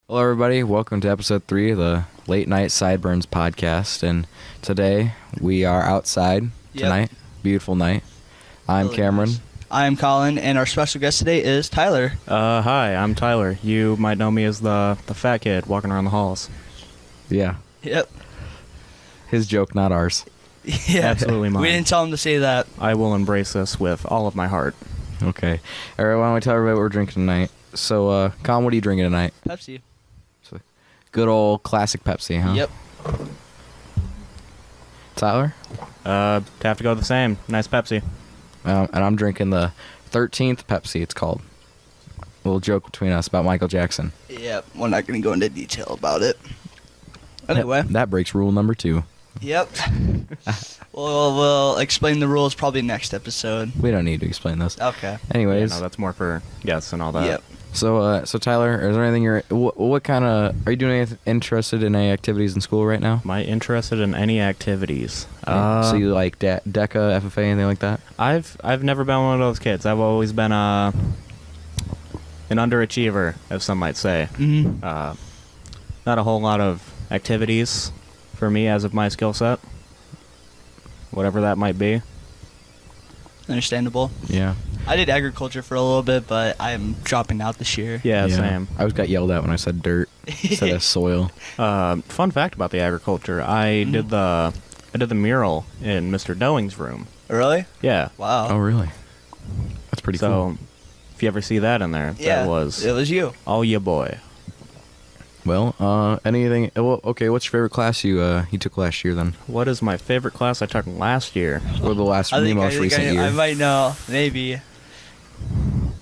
Hello, everybody. Welcome to episode 3 of the Latenight Sideburns podcast. And today we are outside tonight. Beautiful night. I'm Really Cameron. nice. I'm Colin, and our special guest today is Tyler. Hi, I'm Tyler. You might know me as the fat kid walking around the halls. Yeah. Yep. His joke, not ours. Yeah. Absolutely mine. We didn't tell him to say that. I will embrace this with all of my heart. Okay. All right, why don't we tell everybody what we're drinking tonight? So, Colin, what are you drinking tonight? Pepsi. Good old classic Pepsi, huh? Yep. Tyler? Have to go the same. Nice Pepsi. And I'm drinking the 13th Pepsi, it's called. A little joke between us about Michael Jackson. Yep. We're not going to go into detail about it. Anyway. That breaks rule number 2. Yep. We'll explain the rules probably next episode. We don't need to explain those. Okay. Anyways. Yeah, no, that's more for guests and all that. Yep. So Tyler, is there anything what kind of, are you doing anything interested in any activities in school right now? Am I interested in any activities? So you like DECA, FFA, anything like that? I've never been one of those kids. I've always been an underachiever, as some might say. Mm-hmm. Not a whole lot of activities for me as of my skill set. Whatever that might be. Understandable. Yeah. I did agriculture for a little bit, but I'm dropping out this year. Yeah, same. I always got yelled at when I said dirt instead of soil. Fun fact about the agriculture: I did the mural in Mr. Doing's room. Really? Yeah. Wow. Oh, really? That's pretty cool. So, if you ever see that in there, Yeah, that was it was you. all ya boy. Well, anything? Well, okay. What's your favorite class you took last year then, What is my favorite class I took last year? or the most recent year? I might know. Maybe.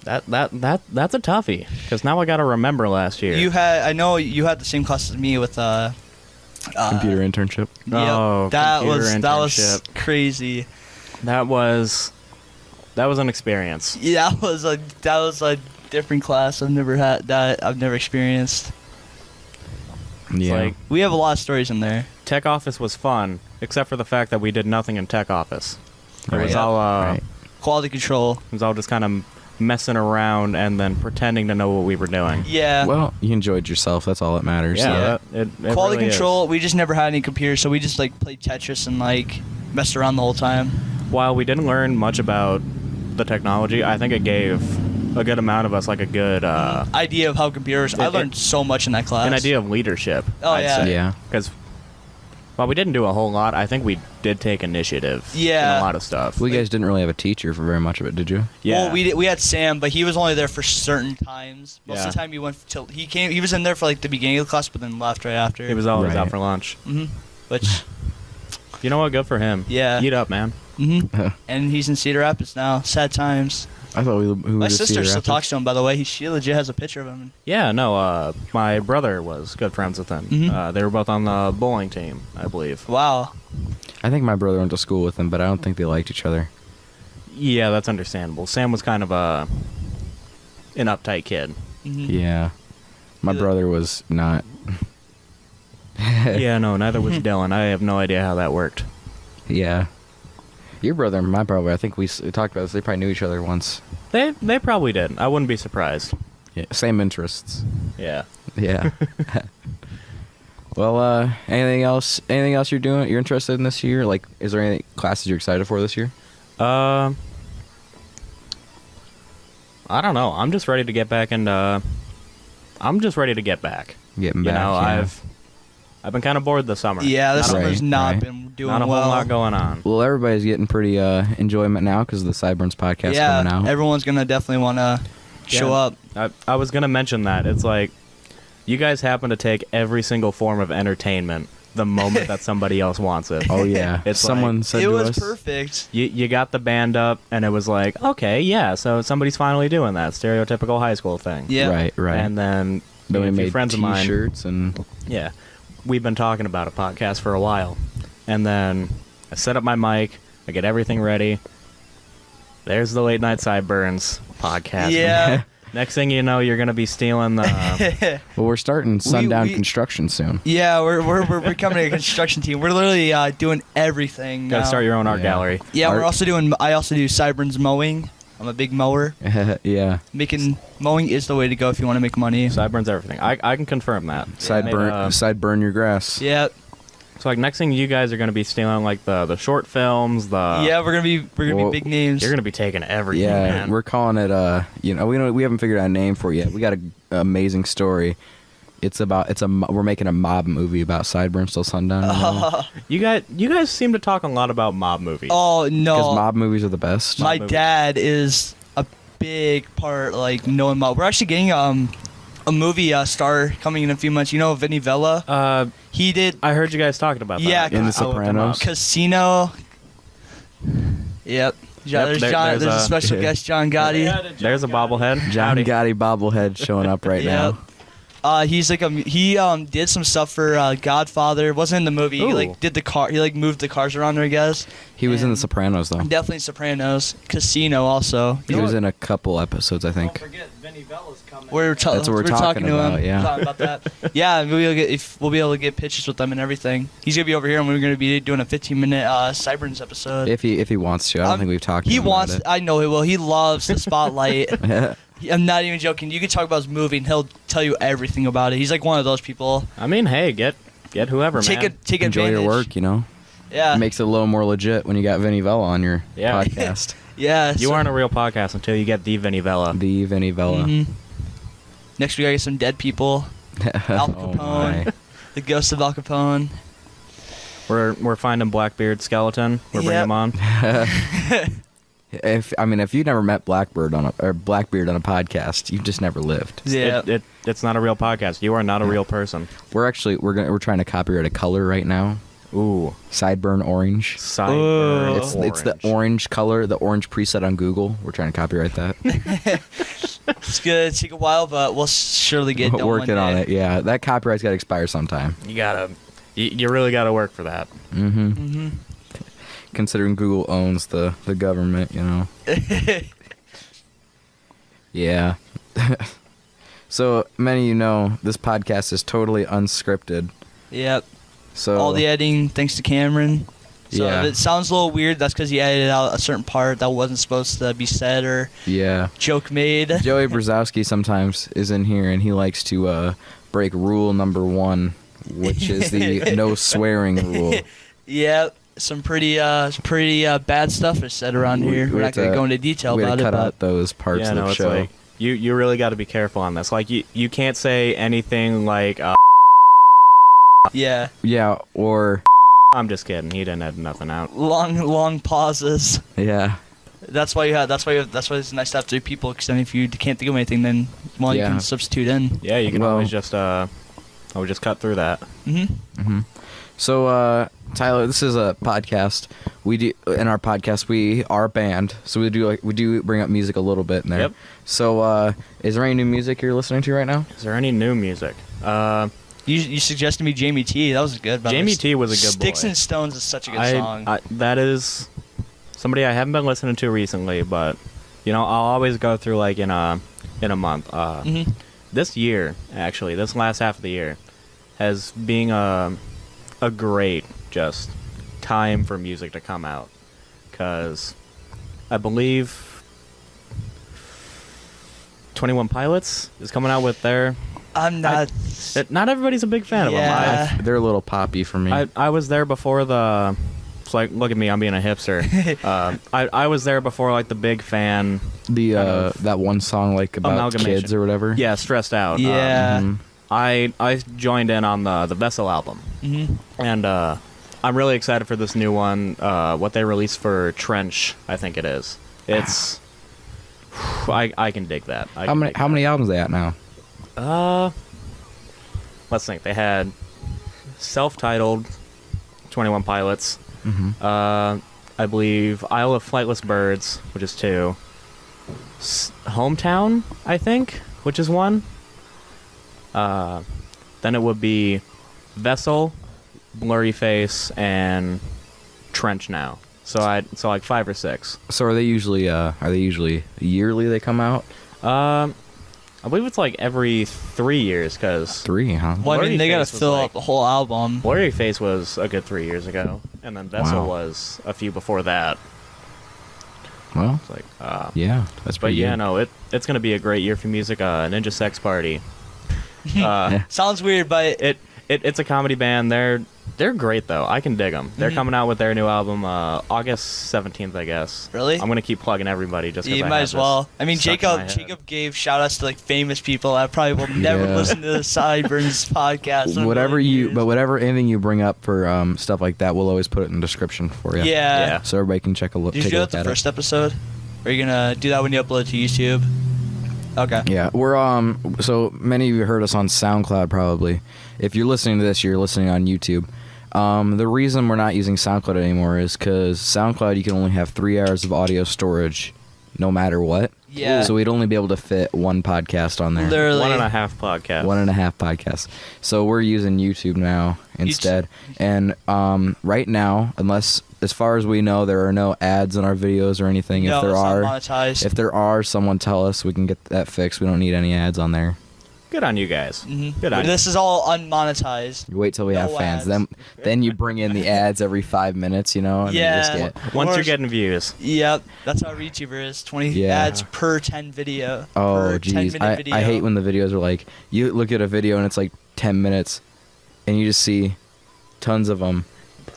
That's a toughie because now I got to remember last year. I know you had the same class as me with Computer internship. Yep, Oh, that computer was internship. crazy. That was an experience. Yeah, that was a different class. I've never had that. I've never experienced. Yeah. Like We have a lot of stories in there. tech office was fun, except for the fact that we did nothing in tech office. It Right. was all Right. Quality control. it was all just kind of messing around and then pretending to know what we were doing. Yeah. Well, you enjoyed yourself. That's all that matters. Yeah, it Quality really is. control. We just never had any computers, so we just played Tetris and messed around the whole time. While we didn't learn much about the technology, I think it gave a good amount of us a good Idea of how computers. I learned so much in that class. an idea of leadership. Oh, I'd yeah. say. Yeah. Because while we didn't do a whole lot, I think we did take initiative Yeah. in a lot of stuff. Well, you guys didn't really have a teacher for very much of it, did you? Yeah. Well, we had Sam, but he was only there for certain times. Most of Yeah. the time he went till he came. He was in there for the beginning of the class, but then left right after. He was always Right. out for lunch. Which You know what? Good for him. Yeah. Eat up, man. and he's in Cedar Rapids now. Sad times. I thought we My just sister still talks to him, by the way. She legit has a picture of him. Yeah, no, my brother was good friends with him. Mhm. They were both on the bowling team, I believe. Wow. I think my brother went to school with him, but I don't think they liked each other. Yeah, that's understandable. Sam was kind of an uptight kid. Yeah. My Either- brother was not. Yeah, no, neither was Dylan. I have no idea how that worked. Yeah. Your brother and my brother, I think we talked about this. They probably knew each other once. They probably did. I wouldn't be surprised. Yeah. Same interests. Yeah. Yeah. Well, anything else? Anything else you're interested in this year? Is there any classes you're excited for this year? I don't know. I'm just ready to get back and I'm just ready to get back. Getting You back. know, yeah. I've been kind of bored this summer. Yeah, this Not a- summer's not right. been doing not a well. whole lot going on. Well, everybody's getting pretty enjoyment now because of the Sideburns podcast Yeah, coming out. everyone's gonna definitely want to show Yeah. up. I was gonna mention that. It's like you guys happen to take every single form of entertainment the moment that somebody else wants it. Oh yeah. It's Someone said It to was us. perfect. You got the band up, and it was like, okay, yeah, so somebody's finally doing that stereotypical high school thing. Yeah. Right. Right. And then then we a few made friends of mine. T-shirts and. Yeah, we've been talking about a podcast for a while, and then I set up my mic, I get everything ready. There's the Late Night Sideburns podcast. Yeah. Next thing you know, you're gonna be stealing the. Well, we're starting sundown we- construction soon. Yeah, we're becoming a construction team. We're literally doing everything. Gotta now. start your own art Yeah. gallery. Yeah, art. we're also doing. I also do Sideburns mowing. I'm a big mower. Yeah. Mowing is the way to go if you want to make money. Sideburns everything. I can confirm that. Sideburn your grass. Yeah. So like next thing you guys are gonna be stealing like the short films, Yeah, we're gonna be big names. You're gonna be taking everything, Yeah, man. we're calling it. We haven't figured out a name for it yet. We got an amazing story. We're making a mob movie about Sideburns till sundown. You guys seem to talk a lot about mob movies. Oh no, Because mob movies are the best. my dad is a big part like knowing mob. We're actually getting a movie star coming in a few months. You know Vinny Vella? He did. I heard you guys talking about that. Yeah, In The Sopranos. Casino. Yep. There's a special guest, John Gotti. There's a bobblehead. John Howdy. Gotti bobblehead showing up right Yep. now. He's like he did some stuff for Godfather. Wasn't in the movie. He Ooh. like did the car. He like moved the cars around there, I guess. He was in The And Sopranos though. Definitely Sopranos. Casino also. He was in a couple episodes, I think. Forget Vinny Vella's coming. That's what we're talking to about, him. yeah. Talking about that. Yeah, we'll be able to get pictures with them and everything. He's gonna be over here, and we're gonna be doing a 15-minute Sideburns episode. If he wants to, I don't think we've talked. to He him wants. About I know he will. He loves the spotlight. it. I'm not even joking. You could talk about his movie, and he'll tell you everything about it. He's like one of those people. I mean, hey, get whoever, Take man. take Enjoy advantage. your work, you know. Yeah. It makes it a little more legit when you got Vinny Vella on your Yeah. podcast. Yeah. You aren't a real podcast until you get the Vinny Vella. The Vinny Vella. Mhm. Next we gotta get some dead people. Al Oh, Capone. my. The ghost of Al Capone. We're finding Blackbeard skeleton. We're bringing Yep. him on. If you never met Blackbeard on a podcast, you've just never lived. Yeah. It's not a real podcast. You are not a real person. We're trying to copyright a color right now. Ooh, Sideburn orange. sideburn. It's the orange color, the orange preset on Google. We're trying to copyright that. It's gonna take a while, but we'll surely get done Working one on day. it. Yeah, that copyright's got to expire sometime. You really gotta work for that. Mm-hmm. Mm-hmm. Considering Google owns the government, you know. Yeah. So many of you know this podcast is totally unscripted. Yep. So All the editing, thanks to Cameron. So Yeah. if it sounds a little weird, that's because he edited out a certain part that wasn't supposed to be said or yeah. joke made. Joey Brzezowski sometimes is in here and he likes to break rule number 1, which is the no swearing rule. Yep. Some pretty bad stuff is said around here. We're not gonna go into detail we had about to it, cut but out those parts Yeah, of no, the it's show. like you really got to be careful on this. Like you can't say anything like yeah, Yeah, or I'm just kidding. He didn't edit nothing out. long pauses. yeah. That's why it's nice to have 3 people. Because then if you can't think of anything, then you Yeah. can substitute in. Yeah, you can Well- always just cut through that. Mm-hmm. So, Tyler, this is a podcast. We do in our podcast we are a band, so we do bring up music a little bit in there. Yep. So, is there any new music you're listening to right now? Is there any new music? You suggested me Jamie T. That was good. Jamie T was a good Sticks boy. and Stones is such a good song. That is somebody I haven't been listening to recently, but you know I'll always go through like in a month. Mm-hmm. This year, actually, this last half of the year, has been a great just time for music to come out, because I believe 21 Pilots is coming out with their. I'm not. Not everybody's a big fan Yeah. of them. They're a little poppy for me. I was there before the. It's like, look at me, I'm being a hipster. I was there before like the big fan. The kind of that one song like about amalgamation. kids or whatever. Yeah, stressed out. Yeah. Mhm. I joined in on the Vessel album, Mm-hmm. and I'm really excited for this new one. What they released for Trench, I think it is. It's I can dig that. How many albums they at now? Let's think. They had self-titled 21 Pilots. Mm-hmm. I believe Isle of Flightless Birds, which is 2. Hometown, I think, which is 1. Then it would be Vessel, Blurry Face, and Trench now. So like 5 or 6. So are they usually yearly they come out? I believe it's like every 3 years, because 3, huh? Well, I mean, Blurry they gotta Face was fill like- up the whole album. Blurry Face was a good 3 years ago, and then Vessel Wow. was a few before that. Well, It's like, yeah, that's but pretty yeah, good. no, it's gonna be a great year for music. Ninja Sex Party. Sounds weird, but It's a comedy band. They're great though. I can dig them. They're coming out with their new album August 17th, I guess. Really? I'm gonna keep plugging everybody just because you I might have as this well. I mean, stuck in my head. Jacob gave shout outs to like famous people. I probably will never Yeah. listen to the Sideburns podcast. in a Whatever million you, years. but whatever anything you bring up for stuff like that, we'll always put it in the description for you. Yeah. So everybody can check a look. Did you Take do a that look the at first it. episode? Or are you gonna do that when you upload to YouTube? Okay. Yeah, we're so many of you heard us on SoundCloud probably. If you're listening to this, you're listening on YouTube. The reason we're not using SoundCloud anymore is because SoundCloud you can only have 3 hours of audio storage, no matter what. Yeah. So we'd only be able to fit one podcast on there. Literally. 1.5 podcast. 1.5 podcasts. So we're using YouTube now instead. And right now, unless as far as we know, there are no ads in our videos or anything. No, if there it's not are, monetized. if there are, someone tell us. We can get that fixed. We don't need any ads on there. Good on you guys. Mhm. Good on you. This is all unmonetized. You wait till we No have fans. ads. Then you bring in the ads every 5 minutes, you know, and you just Yeah. get Once Or- you're getting views. Yep, that's how YouTuber is. 20 Yeah. ads per 10 video. oh per geez. 10-minute video. I hate when the videos are like you look at a video and it's like 10 minutes and you just see tons of them.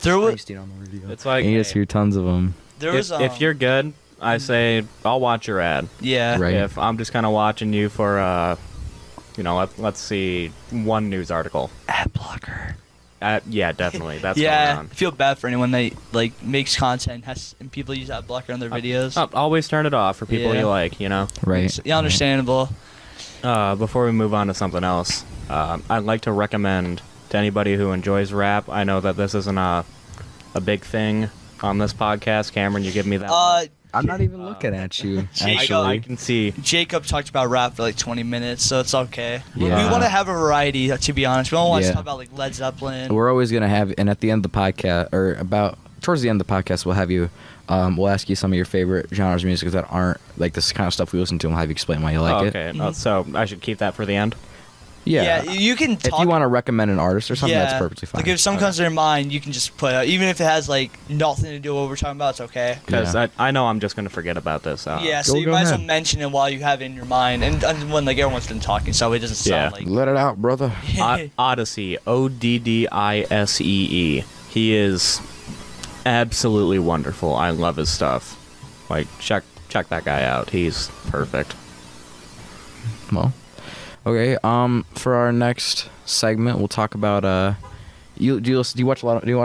there was It's like And you just hear tons of them. there was if you're good, I say I'll watch your ad. yeah. Right. If I'm just kind of watching you for let's see, one news article. Ad blocker. Yeah, definitely. That's Yeah, going I on. feel bad for anyone that like makes content and people use ad blocker on their videos. Always turn it off for people Yeah. you like, you know. Right. Yeah, understandable. Before we move on to something else, I'd like to recommend to anybody who enjoys rap. I know that this isn't a big thing on this podcast. Cameron, you give me that. one. I'm not even looking at you, Jacob- I actually. can see. Jacob talked about rap for like 20 minutes, so it's okay. Yeah. We want to have a variety, to be honest. We don't want to Yeah. talk about like Led Zeppelin. We're always gonna have, and at the end of the podcast, or about towards the end of the podcast, we'll have you. We'll ask you some of your favorite genres of music that aren't like this kind of stuff we listen to, and we'll have you explain why you like it. Okay, so I should keep that for the end. Yeah. you can If talk. you want to recommend an artist or something, that's perfectly fine. Like if something comes to your mind, you can just put it, even if it has like nothing to do with what we're talking about, it's okay. Because Yeah. I know I'm just going to forget about this. Yeah, so you go might as well ahead. mention it while you have it in your mind, and when like everyone's been talking, so it doesn't sound like. Let it out, brother. Odyssey, Oddisee. He is absolutely wonderful. I love his stuff. Like check that guy out. He's perfect. Well, okay. For our next segment, we'll talk about do you watch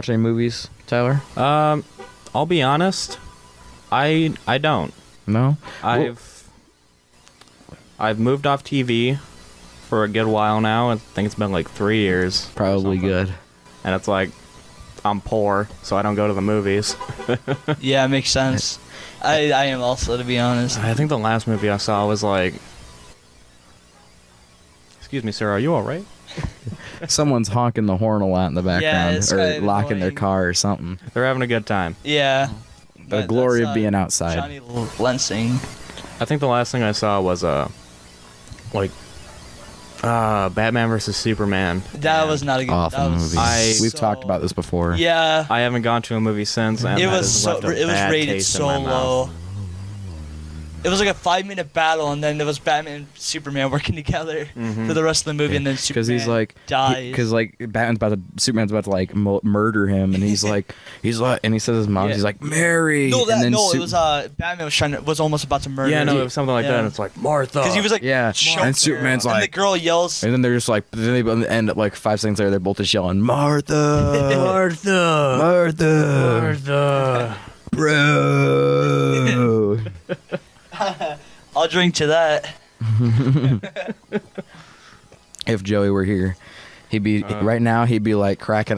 any movies, Tyler? I'll be honest. I don't. No. I've moved off TV for a good while now. I think it's been like 3 years. or Probably something. good. And it's like I'm poor, so I don't go to the movies. Yeah, it makes sense. I am also, to be honest. I think the last movie I saw was like. Excuse me, sir. Are you all right? Someone's honking the horn a lot in the background, it's or kind of locking their annoying. car or something. They're having a good time. Yeah. The But glory that's, of being outside. Johnny Lensing. I think the last thing I saw was Batman versus Superman. That And was not a good. Awful that was movie. We've so- talked about this before. Yeah. I haven't gone to a movie since. And It that was has so. left a It was bad rated taste in so my mouth. low. It was like a 5-minute battle, and then there was Batman and Superman working together for the rest of the movie, and then Superman Because he's like, dies. because like Superman's about to like murder him, and he's like, and he says his mom, Yeah. he's like, Mary. no, and then it was Batman was almost about to murder. Yeah, no, it was something like Yeah. that. And it's like Martha. Because he was like, yeah, choke and her. Superman's and the like, girl yells, and then they're just like, then they end up like 5 seconds later, they're both just yelling, Martha, Martha, bro. "I'll drink to that." If Joey were here, he'd be right now. He'd be like cracking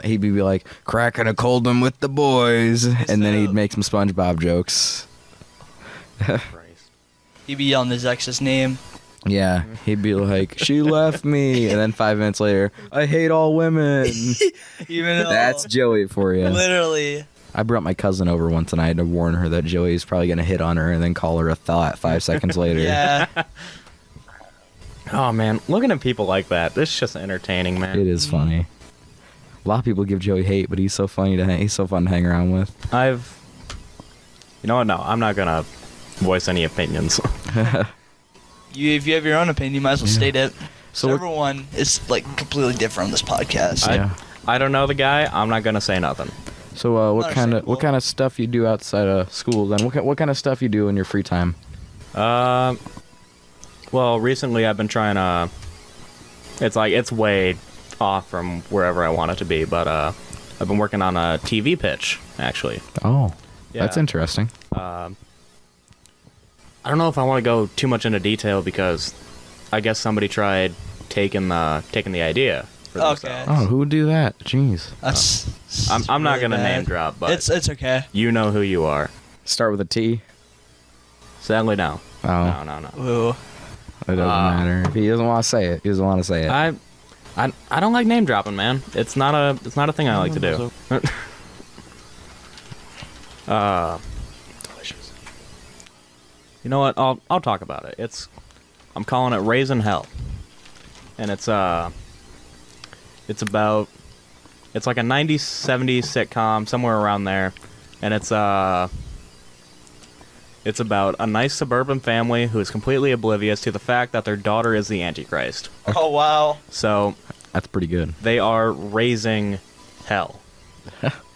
a cold one with the boys, and then he'd make some SpongeBob jokes. He'd be yelling his ex's name. Yeah, he'd be like, "She left me," and then 5 minutes later, "I hate all women." Even though, That's Joey for you. literally. I brought my cousin over once, and I had to warn her that Joey's probably gonna hit on her, and then call her a thought 5 seconds later. Yeah. Oh man, looking at people like that, it's just entertaining, man. It is funny. A lot of people give Joey hate, but he's so funny he's so fun to hang around with. You know what? No, I'm not gonna voice any opinions. If you have your own opinion, you might as well state it. So So everyone is like completely different on this podcast. I don't know the guy. I'm not gonna say nothing. So what kind Understandable. of stuff you do outside of school? Then what kind of stuff you do in your free time? Well, recently I've been trying to. It's way off from wherever I want it to be, but I've been working on a TV pitch actually. Oh, Yeah. that's interesting. I don't know if I want to go too much into detail because I guess somebody tried taking the idea for Okay. themselves. Oh, who would do that? Jeez. That's. I'm not really gonna bad. name drop, but It's okay. you know who you are. Start with a T. Sadly, no. Oh, No. Ooh. it doesn't matter. If he doesn't want to say it, he doesn't want to say it. I don't like name dropping, man. It's not a thing I like to do. Delicious. You know what? I'll talk about it. I'm calling it Raising Hell, and it's like a 90s 70s sitcom somewhere around there, and it's about a nice suburban family who is completely oblivious to the fact that their daughter is the Antichrist. Oh wow. So That's pretty good. they are raising hell.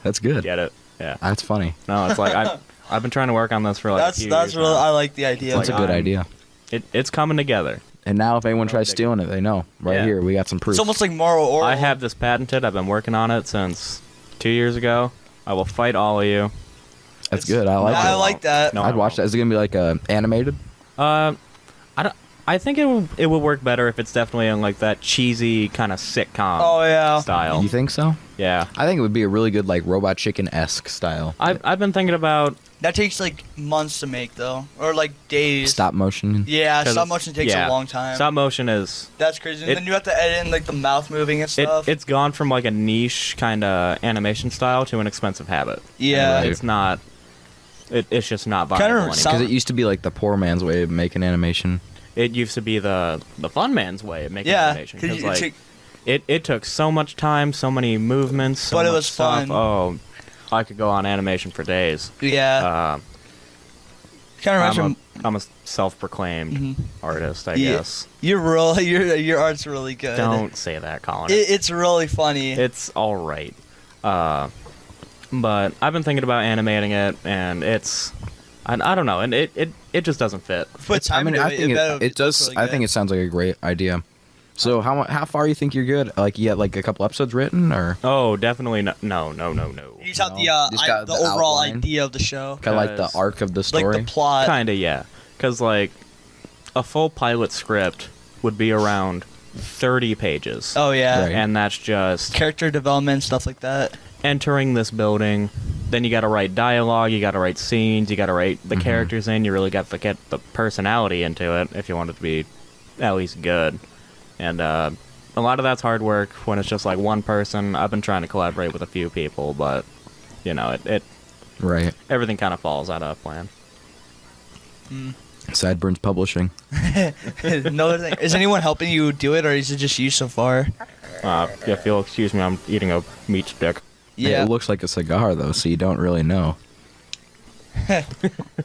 That's good. Get it? Yeah. That's funny. No, it's like I've been trying to work on this for like a few That's years really. now. I like the idea. That's a good idea. It's coming together. And now if anyone tries stealing it, they know. Right Yeah. here, we got some proof. It's almost like moral oral. I have this patented. I've been working on it since 2 years ago. I will fight all of you. That's good. I like I it. like that. No, I'd watch that. Is it gonna be like animated? I think it would work better if it's definitely in like that cheesy kind of sitcom Oh yeah. style. You think so? Yeah. I think it would be a really good like Robot Chicken-esque style. I've been thinking about That takes like months to make though, or like days. Stop motion. Yeah, 'cause stop motion takes yeah, a long time. Stop motion is That's crazy. And It- then you have to edit in like the mouth moving and stuff. it's gone from like a niche kind of animation style to an expensive habit. Yeah. And it's not. It's just not viable Kinda anymore. Because it used to be like the poor man's way of making animation. It used to be the fun man's way of making Yeah, animation. 'cause 'Cause, you- like, it took so much time, so many movements, so But it much was stuff. fun. Oh, I could go on animation for days. yeah. Kind of reminds me. I'm a self-proclaimed Mhm. artist, I Yeah. guess. You're really your art's really good. Don't say that, Colin. It's really funny. It's all right. But I've been thinking about animating it, and I don't know, and it just doesn't fit. Put time into I think better- it does. really I good. think it sounds like a great idea. So how far you think you're good? Like you had like a couple episodes written, or Oh, definitely no. You just have No, the just got the the overall outline. idea of the show, kind of like the Because- arc of the like story? the plot. Kinda, yeah. Because like a full pilot script would be around 30 pages, Oh yeah, Right. and that's just character development stuff like that. entering this building. Then you got to write dialogue, you got to write scenes, you got to write the characters in. You really got to get the personality into it if you want it to be at least good. And a lot of that's hard work when it's just like one person. I've been trying to collaborate with a few people, but you know, it Right. everything kind of falls out of plan. Sideburns Publishing. Another thing, is anyone helping you do it, or is it just you so far? If you'll excuse me, I'm eating a meat stick. Yeah. It looks like a cigar though, so you don't really know.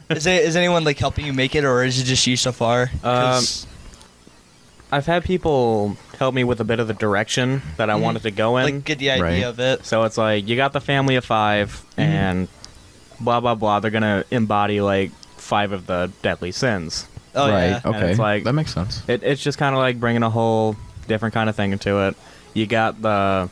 Is anyone like helping you make it, or is it just you so far? 'Cause- I've had people help me with a bit of the direction that I wanted to go in. like get the idea Right. of it. So it's like you got the family of 5 and blah blah blah. They're gonna embody like 5 of the deadly sins. Oh right. yeah. And Okay. it's like- that makes sense. It's just kind of like bringing a whole different kind of thing into it. You got the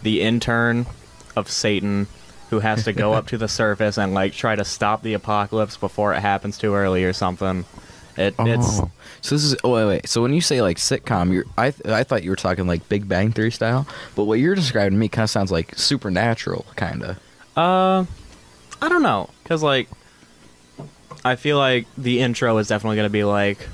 intern of Satan who has to go up to the surface and like try to stop the apocalypse before it happens too early or something. It's Oh, so this is. Oh wait. So when you say like sitcom, I thought you were talking like Big Bang Theory style, but what you're describing to me kind of sounds like Supernatural, kind of. I don't know, cause like I feel like the intro is definitely gonna be like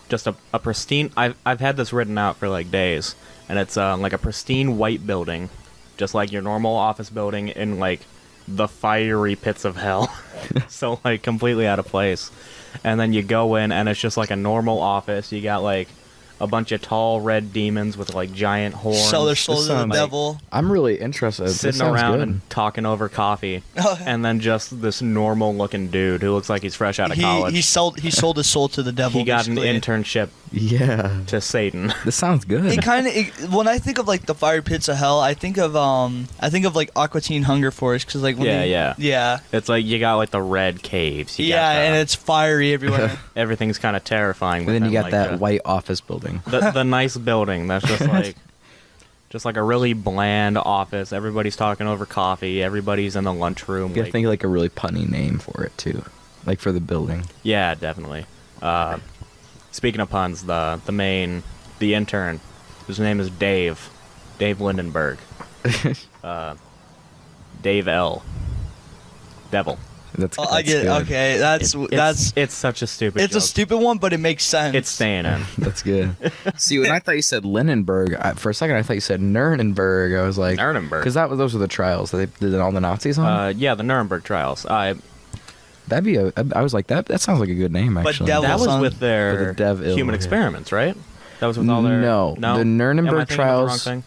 just a pristine. I've had this written out for like days, and it's like a pristine white building, just like your normal office building in like the fiery pits of hell, so like completely out of place. And then you go in, and it's just like a normal office. You got like a bunch of tall red demons with like giant horns. Sell their soul to the sounds- devil. I'm really interested. This Sitting sounds around good. and talking over coffee, Oh, and then just this normal-looking dude who looks like he's fresh out of He college. sold his soul to the devil. He got an basically. internship Yeah, to Satan. this sounds good. It kind of when I think of like the fire pits of hell, I think of like Aqua Teen Hunger Force because like when Yeah. It's like you got like the red caves. You got and it's fiery everywhere. everything's kind of terrifying. And then you within, got like, that white office building. the nice building that's just like a really bland office. Everybody's talking over coffee. Everybody's in the lunchroom. You gotta think of like a really punny name for it too, like for the building. Yeah, definitely. Speaking of puns, the intern, whose name is Dave Lindenberg, Dave L. Devil. That's, Oh, I get it. good. Okay, It's such a stupid. it's a joke. stupid one, but it makes sense. It's staying in. That's good. See, when I thought you said Lindenberg, for a second I thought you said Nuremberg. I was like, Nuremberg. because those were the trials that they did all the Nazis on. Yeah, the Nuremberg trials. That'd be I was like that sounds like a good name actually. devil- That was son. with For their the devil, human yeah. experiments, right? That was with all their No, the Am I Nuremberg thinking of the trials. wrong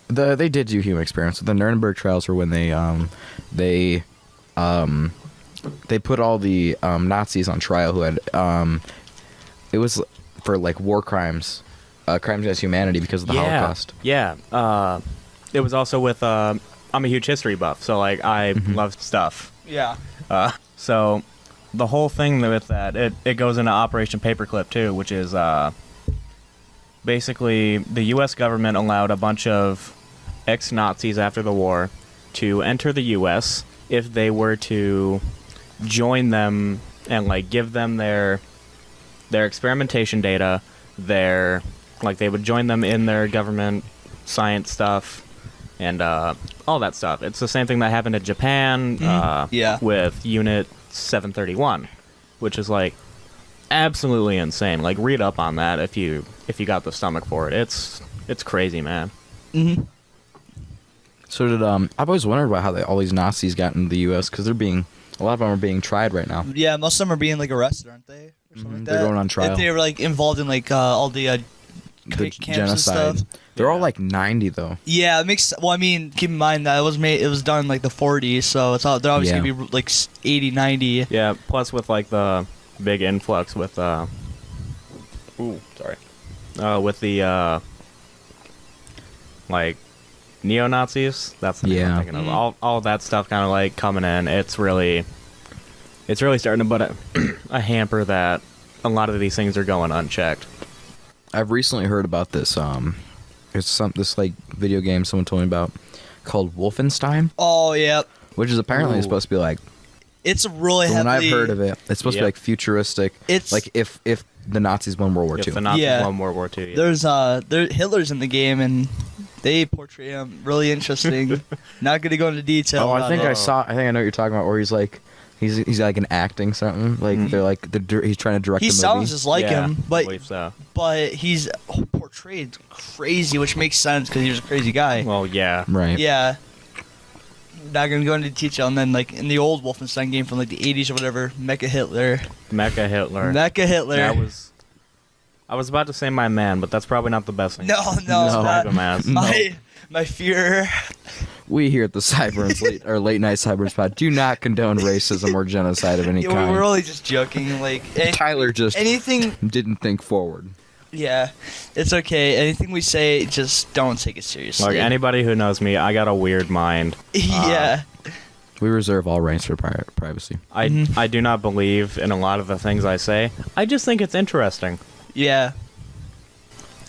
thing? They did do human experiments. The Nuremberg trials were when they put all the Nazis on trial who had it was for like war crimes, crimes against humanity because of the Holocaust. Yeah. It was also with I'm a huge history buff, so like I love stuff. yeah. So the whole thing with that, it goes into Operation Paperclip too, which is basically the U.S. government allowed a bunch of ex-Nazis after the war to enter the U.S. if they were to join them and like give them their experimentation data, they would join them in their government science stuff and all that stuff. It's the same thing that happened in Japan Yeah. with Unit 731, which is like absolutely insane. Like read up on that if you got the stomach for it. It's crazy, man. Mm-hmm. So did I've always wondered about how all these Nazis got into the U.S. because a lot of them are being tried right now. Yeah, most of them are being like arrested, aren't they? Or something like They're that? going on trial. If they were like involved in like all the The camps genocide. and stuff. They're all Yeah. like 90 though. Yeah, it makes. Well, I mean, keep in mind that it was done in like the 40s, so they're obviously Yeah. gonna be like 80, 90. Yeah, plus with like the big influx with with the like neo-Nazis. That's the name Yeah. I'm thinking of. All that stuff kind of like coming in. It's really starting to put a hamper that a lot of these things are going unchecked. I've recently heard about this. It's this like video game someone told me about called Wolfenstein, Oh yeah, which is apparently Ooh. supposed to be like. it's really From when heavily. I've heard of it, it's supposed to be Yep. like futuristic. It's- like if the Nazis won World War If II. the Nazis Yeah. won World War II. Yeah. There's Hitler's in the game and they portray him really interesting. Not gonna go into detail. Oh, I about think it. I know what you're talking about. Where he's like, he's like an acting something. Like they're like he's trying to direct. He the sounds movie. just like Yeah, him, I but believe so. he's portrayed crazy, which makes sense because he was a crazy guy. Well, yeah. right. Yeah. Not gonna go into detail. And then like in the old Wolfenstein game from like the 80s or whatever, Mecha Hitler. Mecha Hitler. Mecha Hitler. I was about to say my man, but that's probably not the best thing. No, to no, it's describe not. him as. My Fear. We here at the Sideburns late night Sideburns pod do not condone racism or genocide of any Yeah, kind. we're only just joking. Like Tyler just anything. didn't think forward. Yeah, it's okay. Anything we say, just don't take it seriously. Like anybody who knows me, I got a weird mind. Yeah. We reserve all rights for privacy. I do not believe in a lot of the things I say. I just think it's interesting. Yeah.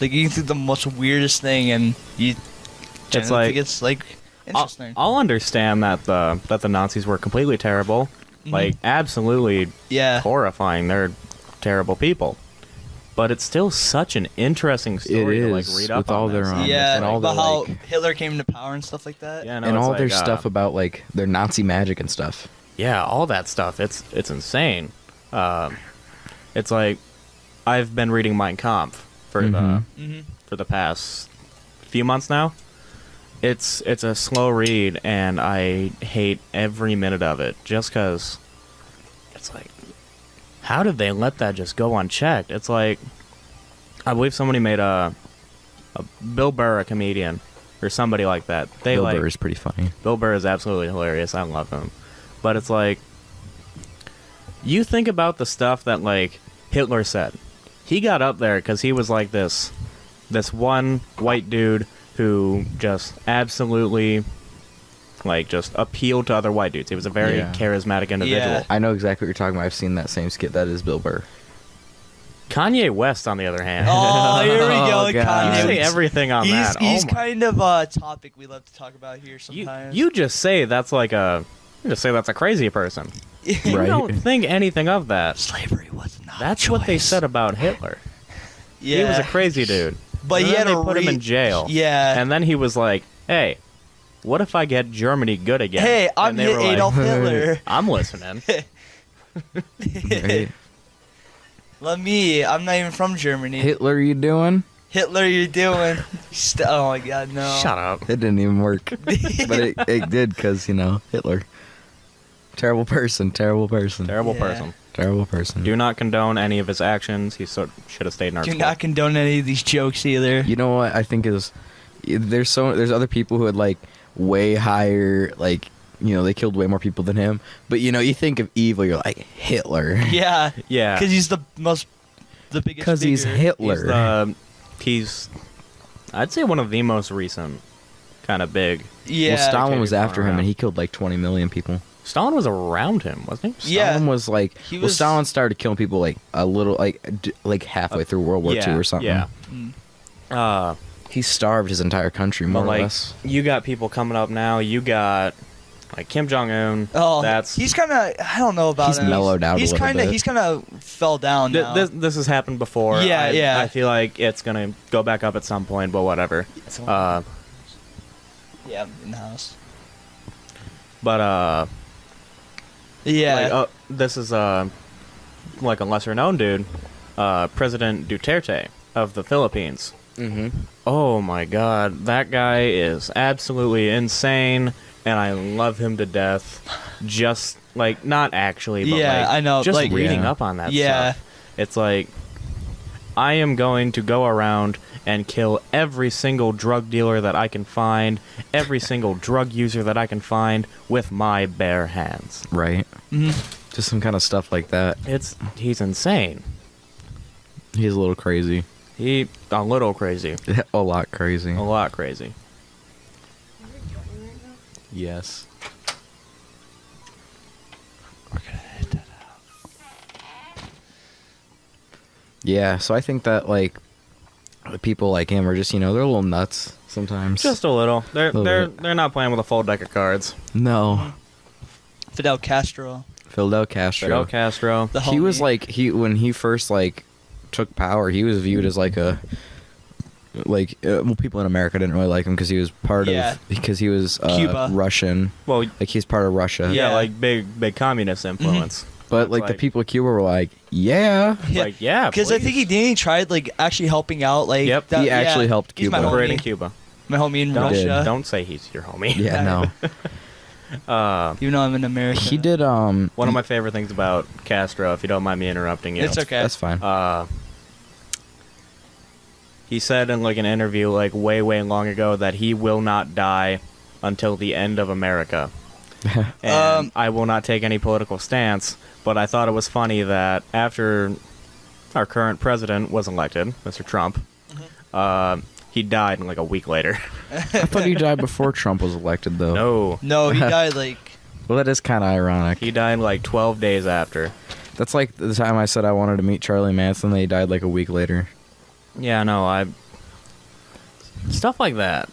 Like you can think the most weirdest thing, and you. It's genuinely like- think it's like interesting. I'll understand that the Nazis were completely terrible, like absolutely Yeah. horrifying. They're terrible people, but it's still such an interesting story to like is, read up with on all this. their, Yeah, and all about the, how like- Hitler came into power and stuff like that. Yeah, no, and it's all like, their stuff about like their Nazi magic and stuff. Yeah, all that stuff. It's insane. It's like I've been reading Mein Kampf for the past few months now. It's a slow read, and I hate every minute of it just because it's like, how did they let that just go unchecked? It's like I believe somebody made a Bill Burr, a comedian, or somebody like that. Bill Burr is pretty funny. Bill Burr is absolutely hilarious. I love him. But it's like, you think about the stuff that, like, Hitler said. He got up there because he was like this one white dude who just absolutely, like, just appealed to other white dudes. He was a very charismatic individual. Yeah. I know exactly what you're talking about. I've seen that same skit. That is Bill Burr. Kanye West, on the other hand. Oh, here we go. Oh, God. Kanye. You say everything on that. He's Oh my- kind of a topic we love to talk about here sometimes. You just say that's like a... You just say that's a crazy person. You Right. don't think anything of that. Slavery was not That's a what they choice. said about Hitler. Yeah. He was a crazy dude. But And he then had they a put him in jail. Yeah. And then he was like, hey, what if I get Germany good again? Hey, I'm And they were like, Adolf Hitler. I'm listening. Right? I'm not even from Germany. Hitler, you doing? Hitler, you're doing. Oh my God, no. Shut up. It didn't even work. But it did because, Hitler. Terrible person. Terrible Yeah. person. Terrible person. Do not condone any of his actions. He should have stayed in our Do school. not condone any of these jokes either. You know what I think is there's other people who had like way higher, like, they killed way more people than him. But you think of evil, you're like Hitler. Yeah. Yeah. Because he's the biggest. Because he's figure. Hitler. He's I'd say one of the most recent kind of big. Yeah. Well, Stalin was dictator after going him, around. and he killed like 20 million people. Stalin was around him, wasn't he? Yeah. Stalin was like, He was- Stalin started killing people like a little, like halfway through World War II or something. Yeah. Mm. He starved his entire country, more But or like, less. you got people coming up now. You got like Kim Jong Un. Oh, that's he's kind of. I don't know about He's him. mellowed out a He's little bit. He's kind of fell down now. this has happened before. Yeah, yeah. I feel like it's gonna go back up at some point, but whatever. yeah, in the house. But Yeah. like, this is like a lesser known dude, President Duterte of the Philippines. Mm-hmm. Oh my God, that guy is absolutely insane, and I love him to death. Just like, not actually, but Yeah, like, I know, just like- reading Yeah. up on that Yeah. stuff. It's like, I am going to go around and kill every single drug dealer that I can find, every single drug user that I can find with my bare hands. Right. Mhm. Just some kind of stuff like that. He's insane. He's a little crazy. He a little crazy. A lot crazy. A lot crazy. Yes. We're gonna hit that out. Yeah, so I think that, like, people like him are just, they're a little nuts sometimes. Just a little. Little bit. They're not playing with a full deck of cards. No. Fidel Castro. Fidel Castro. Fidel Castro. The He was homie. like, when he first, like, took power, he was viewed as, like, well, people in America didn't really like him because he was because he was Cuba. Russian. Well, Like, he's part of Russia. yeah, Yeah. like big communist influence. But, like, the people of Cuba were like, yeah. Like, yeah, Because I think he tried like actually helping out. Like, Yep. He actually helped He's my Cuba. Liberating homie. Cuba. My homie in Don't, Russia. don't say he's your homie. Yeah, no. Even though I'm in America. He did, One of my favorite things about Castro, if you don't mind me interrupting you. It's okay. That's fine. He said in like an interview like way long ago that he will not die until the end of America. And I will not take any political stance, but I thought it was funny that after our current president was elected, Mr. Trump, he died like a week later. I thought he died before Trump was elected, though. No. No, he died like. Well, that is kind of ironic. He died like 12 days after. That's like the time I said I wanted to meet Charlie Manson, then he died like a week later. Yeah, no, stuff like that.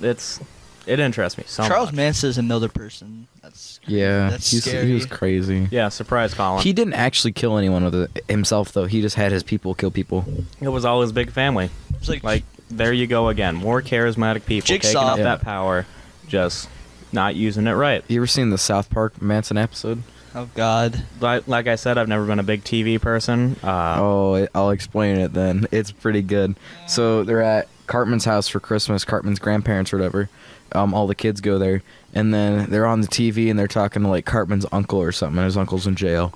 It interests me so Charles much. Manson is another person. That's Yeah, That's he scary. was crazy. Yeah, surprise Colin. He didn't actually kill anyone with himself, though. He just had his people kill people. It was all his big family. It's Like, there you go again. More charismatic people Jigsaw. taking up Yeah. that power, just not using it right. You ever seen the South Park Manson episode? oh God. Like I said, I've never been a big TV person. I'll explain it then. It's pretty good. So they're at Cartman's house for Christmas, Cartman's grandparents or whatever. All the kids go there, and then they're on the TV and they're talking to like Cartman's uncle or something. And his uncle's in jail,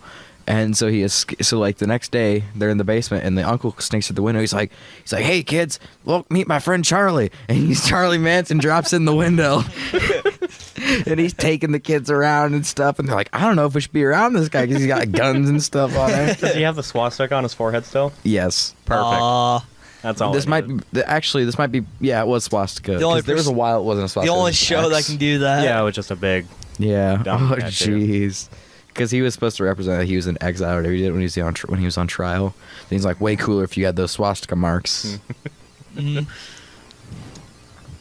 And so so like the next day they're in the basement and the uncle sneaks at the window. He's like, "Hey kids, look, meet my friend Charlie." And he's Charlie Manson drops in the window. And he's taking the kids around and stuff. And they're like, "I don't know if we should be around this guy because he's got guns and stuff on him." Does he have the swastika on his forehead still? Yes. Perfect. That's all. This might be yeah, it was swastika. There was a while it wasn't a swastika. The only show that can do that. Yeah, it was just a big. Yeah. Dumb Oh tattoo. jeez. Because he was supposed to represent that he was in exile or whatever he did when he was on trial. Then he's like, way cooler if you had those swastika marks.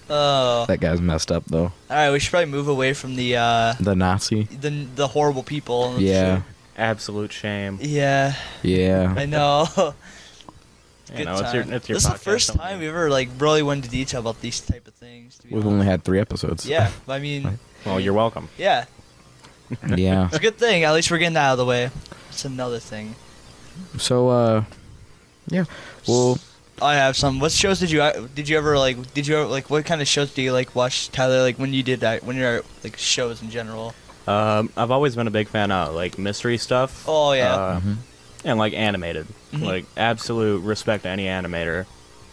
Oh. That guy's messed up though. All right, we should probably move away from the Nazi. the horrible people. Yeah. Absolute shame. Yeah. Yeah. I know. You know, it's your This is the podcast, first don't time you? we ever like really went into detail about these type of things. To be We've honest. only had 3 episodes. Yeah, I mean, Well, you're welcome. yeah, Yeah. it's a good thing. At least we're getting that out of the way. It's another thing. So, yeah. Well, I have some. What shows did you ever what kind of shows do you like watch, Tyler? Like when you did that, when you're like shows in general. I've always been a big fan of like mystery stuff. Oh yeah. And like animated. Like absolute respect to any animator,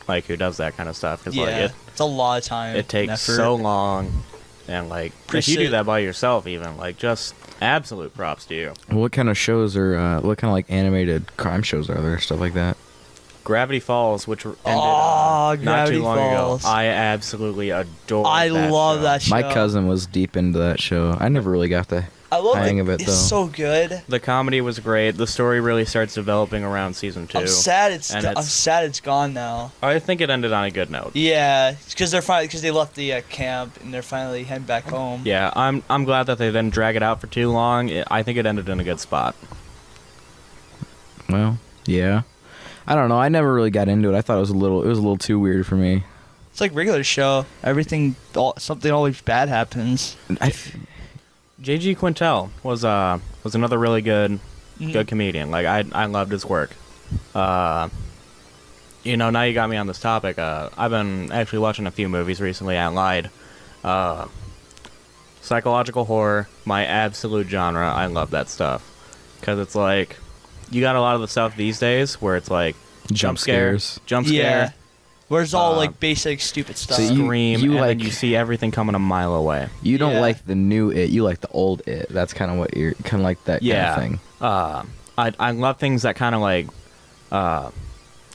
like who does that kind of stuff. Cause Yeah. like It's a lot of time. it takes and effort. so long, and like if you Appreciate- do that by yourself, even like just absolute props to you. what kind of shows are, what kind of like animated crime shows are there? Stuff like that. Gravity Falls, which ended Oh, not Gravity too long Falls. ago. I absolutely adore. I love show. that show. My cousin was deep into that show. I never really got the I love hang of it It's though. so good. The comedy was great. The story really starts developing around season 2. I'm sad And I'm sad it's gone now. I think it ended on a good note. Yeah, because they left the camp and they're finally heading back home. Yeah, I'm glad that they didn't drag it out for too long. I think it ended in a good spot. Well, yeah. I don't know. I never really got into it. I thought it was a little too weird for me. It's like regular show. Something always bad happens. J.G. Quintel was another really good comedian. Like I loved his work. You know, now you got me on this topic. I've been actually watching a few movies recently. I lied. Psychological horror, my absolute genre. I love that stuff because it's like you got a lot of the stuff these days where it's like Jump scares. jump scare. Yeah. Where it's all like basic stupid stuff. So Scream, you and like- then you see everything coming a mile away. You don't Yeah. like the new It. You like the old It. That's kind of what you're kind of like that Yeah. kind of thing. I love things that kind of like,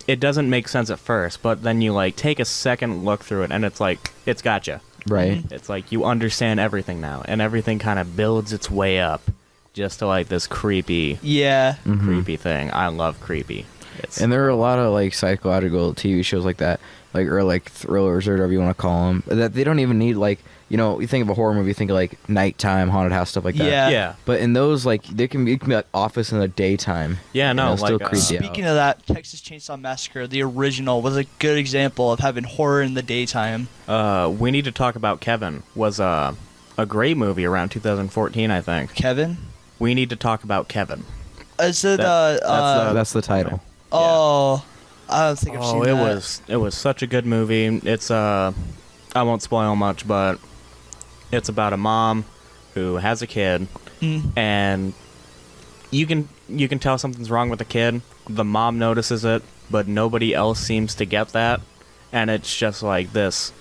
it doesn't make sense at first, but then you like take a second look through it, and it's like it's gotcha. Right. It's like you understand everything now, and everything kind of builds its way up, just to like this creepy thing. I love creepy. It's And there are a lot of like psychological TV shows like that, like or like thrillers or whatever you want to call them. That they don't even need like you think of a horror movie, you think of like nighttime haunted house stuff like that. Yeah. yeah, But in those like it can be like Office in the daytime. yeah. No, it's still like creepy. Speaking of that, Texas Chainsaw Massacre, the original, was a good example of having horror in the daytime. We Need to Talk About Kevin was a great movie around 2014, I think. Kevin? We Need to Talk About Kevin. Is it, That's the title. oh, I don't think I've seen that. It was such a good movie. It's I won't spoil much, but it's about a mom who has a kid, and you can tell something's wrong with the kid. The mom notices it, but nobody else seems to get that, and it's just like this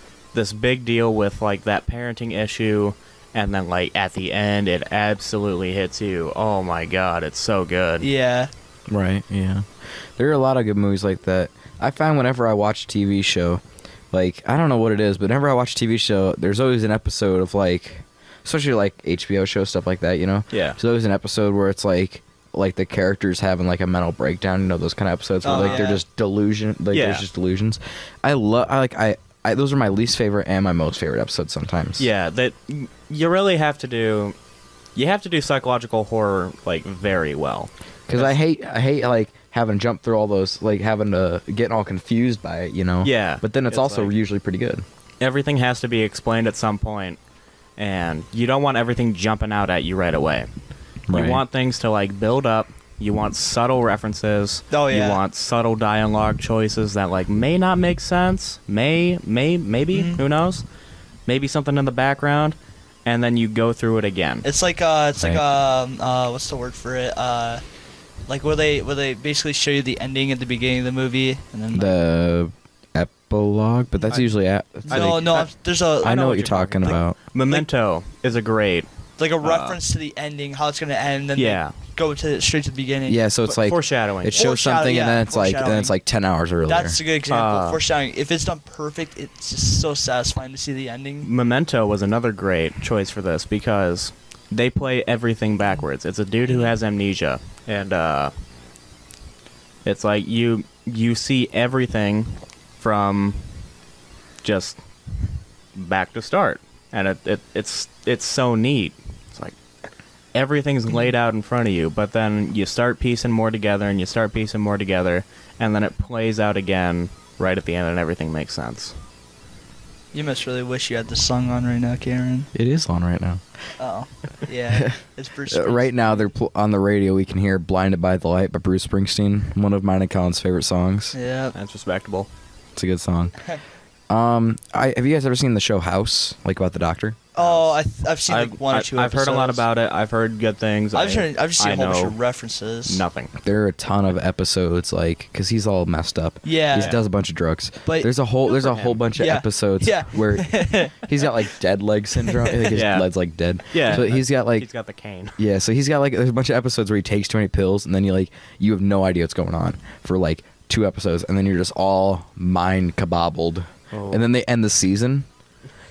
big deal with like that parenting issue, and then like at the end it absolutely hits you. Oh my god, it's so good. Yeah. Right, yeah. There are a lot of good movies like that. I find whenever I watch a TV show, like, I don't know what it is, but whenever I watch a TV show, there's always an episode of, like, especially, like, HBO shows, stuff like that, you know? Yeah. There's always an episode where it's, like the characters having, like, a mental breakdown, you know, those kind of episodes where, Oh, like, yeah. they're just there's just delusions. Those are my least favorite and my most favorite episodes sometimes. Yeah, that you really have to do. You have to do psychological horror like very well. Because I hate like having to jump through all those, like having to get all confused by it, you know. Yeah, But then it's also like- usually pretty good. Everything has to be explained at some point, and you don't want everything jumping out at you right away. Right. You want things to like build up. You want subtle references. Oh, yeah. You want subtle dialogue choices that like may not make sense. Maybe. Who knows? Maybe something in the background, and then you go through it again. It's like what's the word for it? Like, will they basically show you the ending at the beginning of the movie, and then The epilogue, but that's usually there's a I know what you're talking about. Memento is a great. like a reference to the ending, how it's gonna end, and then Yeah. they go straight to the beginning. Yeah, so it's like foreshadowing. it shows something, and then it's like 10 hours earlier. That's a good example. Foreshadowing. If it's done perfect, it's just so satisfying to see the ending. Memento was another great choice for this because they play everything backwards. It's a dude who has amnesia, and it's like you see everything from just back to start, and it's so neat. It's like everything's laid out in front of you, but then you start piecing more together, and you start piecing more together, and then it plays out again right at the end, and everything makes sense. You must really wish you had this song on right now, Karen. It is on right now. Oh, yeah. It's Bruce Right now, they're on the radio. We can hear "Blinded by the Light" by Bruce Springsteen, one of mine and Colin's favorite songs. Yeah. That's respectable. It's a good song. Have you guys ever seen the show House, like about the doctor? Oh, I've seen like one or two I've episodes. heard a lot about it. I've heard good things. I've just seen a whole bunch know of references. nothing. There are a ton of episodes, like, because he's all messed up. Yeah. He does a bunch of drugs. But there's a whole bunch of Yeah. episodes Yeah. where he's got like dead leg syndrome. I think his Yeah. leg's like dead. Yeah. So he's got like He's got the cane. yeah. So he's got like there's a bunch of episodes where he takes too many pills, and then you have no idea what's going on for like 2 episodes, and then you're just all mind kabobbled, and then they end the season.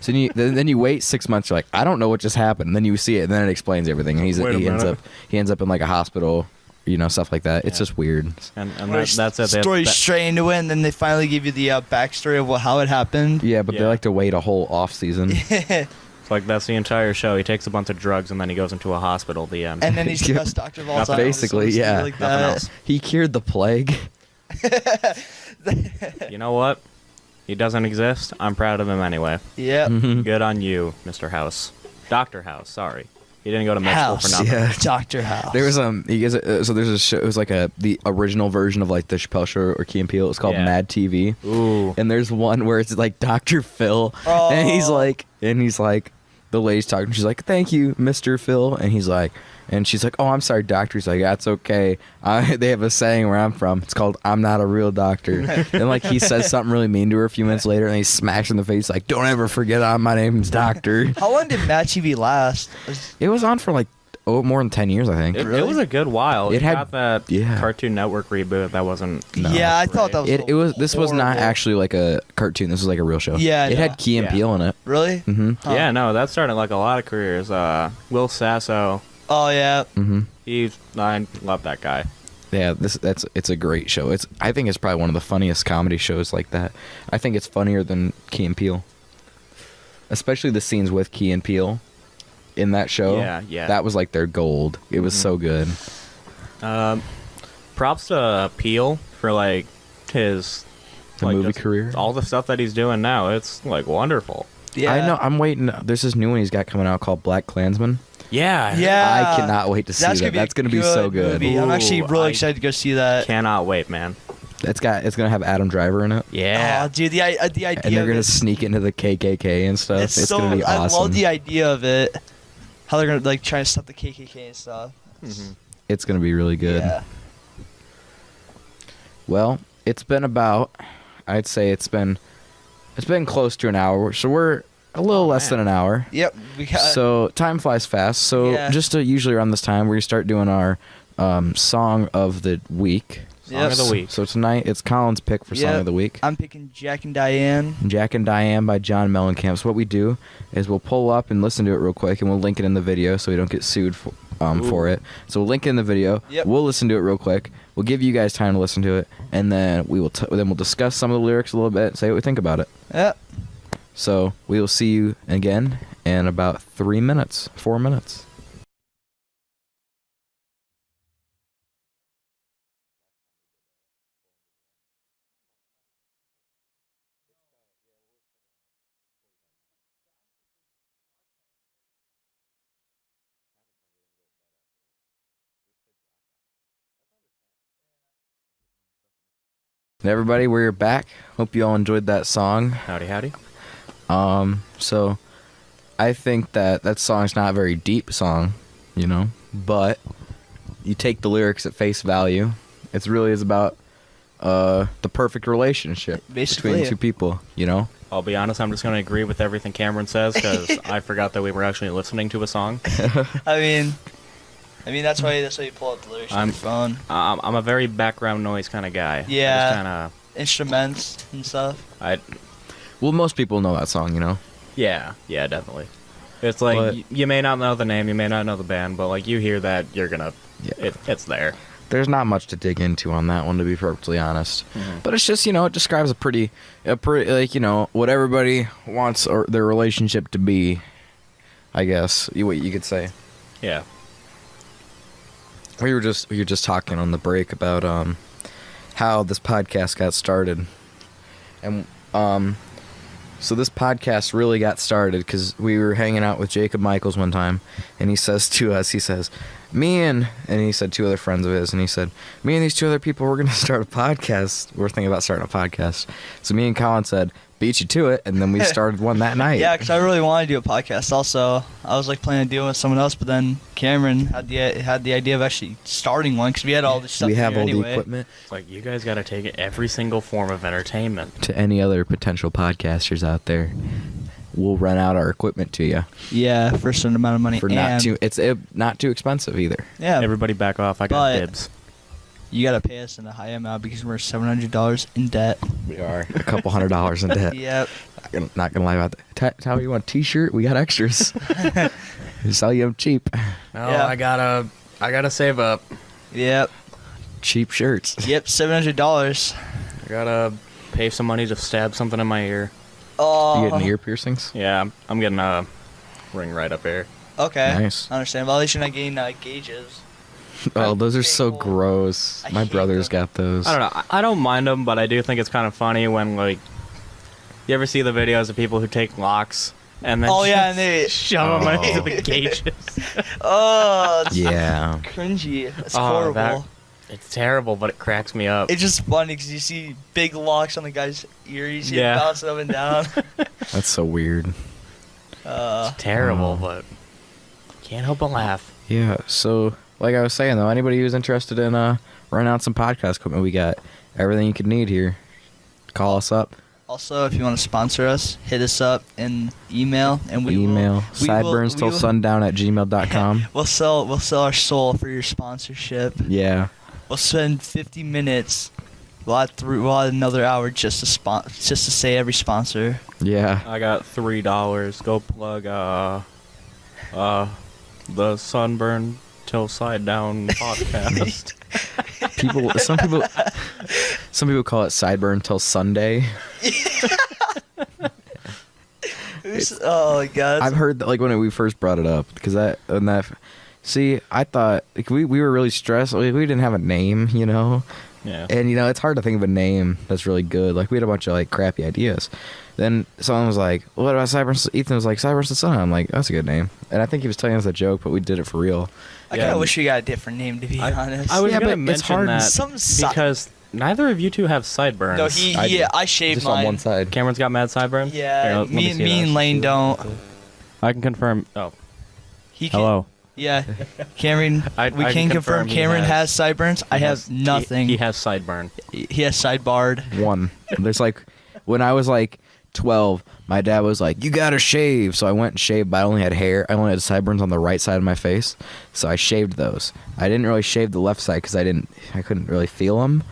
So then you wait 6 months. You're like, I don't know what just happened. And then you see it, and then it explains everything. And he ends up in like a hospital, stuff like that. It's just weird. And that's it. Story straight into it, and then they finally give you the backstory of how it happened. Yeah, but they Yeah. like to wait a whole off season. It's like that's the entire show. He takes a bunch of drugs and then he goes into a hospital at the end. And then he's the best doctor of all time. Basically, Something yeah. Like Nothing that. else. He cured the plague. You know what? He doesn't exist. I'm proud of him anyway. Yep. Good on you, Mr. House. Dr. House, sorry. He didn't go to med school for House. nothing. Yeah. Doctor House. There was so there's a show. It was like the original version of like the Chappelle Show or Key and Peele. It's called Yeah. Mad TV. Ooh. And there's one where it's like Dr. Phil, Oh. and he's like, the lady's talking. She's like, "Thank you, Mr. Phil," and he's like, and she's like, "Oh, I'm sorry, doctor." He's like, "That's okay. They have a saying where I'm from. It's called I'm not a real doctor." And like he says something really mean to her a few minutes later, and he smacks her in the face like, "Don't ever forget my name's Doctor." How long did Mad TV last? It was on for like more than 10 years, I think. It was a good while. It It had- got that yeah. Cartoon Network reboot that wasn't. Yeah, I thought that was. It was. This was not horrible. actually like a cartoon. This was like a real show. Yeah, It no. had Key and Yeah. Peele in it. Really? Mm-hmm. Huh. Yeah, no, that started like a lot of careers. Will Sasso, Oh yeah. Mm-hmm. I love that guy. Yeah, it's a great show. I think it's probably one of the funniest comedy shows like that. I think it's funnier than Key and Peele, especially the scenes with Key and Peele in that show. Yeah. That was like their gold. It was so good. Props to Peele for like his The like, movie just career. all the stuff that he's doing now. It's like wonderful. Yeah. I know. I'm waiting. There's this new one he's got coming out called Black Klansman. Yeah. Yeah. I cannot wait to see that. That's gonna be so good. Movie. I'm actually Ooh, really I excited to go see that. Cannot wait, man. It's gonna have Adam Driver in it. Yeah. Oh, dude, the idea. And they're of gonna it, sneak into the KKK and stuff. It's so. gonna be awesome. I love the idea of it. How they're gonna like try to stop the KKK and stuff. It's gonna be really good. Yeah. Well, it's been about. I'd say it's been close to an hour. So we're a little less than an hour. Yep. We got. So time flies fast. So Yeah. just usually around this time, we start doing our song of the week. Song of the week. So tonight it's Colin's pick for song Yep. of the week. I'm picking Jack and Diane. Jack and Diane by John Mellencamp. So what we do is we'll pull up and listen to it real quick, and we'll link it in the video so we don't get sued for it. So we'll link it in the video. Yep. We'll listen to it real quick. We'll give you guys time to listen to it, and then we'll discuss some of the lyrics a little bit, say what we think about it. Yep. So we will see you again in about 4 minutes. Everybody, we're back. Hope you all enjoyed that song. Howdy, howdy. So I think that song's not a very deep song, but you take the lyrics at face value. It really is about the perfect relationship between two people, you know? I'll be honest, I'm just going to agree with everything Cameron says because I forgot that we were actually listening to a song. I mean, that's why you pull up the lyrics on your phone. I'm a very background noise kind of guy. Yeah. Just kind of instruments and stuff. Well, most people know that song, you know? Yeah, definitely. It's like, you may not know the name, you may not know the band, but like you hear that, you're going to, it's there. There's not much to dig into on that one, to be perfectly honest. Mm-hmm. But it's just, you know, it describes a pretty, like, you know, what everybody wants or their relationship to be, I guess, what you could say. Yeah. We were just talking on the break about how this podcast got started. And so this podcast really got started because we were hanging out with Jacob Michaels one time, and he says to us, he said, two other friends of his, and he said, me and these two other people, we're going to start a podcast. We're thinking about starting a podcast. So me and Colin said, beat you to it, and then we started one that night. Yeah, because I really wanted to do a podcast. Also, I was like planning on doing it with someone else, but then Cameron had the idea of actually starting one because we had all this stuff. We have all anyway. the equipment. It's like you guys got to take it every single form of entertainment. To any other potential podcasters out there, we'll rent out our equipment to you. Yeah, for a certain amount of money. For not too expensive either. Yeah, everybody back off. I got dibs. You gotta pay us in a high amount because we're $700 in debt. We are a couple $100 in debt. Yep. Not gonna lie about that. How you want a T-shirt? We got extras. We sell you them cheap. No, yeah. I gotta save up. Yep. Cheap shirts. Yep, $700. I gotta pay some money to stab something in my ear. Oh. You getting ear piercings? Yeah, I'm getting a ring right up here. Okay. Nice. I understand. Well, at least you're not getting gauges. Oh, those are so gross. My brother's got those. I don't know. I don't mind them, but I do think it's kind of funny when, like, you ever see the videos of people who take locks and then and they shove them into the gauges? It's yeah. cringy. It's horrible. It's terrible, but it cracks me up. It's just funny because you see big locks on the guy's ears. You bounce up and down. That's so weird. It's terrible, but can't help but laugh. Yeah, so like I was saying, though, anybody who's interested in running out some podcast equipment, we got everything you could need here. Call us up. Also, if you want to sponsor us, hit us up in email, and we will sideburns till sundown at gmail.com. We'll sell our soul for your sponsorship. Yeah. We'll spend 50 minutes. We'll add another hour just to say every sponsor. Yeah. I got $3. Go plug the Sunburn Till Side Down podcast. Some people call it Sideburn Till Sunday. Oh my god! I've heard that, like, when we first brought it up, because I thought, like, we were really stressed. Like, we didn't have a name, you know. Yeah. And you know, it's hard to think of a name that's really good. Like, we had a bunch of like crappy ideas. Then someone was like, "What about Sideburns?" Ethan was like, "Sideburns to Sun." I'm like, "That's a good name." And I think he was telling us a joke, but we did it for real. I kind of wish we got a different name, to be honest. I was Yeah, gonna but mention it's hard. that because neither of you two have sideburns. No, I shaved just mine. on one side. Cameron's got mad sideburns. Yeah, Here, me and Lane don't. I can confirm. Oh, he can, hello. Yeah, Cameron. I we can confirm Cameron has sideburns. I have nothing. He has sideburn. He has sidebarred. One. There's like, when I was like 12, my dad was like, "You gotta shave." So I went and shaved, but I only had hair. I only had sideburns on the right side of my face, so I shaved those. I didn't really shave the left side because I couldn't really feel them.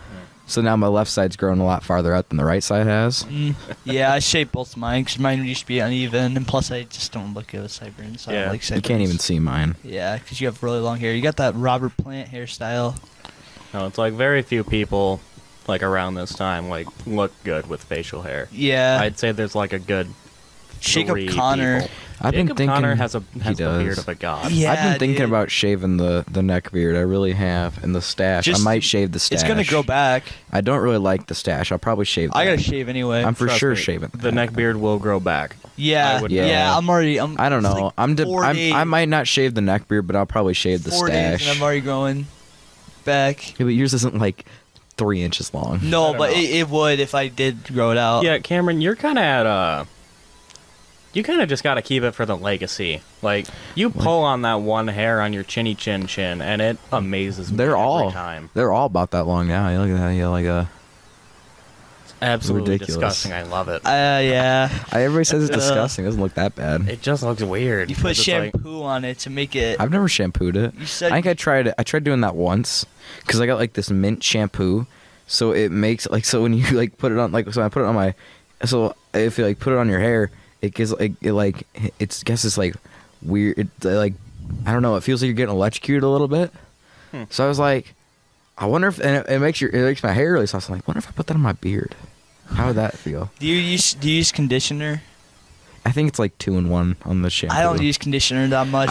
So now my left side's grown a lot farther out than the right side has. Yeah, I shaved both mine because mine used to be uneven, and plus I just don't look good with sideburns. So I don't like sideburns. You can't even see mine. Yeah, because you have really long hair. You got that Robert Plant hairstyle. No, it's like very few people, like around this time, like look good with facial hair. Yeah, I'd say there's like a good Jacob 3 Connor. people. I've been Jacob thinking Connor has the does. beard of a god. Yeah, I've been thinking dude. about shaving the neck beard. I really have, and the stash. I might shave the stash. It's gonna grow back. I don't really like the stash. I'll probably shave. I that. gotta shave anyway. I'm for Trust sure me, shaving. The neck beard will grow back. Yeah, I would yeah. know. I'm already. I don't know. Like I might not shave the neck beard, but I'll probably shave the 4 days, stash. and I'm already growing back. Yeah, but yours isn't like 3 inches long. No, but it would if I did grow it out. Yeah, Cameron, you're kind of at You kind of just got to keep it for the legacy. Like, you pull on that one hair on your chinny chin chin, and it amazes me every time. They're all about that long now. You look at that, you like a... It's absolutely ridiculous. Disgusting. I love it. Yeah. Everybody says it's disgusting. It doesn't look that bad. It just looks weird. You put It's shampoo on it to make it. I've never shampooed it. You said I think I tried it. I tried doing that once because I got like this mint shampoo, so it makes like so when you like put it on like so I put it on my so if you like put it on your hair, it gives like it's guess it's like weird. It like I don't know. It feels like you're getting electrocuted a little bit. So I was like, I wonder if and it makes my hair really soft. So I'm like, wonder if I put that on my beard, how would that feel? Do you use conditioner? I think it's like 2-in-1 on the shampoo. I don't use conditioner that much.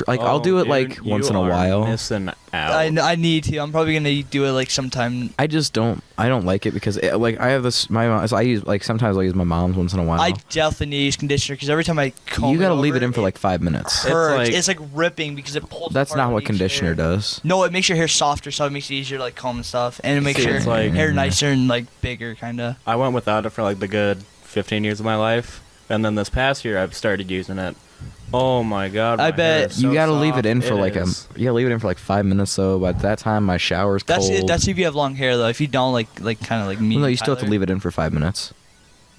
I'll do it like once in a while. Missing out. I need to. I'm probably gonna do it like sometime. I just don't. I don't like it because like I have this. My mom. So I use like sometimes I use my mom's once in a while. I definitely need to use conditioner because every time I comb you gotta leave over, it in for like 5 minutes. It's like ripping because it pulls. That's apart not and what makes conditioner your- does. No, it makes your hair softer, so it makes it easier to like comb and stuff, and it makes See, your it's like- hair nicer and like bigger, kind of. I went without it for like the good 15 years of my life, and then this past year I've started using it. Oh my god! I my bet- hair is You so gotta leave soft. it in for like is. you gotta leave it in for like 5 minutes though. By that time, my shower's That's cold. it. That's if you have long hair though. If you don't, like kind of like me. Well, no, you still have to leave it in for 5 minutes.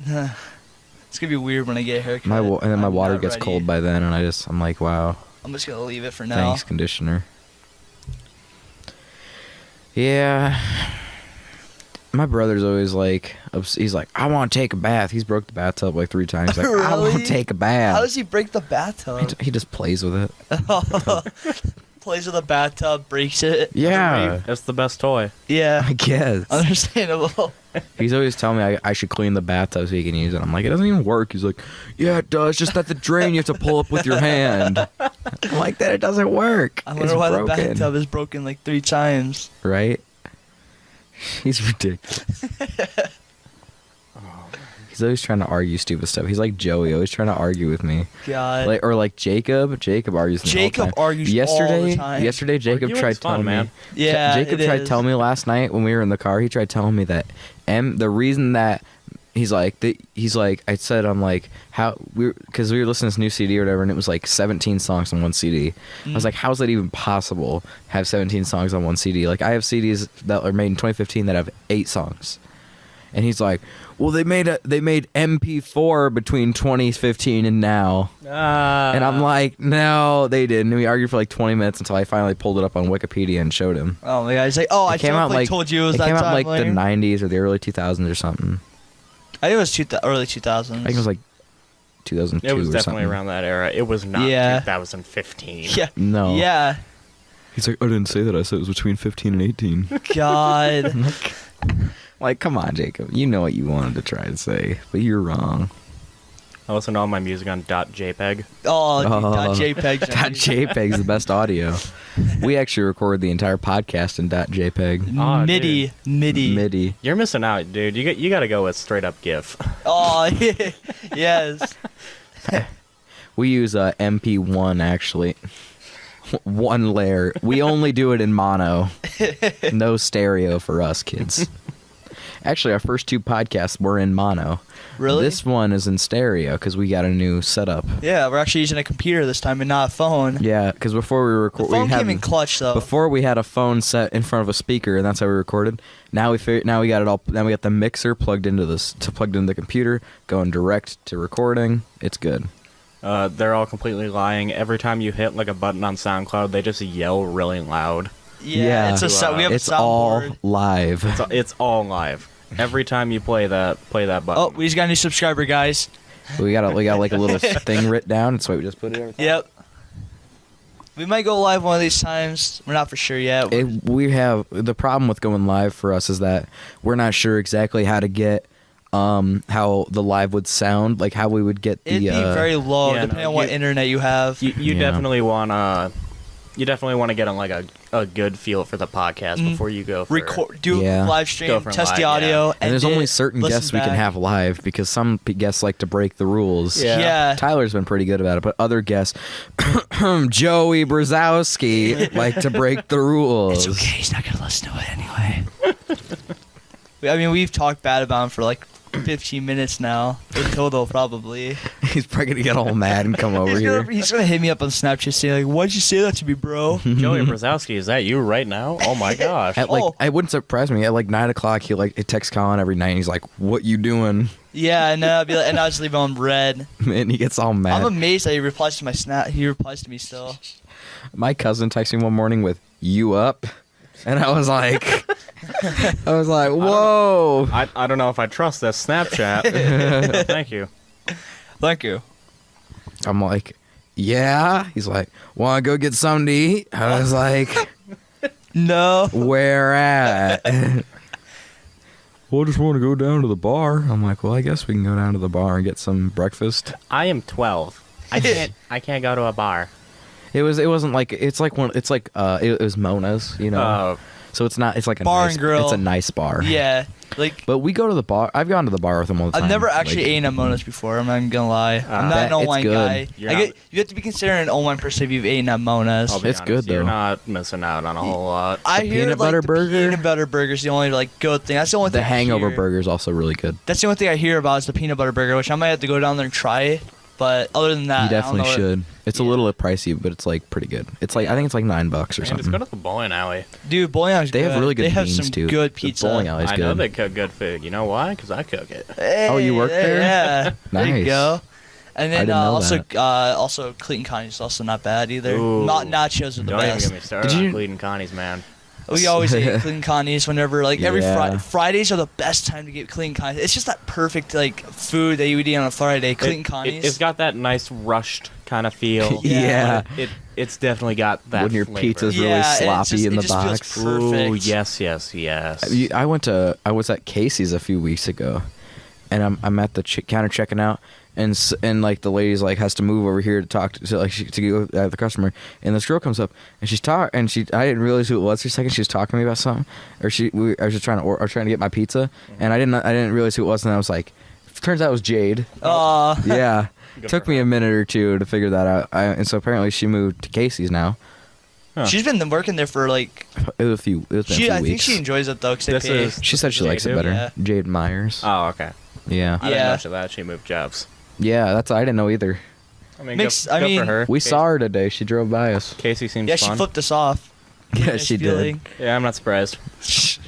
It's gonna be weird when I get a haircut. And then my I'm water not gets ready. cold by then, and I'm like, wow, I'm just gonna leave it for now. thanks conditioner. Yeah. My brother's always like, he's like, I want to take a bath. He's broke the bathtub like 3 times. He's like, I want Really? to take a bath. How does he break the bathtub? He just plays with it. Plays with the bathtub, breaks it. Yeah, That's the best toy. Yeah. I guess. Understandable. He's always telling me I should clean the bathtub so he can use it. I'm like, it doesn't even work. He's like, yeah, it does. Just that the drain you have to pull up with your hand. I'm like, that it doesn't work. I wonder It's why broken. the bathtub is broken like 3 times. Right? He's ridiculous. He's always trying to argue stupid stuff. He's like Joey, always trying to argue with me. God. Like Jacob. Jacob argues with me all the Jacob time. argues yesterday, all the time. Yesterday, Jacob Arguing's tried fun, telling man. me. Yeah, Jacob it tried is. telling me last night when we were in the car. He tried telling me that the reason that he's like I said I'm like how because we were listening to this new CD or whatever, and it was like 17 songs on one CD. I was like, how's that even possible? Have 17 songs on one CD? Like I have CDs that are made in 2015 that have 8 songs. And he's like, well, they made MP4 between 2015 and now. And I'm like, no, they didn't. And we argued for like 20 minutes until I finally pulled it up on Wikipedia and showed him. Oh my god. He's like, oh, I told you it was that came time. out like later. the 90s or the early 2000s or something. I think it was early 2000s. I think it was like 2002 It was or definitely something. around that era. It was not Yeah. 2015. Yeah. No. Yeah. He's like, I didn't say that. I said it was between 15 and 18. God. Like, come on, Jacob. You know what you wanted to try to say, but you're wrong. I listen to all my music on .jpeg. Oh, dude, Oh. .jpeg's .jpeg's the best audio. We actually recorded the entire podcast in .jpeg. Oh, MIDI. MIDI. You're missing out, dude. You got to go with straight up GIF. Oh, yes. We use MP1 actually. One layer. We only do it in mono. No stereo for us kids. Actually, our first 2 podcasts were in mono. Really? This one is in stereo because we got a new setup. Yeah, we're actually using a computer this time and not a phone. Yeah, because before we The record, phone came in clutch though. Before we had a phone set in front of a speaker, and that's how we recorded. Now we got it all. Now we got the mixer plugged into the computer, going direct to recording. It's good. They're all completely lying. Every time you hit like a button on SoundCloud, they just yell really loud. Yeah, Yeah. we have It's a all soundboard. live. It's all live. Every time you play that button. Oh, we just got a new subscriber, guys. We got like a little thing written down. That's why we just put it every time. Yep. We might go live one of these times. We're not for sure yet. We have the problem with going live for us is that we're not sure exactly how to get how the live would sound, like how we would get the. It'd be very low, yeah, no, depending on what internet you have. You Yeah. definitely wanna get on like a good feel for the podcast before you go for Yeah. live Go stream, for test live, the audio, yeah. and there's edit, only certain listen guests we can back. have live because some guests like to break the rules. Yeah. Yeah. Tyler's been pretty good about it, but other guests, Joey Brzezowski, like to break the rules. It's okay. He's not gonna listen to it anyway. I mean, we've talked bad about him for like 15 minutes now in total, probably. He's probably gonna get all mad and come over here. He's gonna hit me up on Snapchat saying like, "Why'd you say that to me, bro?" Joey Brzezowski, is that you right now? Oh my gosh. At like, Oh. it wouldn't surprise me. At like 9 o'clock, he texts Colin every night. And he's like, "What you doing?" Yeah, and I'd be like, and I just leave him on red. And he gets all mad. I'm amazed that he replies to my snap. He replies to me still. My cousin texted me one morning with "You up?" And I was like, "Whoa!" I don't know if I trust that Snapchat. No, thank you. Thank you. I'm like, "Yeah." He's like, "Want to go get something to eat?" I was like, No. "Where at?" Well, I just want to go down to the bar. I'm like, "Well, I guess we can go down to the bar and get some breakfast." I am 12. I can't go to a bar. It wasn't like it was Mona's, you know. So it's not. It's like a Bar nice, and grill. It's a nice bar. Yeah, like But we go to the bar. I've gone to the bar with him all the time. I've never actually like, eaten at Mona's before. I'm not even gonna lie. I'm not an It's Owine good. guy. You're You have to be considered an Owine person if you've eaten at Mona's. I'll be It's honest, good, You're though. not missing out on a whole lot. I The hear peanut like butter the burger? peanut butter burger is the only like good thing. That's the only thing. The I Hangover hear. burger is also really good. That's the only thing I hear about is the peanut butter burger, which I might have to go down there and try. But other than that, You definitely I don't know should. It's a little pricey, but it's like pretty good. It's like I think it's like $9 or Man, just something. go to the bowling alley. Dude, bowling alley's They good. have really good They have beans some too. good The pizza. bowling alley's I good. know they cook good food. You know why? Because I cook it. Oh, you work there? Yeah. There you Nice. go. And I then didn't know also that. also Clayton Connie's also not bad either. Ooh. Not nachos are the Don't even best. get me started Did on you- Cleveland Connie's, man. We always eat Clayton Connie's whenever like every Yeah. Fridays are the best time to get Clayton Connie's. It's just that perfect like food that you would eat on a Friday. Clayton Connie's. It's got that nice rushed kind of feel. Yeah. But it's definitely got that When your flavor. pizza's really Yeah, it's sloppy just- in it the just feels box. perfect. Ooh, yes. I was at Casey's a few weeks ago, and I'm at the counter checking out, and like the lady's like has to move over here to talk to go at the customer, and this girl comes up and she's I didn't realize who it was for a second. She was talking to me about something, or I was just trying to get my pizza, and I didn't realize who it was, and I was like, turns out it was Jade. Yeah. Good Took for me her. a minute or two to figure that out. And so apparently she moved to Casey's now. Huh. She's been working there for like. It was been a few I think weeks. she enjoys it though, 'cause they This pay. is- She said she likes it Jade, better. yeah. Jade Myers. Oh, okay. Yeah. I didn't Yeah. know that she moved jobs. Yeah, I didn't know either. I mean, Makes- good I mean- for her. We Casey, saw her today. She drove by us. Casey seems Yeah, fun. she flipped us off. Yeah, Nice she feeling. Yeah, I'm not surprised. did.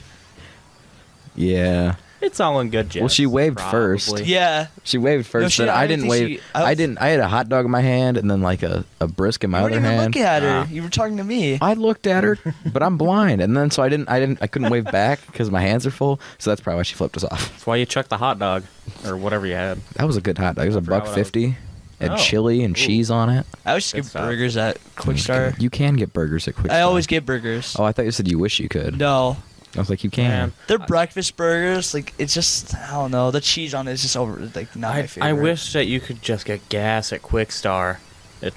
Yeah. It's all in good jest. Well, she waved first. probably. Yeah. She waved first, she- but I I didn't didn't think wave. she- I didn't. I had a hot dog in my hand and then like a brisk in my You weren't other even hand. looking at her. Ah. You were talking to me. I looked at her, but I'm blind, and then so I couldn't wave back because my hands are full. So that's probably why she flipped us off. That's why you chucked the hot dog or whatever you had. That was a good hot dog. It was I forgot what I was- $1.50. Had Oh. chili and Ooh. cheese on it. I always Good get stuff. burgers at Quick Star. You can get burgers at Quick I Star. always get burgers. Oh, I thought you said you wish you could. No. I was like, you can. Man, Their breakfast burgers, like it's just I don't know. The cheese on it is just over like not my favorite. I wish that you could just get gas at Quick Star.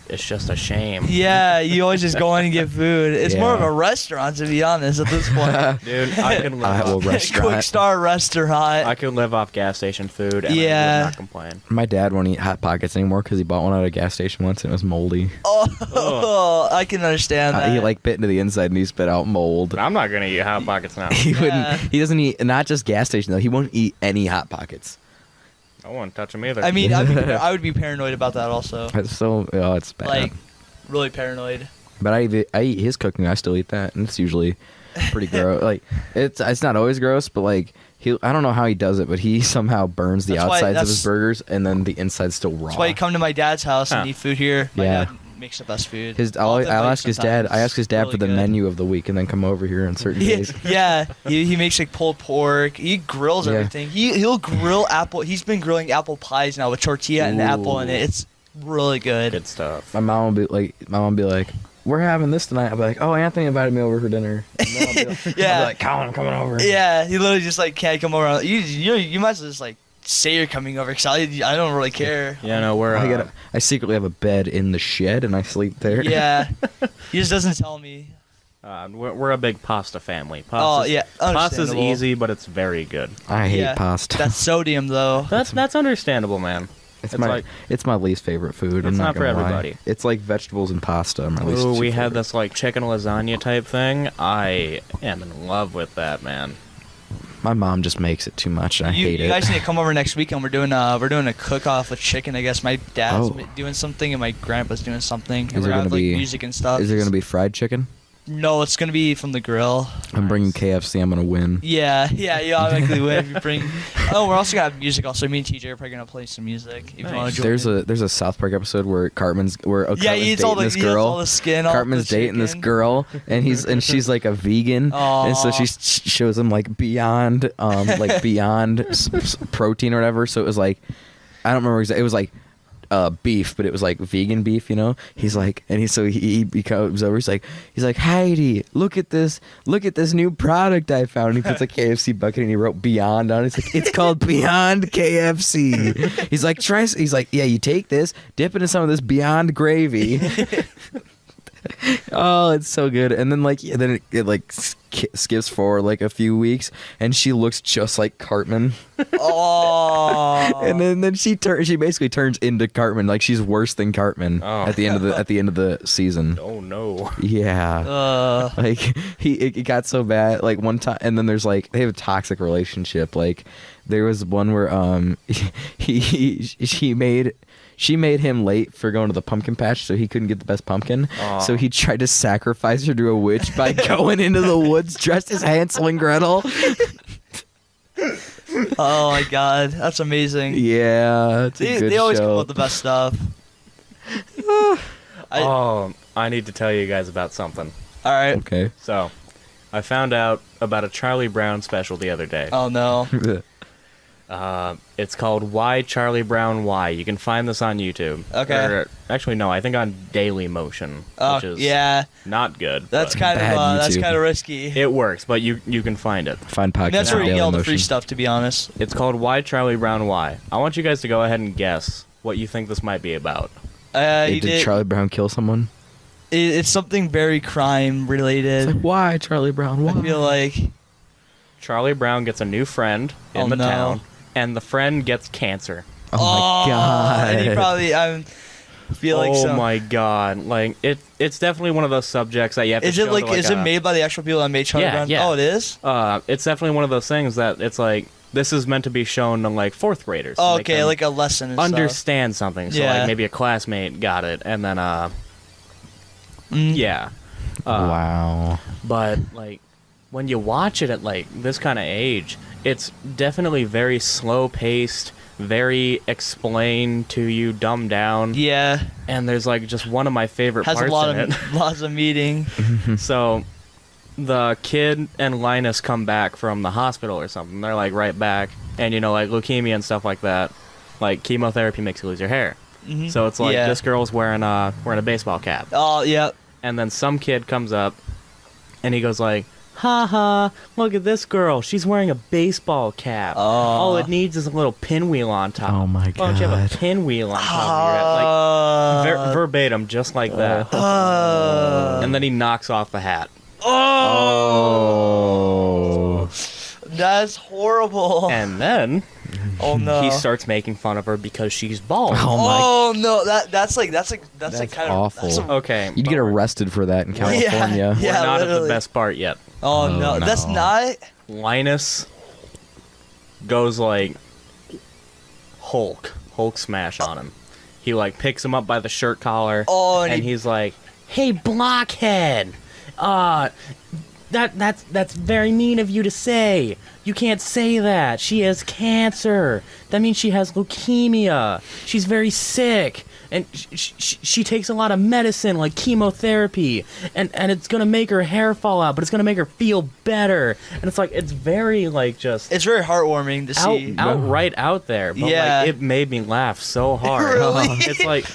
It's just a shame. Yeah, you always just go in and get food. It's more of Yeah. a restaurant to be honest at this point. Dude, I could live Well, off, restaurant. Quick Star restaurant. I could live off gas station food and I Yeah. would not complain. My dad won't eat Hot Pockets anymore because he bought one at a gas station once and it was moldy. Oh, I can understand that. He like bit into the inside and he spit out mold. But I'm not gonna eat Hot Pockets now. He Yeah. wouldn't. He doesn't eat not just gas station though. He won't eat any Hot Pockets. I won't touch them either. I mean, I would be paranoid about that also. It's so it's bad. Like, really paranoid. But I eat his cooking. I still eat that, and it's usually pretty gross. Like it's not always gross, but like I don't know how he does it, but he somehow burns the That's why- outsides of that's- his burgers, and then the inside's still raw. That's why you come to my dad's house and Huh. eat food here. My Yeah. dad makes the best food. I'll have to invite ask his dad. sometimes. I ask his dad Really for the good. menu of the week, and then come over here on certain Yeah, days. yeah. He makes like pulled pork. He grills Yeah. everything. He'll grill apple. He's been grilling apple pies now with tortilla and apple in it. Ooh. It's really good. Good stuff. My mom will be like, "We're having this tonight." I'll be like, "Oh, Anthony invited me over for dinner." And then I'll be like, Yeah. I'll be like, "Colin, I'm coming over." Yeah, he literally just like can't come over. You might as well just like say you're coming over because I don't really care. Yeah, no, we're I secretly have a bed in the shed and I sleep there. Yeah, he just doesn't tell me. we're a big pasta family. Oh Pasta's, yeah, pasta's understandable. easy, but it's very good. I hate Yeah, pasta. That's sodium though. That's understandable, man. It's it's my like- it's my least favorite food. I'm It's not for gonna lie. everybody. It's like vegetables and pasta. My least Ooh, we favorite. had this like chicken lasagna type thing. I am in love with that, man. My mom just makes it too much, and I hate it. You guys need to come over next weekend. We're doing a cook-off with chicken. I guess my dad's doing something and my grandpa's doing something. And we're gonna have like music and stuff. Is there gonna be fried chicken? No, it's gonna be from the grill. I'm bringing KFC. I'm gonna win. Yeah, you automatically win if you bring. Oh, we're also gonna have music. Also, me and TJ are probably gonna play some music. If you want to join. There's a South Park episode where Cartman's he eats all the skin. Cartman's dating this girl, and she's like a vegan, and so she shows him like beyond protein or whatever. So it was like, I don't remember exactly. It was like beef, but it was like vegan beef, you know. He's like, and he comes over. He's like, Heidi, look at this new product I found. And he puts a KFC bucket and he wrote Beyond on it. He's like, it's called Beyond KFC. He's like, He's like, yeah, you take this, dip it in some of this Beyond gravy. Oh, it's so good. And then it skips forward like a few weeks, and she looks just like Cartman. Oh. And then she basically turns into Cartman. Like, she's worse than Cartman at the end of the season. Oh no. Yeah. Like it got so bad. Like one time, and then there's like they have a toxic relationship. Like there was one where she made him late for going to the pumpkin patch, so he couldn't get the best pumpkin. Aww. So he tried to sacrifice her to a witch by going into the woods dressed as Hansel and Gretel. Oh my god, that's amazing. Yeah, it's a good they always show. come up with the best stuff. I need to tell you guys about something. All right. Okay. So, I found out about a Charlie Brown special the other day. Oh no. It's called Why Charlie Brown Why. You can find this on YouTube. Okay. Or, actually, no, I think on Daily Motion, which is not good. That's kind of risky. It works, but you can find it. Find podcasts. That's where you get all the free Motion. stuff, to be honest. It's called Why Charlie Brown Why. I want you guys to go ahead and guess what you think this might be about. Did Charlie Brown kill someone? It's something very crime related. It's like, why Charlie Brown? Why? I feel like Charlie Brown gets a new friend in the town, and the friend gets cancer. Oh my god! And he probably feel like so. Oh my god! Like it's definitely one of those subjects that you have to. Is it made by the actual people that made Charlie Brown? Yeah. Oh, it is. It's definitely one of those things that it's like this is meant to be shown to like fourth graders. Oh, okay, like a lesson. And understand something. So like maybe a classmate got it, and then yeah. Wow. But like when you watch it at like this kind of age, it's definitely very slow paced, very explained to you, dumbed down. Yeah. And there's like just one of my favorite parts in it. Lots of meeting. So the kid and Linus come back from the hospital or something. They're like right back, and you know, like leukemia and stuff like that. Like chemotherapy makes you lose your hair. Mm-hmm. So it's like this girl's wearing a baseball cap. Oh, yeah. And then some kid comes up, and he goes like, "Ha ha! Look at this girl. She's wearing a baseball cap. All it needs is a little pinwheel on top. Oh my god! Why don't you have a pinwheel on top of your head?" Like verbatim, just like that. And then he knocks off the hat. Oh, that's horrible. And then he starts making fun of her because she's bald. Oh no, that's kind of awful. Okay, you'd get arrested for that in California. We're not at the best part yet. Oh no, that's not. Linus goes like Hulk smash on him. He like picks him up by the shirt collar. And he's like, "Hey, blockhead! That's very mean of you to say. You can't say that. She has cancer. That means she has leukemia. She's very sick, and she takes a lot of medicine like chemotherapy, and it's gonna make her hair fall out, but it's gonna make her feel better." And it's like it's very like just it's very heartwarming to see outright out there. But like, it made me laugh so hard. Really? It's like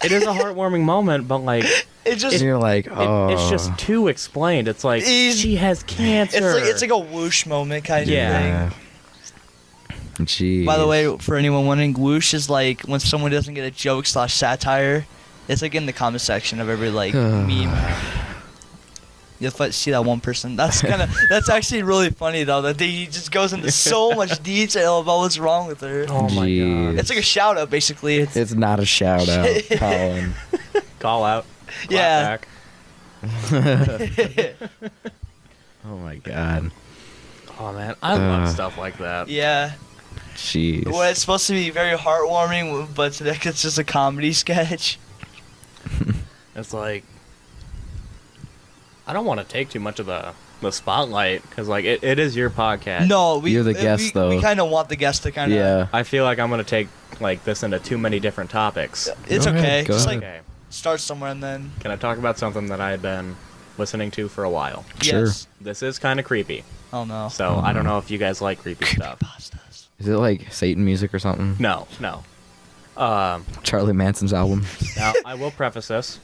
it is a heartwarming moment, but like. You're like, it's just too explained. It's like she has cancer. It's like a whoosh moment kind of thing. Jeez. By the way, for anyone wondering, whoosh is like when someone doesn't get a joke / satire. It's like in the comment section of every like meme. You'll see that one person. That's actually really funny though. That he just goes into so much detail about what's wrong with her. Oh my god! It's like a shout out basically. It's not a shout out, Colin. Call out. Yeah. Oh my god. Oh man, I love stuff like that. Yeah. Jeez. Well, it's supposed to be very heartwarming, but it's just a comedy sketch. It's like, I don't want to take too much of the spotlight, because like it is your podcast. No, You're the guest, though. We kind of want the guest to kind of. Yeah. I feel like I'm gonna take like this into too many different topics. It's Go okay. ahead, go Just ahead. like Okay, start somewhere and then. can I talk about something that I had been listening to for a while? Sure. Yes. This is kind of creepy, Oh no. so I don't know if you guys like creepy stuff. Pastas. Is it like Satan music or something? No. Charlie Manson's album. Now I will preface this: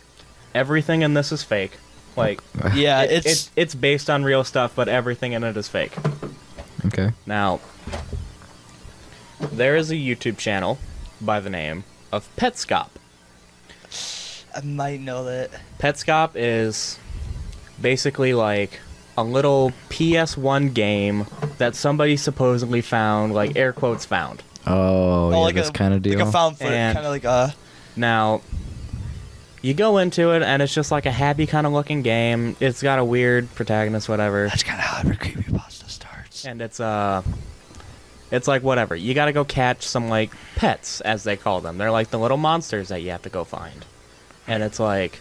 everything in this is fake. Like, Yeah, it's based on real stuff, but everything in it is fake. Okay. Now, there is a YouTube channel by the name of Petscop. I might know that. Petscop is basically like a little PS1 game that somebody supposedly found, like air quotes found. Oh, yeah, like this kind of deal. Like a found footage, And- kind of like a. Now, you go into it and it's just like a happy kind of looking game. It's got a weird protagonist, whatever. That's kind of how every creepypasta starts. And it's like whatever. You gotta go catch some like pets, as they call them. They're like the little monsters that you have to go find. And it's like,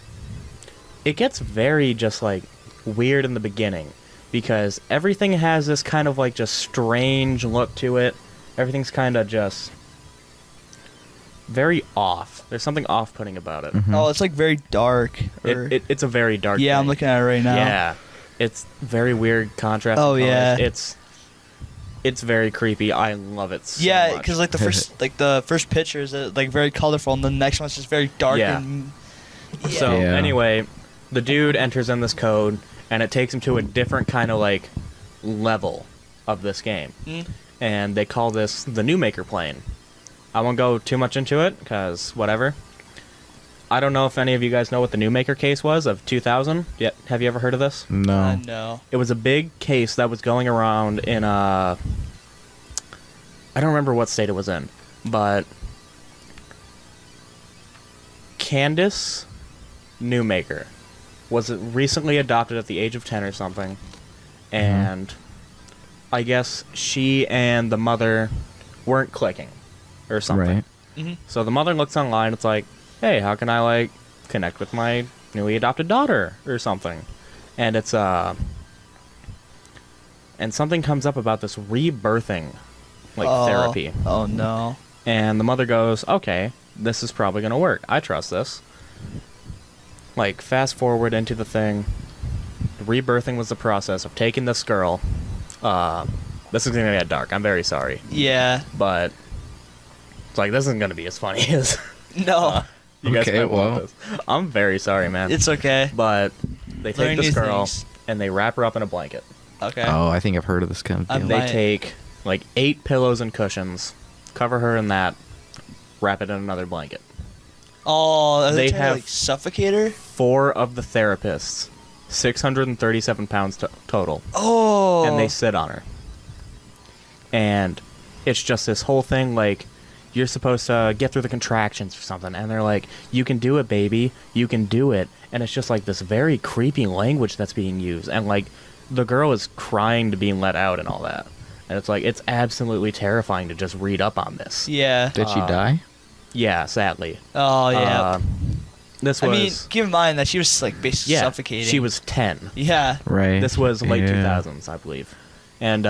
it gets very just like weird in the beginning, because everything has this kind of like just strange look to it. Everything's kind of just very off. There's something off-putting about it. Mhm. Oh, it's like very dark. Or, It's a very dark. yeah, I'm thing. looking at it right now. Yeah, it's very weird contrast. Oh, in colors. yeah. It's very creepy. I love it so Yeah, much. because like the first picture is like very colorful, and the next one's just very dark Yeah. and. So Yeah. anyway, the dude enters in this code, and it takes him to a different kind of like level of this game, Mm. and they call this the New Maker plane. I won't go too much into it, because whatever. I don't know if any of you guys know what the New Maker case was of 2000. Yeah, have you ever heard of this? No. No. It was a big case that was going around in I don't remember what state it was in, but Candace Newmaker was recently adopted at the age of 10 or something, and I guess she and the mother weren't clicking or something. Right. Mm-hmm. So the mother looks online, it's like, hey, how can I like connect with my newly adopted daughter or something? And it's and something comes up about this rebirthing like therapy. Oh no. And the mother goes, okay, this is probably going to work. I trust this. Like, fast forward into the thing. Rebirthing was the process of taking this girl. This is going to get dark. I'm very sorry. Yeah. But it's like, this isn't going to be as funny as No. you guys Okay, might want well. this. I'm very sorry, man. It's okay. But they Learn take this new girl things. and they wrap her up in a blanket. Okay. Oh, I think I've heard of this kind of I'm deal. They Right. take like 8 pillows and cushions, cover her in that, wrap it in another blanket. Oh, are They they trying to, have- like suffocate her? 4 of the therapists, 637 pounds total, Oh. and they sit on her. And it's just this whole thing like, you're supposed to get through the contractions or something, and they're like, you can do it, baby, you can do it. And it's just like this very creepy language that's being used, and like the girl is crying to being let out and all that. And it's like, it's absolutely terrifying to just read up on this. Yeah. Did she Uh, die? Yeah, sadly. Oh yeah. This I was... mean, keep in mind that she was like basically yeah, suffocating. she was 10. Yeah. Right. This was late Yeah. 2000s, I believe. And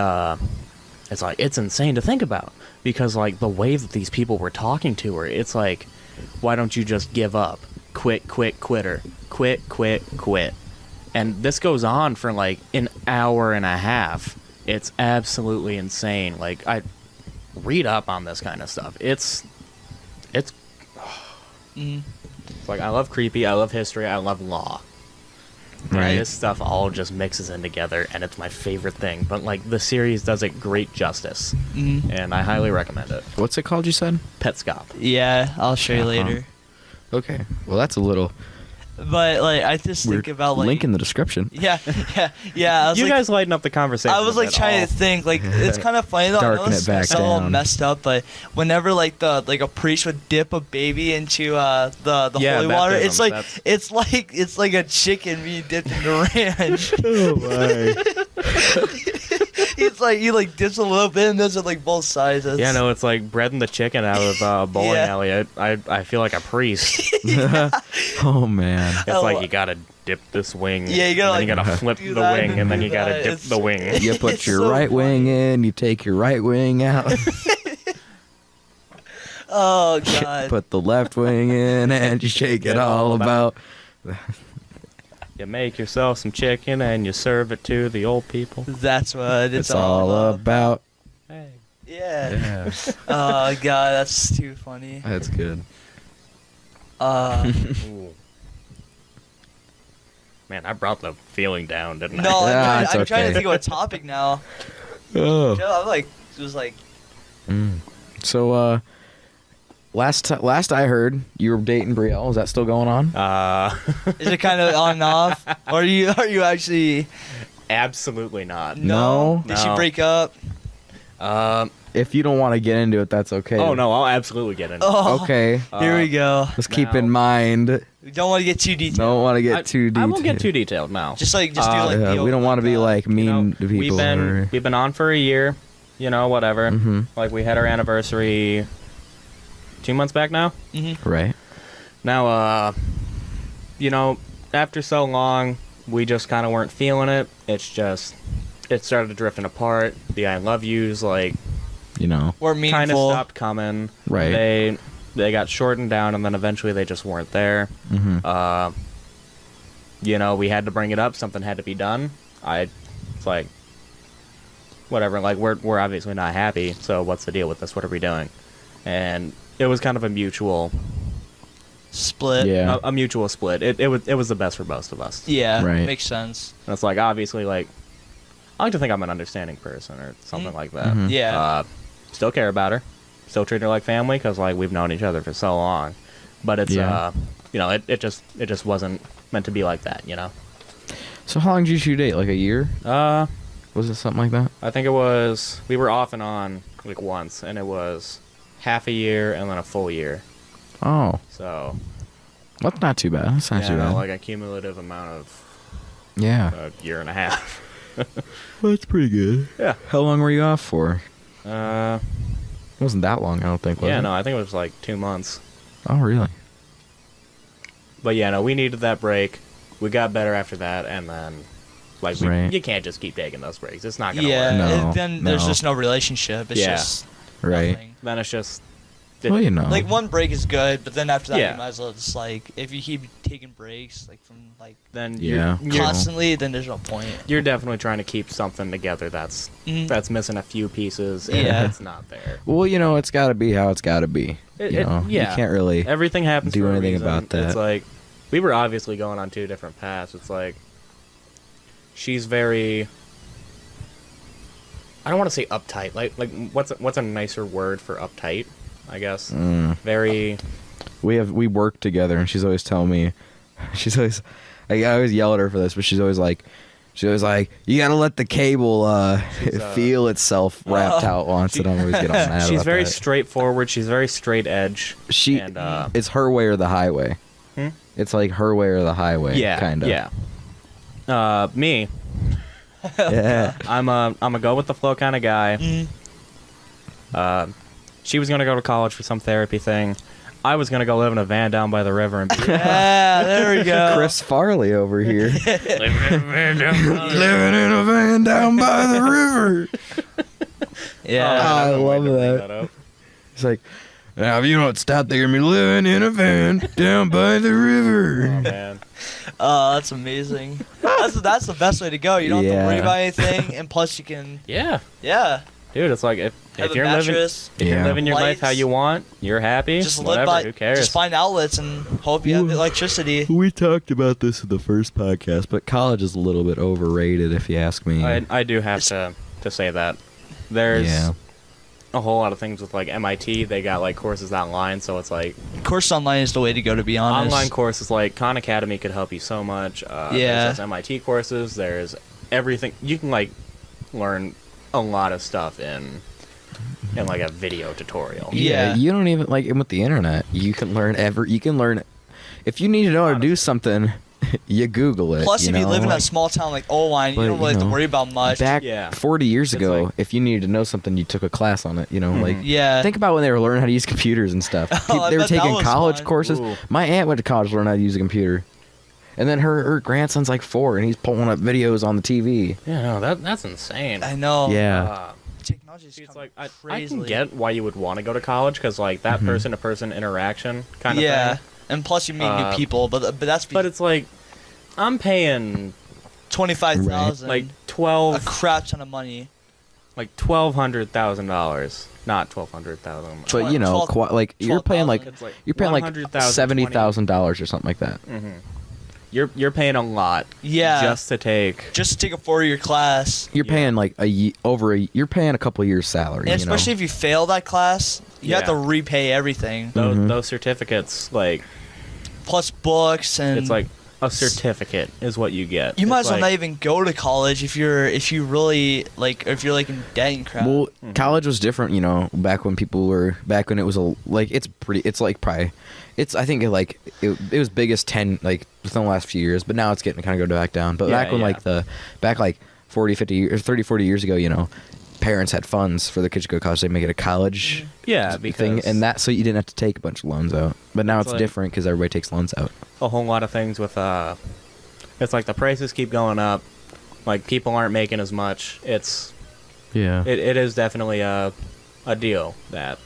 it's like, it's insane to think about, because like the way that these people were talking to her, it's like, why don't you just give up? Quit, quitter. Quit, quit. And this goes on for like an hour and a half. It's absolutely insane. Like, I read up on this kind of stuff. It's Mhm. like, I love creepy, I love history, I love law. Right. This stuff all just mixes in together, and it's my favorite thing. But like, the series does it great justice, Mhm. and I highly recommend it. What's it called, you said? Petscop. Yeah, I'll show you Uh-huh. later. Okay. Well, that's a little But like, I just weird. think about like. Link in the description. Yeah, yeah. I was You like, guys lighten up the conversation. I was a like bit. trying All- to think like it's kind of funny though. I know Darken this it back sounds all down. messed up, but whenever like a priest would dip a baby into the Yeah, holy water, it's baptism, like that's- it's like a chicken being dipped into ranch. Oh my. he like dips a little bit and does it like both sides. Yeah, no, it's like breading the chicken out of a bowling Yeah. alley. I feel like a priest. Oh man. It's like you gotta dip this wing. Yeah, you gotta, and then you like, gotta flip do the that wing, and then do you gotta that. dip It's- the wing. You put It's your so right wing funny. in, you take your right wing out. Oh god. Put the left wing in, and you shake it all about. You make yourself some chicken and you serve it to the old people. That's what It's all about. Hey. Yeah. Yeah, Oh god, that's too funny. that's good. Ooh. Man, I brought the feeling down, didn't I? No, Yeah, I'm it's trying okay. to think of a topic now. Oh. I'm like, it was like, So, last I heard, you were dating Brielle. Is that still going on? is it kind of on and off, or are you actually? Absolutely not. No? Did she No. break up? If you don't want to get into it, that's okay. Oh no, I'll absolutely get into it. Oh, Okay. Here we go. Just keep now- in mind, We don't want to get too detailed. don't want to get too I detailed. won't get too detailed now. Just do like Yeah, the we don't want to be like You mean know, to people. we've been on for a year, whatever. Mhm. Like we had our anniversary 2 months back now. Right. Now, after so long, we just kind of weren't feeling it. It started drifting apart. The I love yous like Or kind of meaningful. stopped coming. Right. They got shortened down, and then eventually they just weren't there. Mhm. We had to bring it up. Something had to be done. It's like, whatever. Like we're obviously not happy. So what's the deal with this? What are we doing? And it was kind of a mutual, Split. Yeah. a mutual split. It was the best for both of us. Yeah. Right. Makes sense. And it's like obviously like I like to think I'm an understanding person or something like that. Mhm. Yeah. Still care about her. Still treat her like family because like we've known each other for so long. But it's Yeah. it just wasn't meant to be like that. So how long did you date? Like a year? Was it something like that? I think it was we were off and on like once, and it was half a year and then a full year. Oh, So that's not too bad. That's not too bad. like a cumulative amount of yeah. a year and a half. Well, that's pretty good. Yeah. How long were you off for? Uh, It wasn't that long, I don't think. Was yeah, it? no, I think it was like 2 months. Oh, really? But yeah, no, we needed that break. We got better after that, and then like Right. you can't just keep taking those breaks. It's not gonna Yeah. work. No, Then there's no. just no relationship. It's Yeah. just Right. nothing. Then it's just Well, you know. Like one break is good, but then after that, Yeah. you might as well just like if you keep taking breaks like from like then Yeah. you're constantly, then there's no point. you're definitely trying to keep something together that's Mhm. missing a few pieces. And Yeah. it's not there. Well, it's got to be how it's got to be. Yeah. You can't really. Everything happens do for a anything reason. about that. It's like we were obviously going on two different paths. It's like she's very. I don't want to say uptight. Like what's a nicer word for uptight? I guess very. We work together, and she's always telling me, I always yell at her for this, but she's always like, you gotta let the cable feel itself wrapped out once, and I'm always getting mad She's about very that. straightforward. She's very straight edge. And, it's her way or the highway. Hmm? It's like her way or the highway. yeah, kind of. Yeah. Me, Yeah. I'm a go with the flow kind of guy. She was gonna go to college for some therapy thing. I was gonna go live in a van down by the river and be Yeah, there we go. Chris Farley over here. living in a van down by the Living in a van down by the river. Yeah. I I'm love waiting to bring that. up. It's like, now if you don't stop, they're gonna be living in a van down by the Oh river. man. Oh, that's amazing. That's the best way to go. You don't have to worry Yeah. about anything, and plus you can, Yeah, yeah, dude. It's like if have a you're living mattress. Yeah. living your life how Lights. you want, you're happy. Just live whatever. by. Who cares? Just find outlets and hope you have the electricity. We talked about this in the first podcast, but college is a little bit overrated, if you ask me. I do have to say that there's Yeah. a whole lot of things with like MIT. They got like courses online, so it's like Course online is the way to go. To be honest. online courses like Khan Academy could help you so much. Yeah. There's those MIT courses. There's everything you can like learn a lot of stuff in like a video tutorial. Yeah. You don't even like with the internet. You can learn if you need to know how to do something. you Google it. Plus, if you live in know? a small town like Oline, you But, don't really have to know, worry about much. Back Yeah. 40 years It's ago, like- if you needed to know something, you took a class on it. Like Yeah. think about when they were learning how to use computers and stuff. Oh, I They were bet that taking was college fun. courses. Ooh. My aunt went to college to learn how to use a computer, and then her grandson's like 4, and he's pulling up videos on the TV. Yeah, no, that's insane. I know. Yeah. Technology is It's like I crazily. can get why you would want to go to college because like that person-to-person interaction kind of Yeah, thing. and plus you meet new people, but that's But it's like I'm paying 25,000, like a crap ton of money. $1,200,000, not $1,200,000. But you know, 12 like you're paying like 12,000. It's like you're paying like $100,000, $70,000 or something like that. You're paying a lot. Yeah. Just to take. Just to take a 4-year class. You're Yeah. paying like you're paying a couple years salary. And especially if you fail that class, you have Yeah. to repay everything. Those certificates, like Plus books and it's like a certificate is what you get. you might It's as well like- not even go to college if you really like if you're like in debt and crap. Well, college was different, back when it was I think it was biggest 10 like within the last few years, but now it's getting kind of go back down. But Yeah, back when yeah. back 40, 50 or 30, 40 years ago, parents had funds for their kids to go to college. They make it a college Yeah, thing, because and that so you didn't have to take a bunch of loans out. But now It's it's like- different because everybody takes loans out. a whole lot of things with it's like the prices keep going up, like people aren't making as much. Yeah. It is definitely a deal that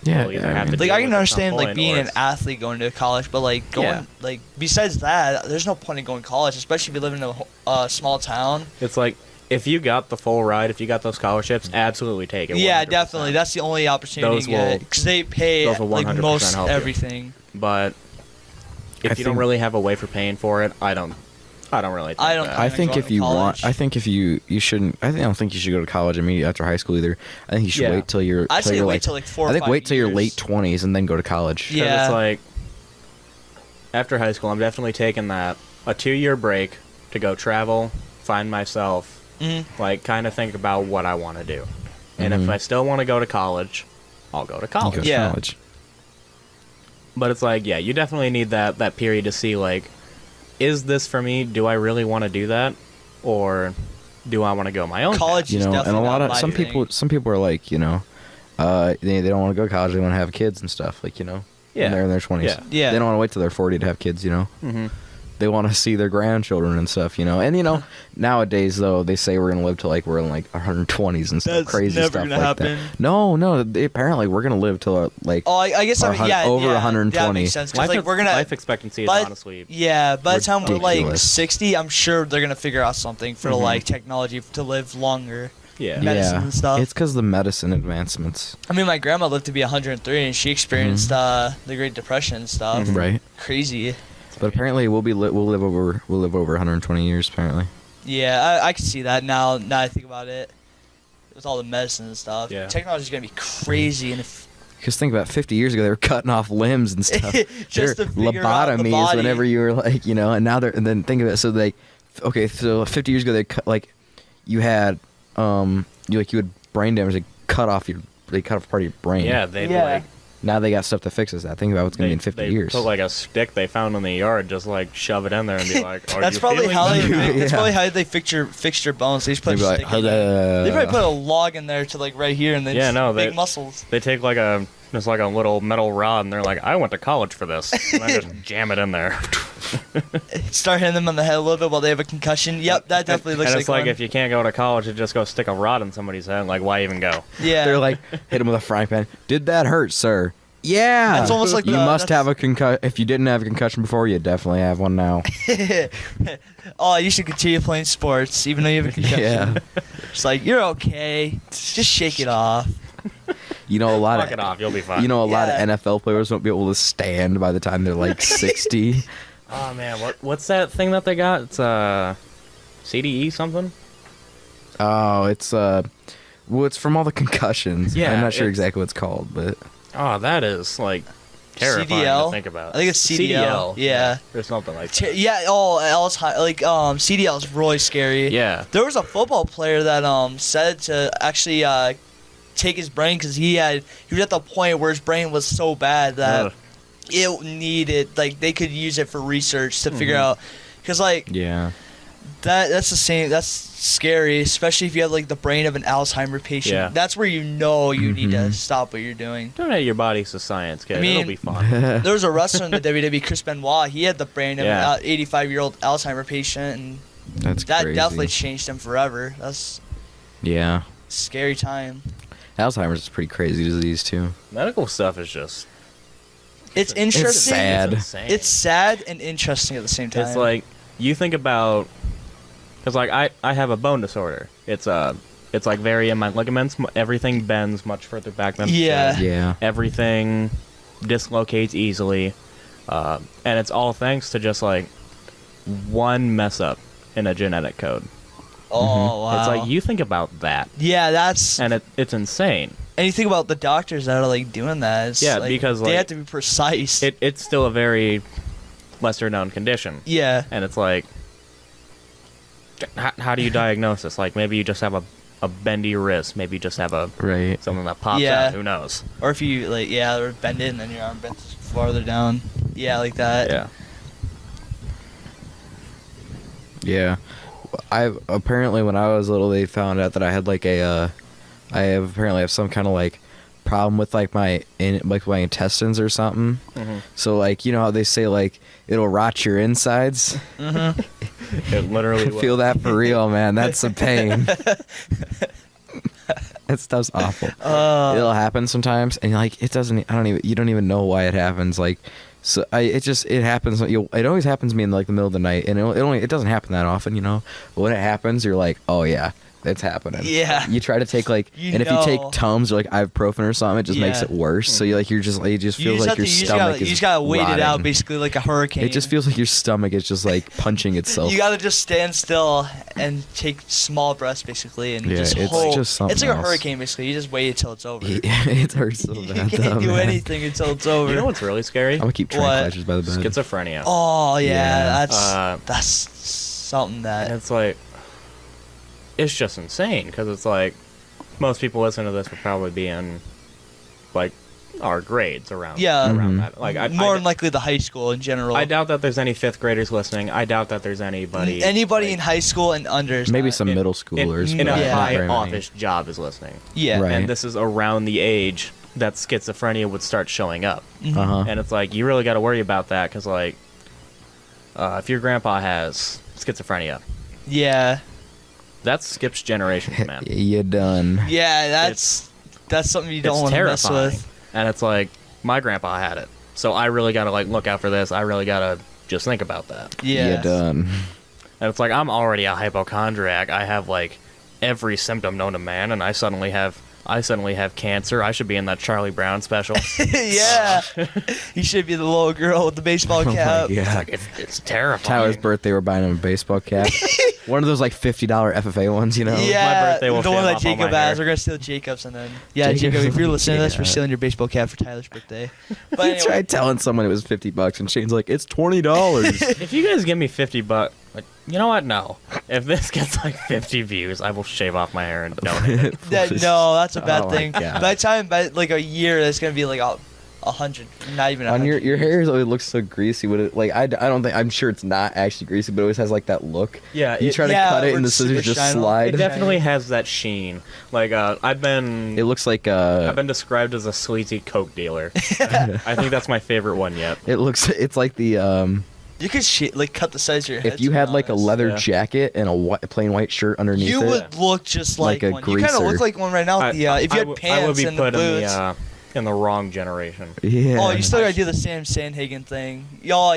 Yeah. we'll either have to like deal I can with at some understand like point, being or an it's- athlete going to college, but like going Yeah. like besides that, there's no point in going to college, especially if you live in a small town. It's like if you got the full ride, if you got those scholarships, absolutely take it. Yeah, 100%. definitely. That's the only opportunity Those you get will- because they pay those will like 100% most help you. everything. But if I you don't think- really have a way for paying for it, I don't really. Think I don't- that. I I'm think going if to you college. want, I think if you shouldn't. I don't think you should go to college immediately after high school either. I think you should Yeah. wait till you're. I'd till say you're wait till like 4 or I think 5 wait till your years. late 20s and then go to college. 'Cause Yeah. it's like after high school, I'm definitely taking a 2-year break to go travel, find myself, like kind of think about what I want to do. And if I still want to go to college, I'll go to You go college. to Yeah. college. But it's like, yeah, you definitely need that period to see, like, is this for me? Do I really want to do that? Or do I want to go my own College You is know, and definitely a lot not of my some thing. people are like, they don't want to go to college. They want to have kids and stuff. Like, Yeah. when they're in their 20s. Yeah. Yeah. They don't want to wait till they're 40 to have kids. Mm-hmm. They want to see their grandchildren and stuff. And nowadays though they say we're gonna live to like we're in like 120s and stuff, That's crazy never stuff gonna like happen. that. No, apparently we're gonna live till like. Oh, I guess Or yeah, over yeah, 120. That makes sense. 'Cause, like we're gonna life expectancy is but- honestly. Yeah, by the time we're like Ridiculous. 60, I'm sure they're gonna figure out something for like technology to live longer. Yeah. medicine and stuff. It's because of the medicine advancements, I mean, my grandma lived to be 103, and she experienced the Great Depression and stuff. right? Crazy. But apparently we'll live over 120 years apparently. Yeah, I can see that now. Now I think about it, with all the medicine and stuff. Yeah. Technology's gonna be crazy, and if Because think about 50 years ago, they were cutting off limbs and stuff. Just They're to figure out the lobotomies body. whenever you were like, and now and then think of it. So so 50 years ago, they cut, like, you had, you had brain damage. They cut off part of your brain. Yeah, they Yeah. like Now they got stuff that fixes that. Think about what's going to be in 50 they years. put like a stick they found in the yard, just like shove it in there and be like, "Are that's you probably feeling how they better?" that's Yeah. probably how they fix your bones. They just put They'd be a like, stick in there. They probably put a log in there to like right here, and then Yeah, just no, big they- muscles. They take like a little metal rod and they're like, "I went to college for this," and I just jam it in there. Start hitting them on the head a little bit while they have a concussion. Yep, that definitely looks and like it's like one. if you can't go to college, you just go stick a rod in somebody's head. Like, why even go? Yeah, They're like, hit him with a frying pan. Did that hurt, sir? Yeah. That's almost like you the- must that's- have a concussion. If you didn't have a concussion before, you definitely have one now. oh, you should continue playing sports even though you have a concussion. Yeah. It's like you're okay. Just shake it off. A lot Fuck it off, you'll be fine. A lot Yeah. of NFL players won't be able to stand by the time they're like 60. Oh man, what's that thing that they got? It's CDE something. Oh, it's it's from all the concussions. Yeah, I'm not sure it's- exactly what it's called, but Oh, that is like terrifying CDL? to think about. I think it's CDL. Yeah. or something like that. Yeah. Oh, CDL is really scary. Yeah. There was a football player that said to actually take his brain because he was at the point where his brain was so bad that Ugh. it needed, like, they could use it for research to figure out, because, like, Yeah. that's the same, that's scary, especially if you have, like, the brain of an Alzheimer patient. Yeah. That's where you need to stop what you're doing. Donate your bodies to science, kid. I mean, It'll be fun. There was a wrestler in the WWE, Chris Benoit. He had the brain of Yeah. an 85-year-old Alzheimer patient, and That's that crazy. definitely changed him forever. That's Yeah. a scary time. Alzheimer's is a pretty crazy disease too. Medical stuff is just It's interesting. sad. It's insane. It's sad and interesting at the same time. It's like you think about, because like I have a bone disorder. It's like very in my ligaments. Everything bends much further back than it Yeah. should. Yeah. Everything dislocates easily, and it's all thanks to just like one mess up in a genetic code. oh wow. It's like you think about that, yeah, that's and it's insane. and you think about the doctors that are like doing that. It's Yeah, like, because, they like, have to be precise. It's still a very lesser known condition, yeah. and it's like, how do you diagnose this? Like maybe you just have a bendy wrist, maybe you just have Right. something that pops Yeah. out. Who knows? Or if you like or bend it and then your arm bends farther down. Yeah, like that. Yeah. Yeah. I apparently when I was little they found out that I had like apparently have some kind of like problem with like my intestines or something. Mm-hmm. So like, you know how they say like it'll rot your insides? It literally will. Feel that for real, man. That's a pain. That stuff's awful. It'll happen sometimes, and like it doesn't. You don't even know why it happens. Like, so it happens. It always happens to me in like the middle of the night, and it doesn't happen that often, you know. But when it happens, you're like, oh yeah, it's happening. Yeah. You try to take like, You and if you take know. Tums or like ibuprofen or something, it just makes Yeah. it worse. So you just You feels like your stomach you is just gotta wait it out, rotting. basically like a hurricane. It just feels like your stomach is just like punching itself. You gotta just stand still and take small breaths, basically, and Yeah, just it's hold. just something It's like a else. hurricane, basically. You just wait until it's over. It hurts so You bad. can't though, do man. anything until it's over. You know what's really scary? I'm gonna keep tranquilizers by the bed. Schizophrenia. Oh yeah, Yeah. that's something And that. it's like, it's just insane because it's like, most people listening to this would probably be in, like, our grades around. Yeah. Around Mhm. that. Like, More than likely the high school in general. I doubt that there's any fifth graders listening. I doubt that there's anybody. Anybody like, in high school and under. is Maybe not. some middle schoolers. in but a not Yeah. high very many. office job is listening. Yeah. Right. And this is around the age that schizophrenia would start showing up. Mhm. Uh-huh. And it's like, you really got to worry about that because, like, if your grandpa has schizophrenia, Yeah. that skips generations, man. You done. Yeah, that's something you don't It's want to mess terrifying. with. And it's like, my grandpa had it. So I really got to, like, look out for this. I really got to just think about that. Yeah. You done. And it's like, I'm already a hypochondriac. I have, like, every symptom known to man, and I suddenly have cancer. I should be in that Charlie Brown special. Yeah. You should be the little girl with the baseball cap. Yeah. It's terrifying. Tyler's birthday, we're buying him a baseball cap. One of those like $50 FFA ones, you know? Yeah, birthday will the one shave that off all Jacob my hair. has. We're gonna steal Jacob's, and then Jacob- Jacob, if you're listening to this, we're Yeah. stealing your baseball cap for Tyler's birthday. But He anyway, tried telling someone it was $50, and Shane's like, it's $20. If you guys give me $50, like, you know what? No. If this gets like 50 views, I will shave off my hair and donate it. no, that's a bad Oh my thing. God. By the time, by like a year, that's gonna be like 100, not even 100. On your hair always looks so greasy. Would it like I don't think I'm sure it's not actually greasy, but it always has like that look. Yeah, You it- try to yeah, cut it where and the it's scissors super just shiny. slide. It definitely has that sheen. Like, I've been It looks like I've been described as a sleazy Coke dealer. I think that's my favorite one yet. it's like the You could like cut the size of your head. if you to be had like a honest. leather Yeah. jacket and a plain white shirt underneath You it. would look just Like like, a one. You kind of greaser. look like one right now. With the, if you had pants I would be and the put boots. in the wrong generation. Yeah. Oh, you still gotta do the Sam Sandhagen thing. Y'all,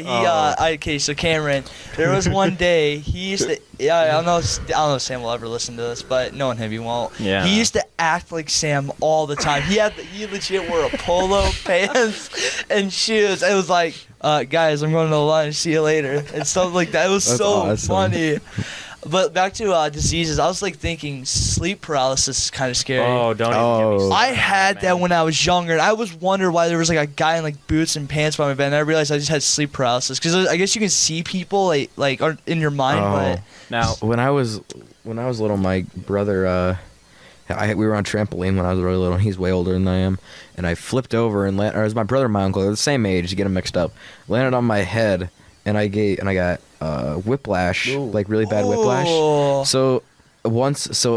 okay, so Cameron, there was one day, he used to, I don't know if Sam will ever listen to this, but knowing him, he won't. Yeah. He used to act like Sam all the time. He legit wore a polo pants and shoes. It was like, guys, I'm going to lunch, see you later, and stuff like that. It was That's so awesome. funny. But back to diseases, I was like thinking sleep paralysis is kind of scary. Oh, don't even get me Oh. started I on had that man. when I was younger, and I was wondering why there was like a guy in like boots and pants by my bed, and I realized I just had sleep paralysis because I guess you can see people like or in your mind, Oh. but Now, when I was little, my brother we were on trampoline when I was really little. He's way older than I am, and I flipped over and landed. Or it was my brother and my uncle. They're the same age. You get them mixed up. Landed on my head, and I got whiplash, Ooh. like really bad whiplash. Oh. So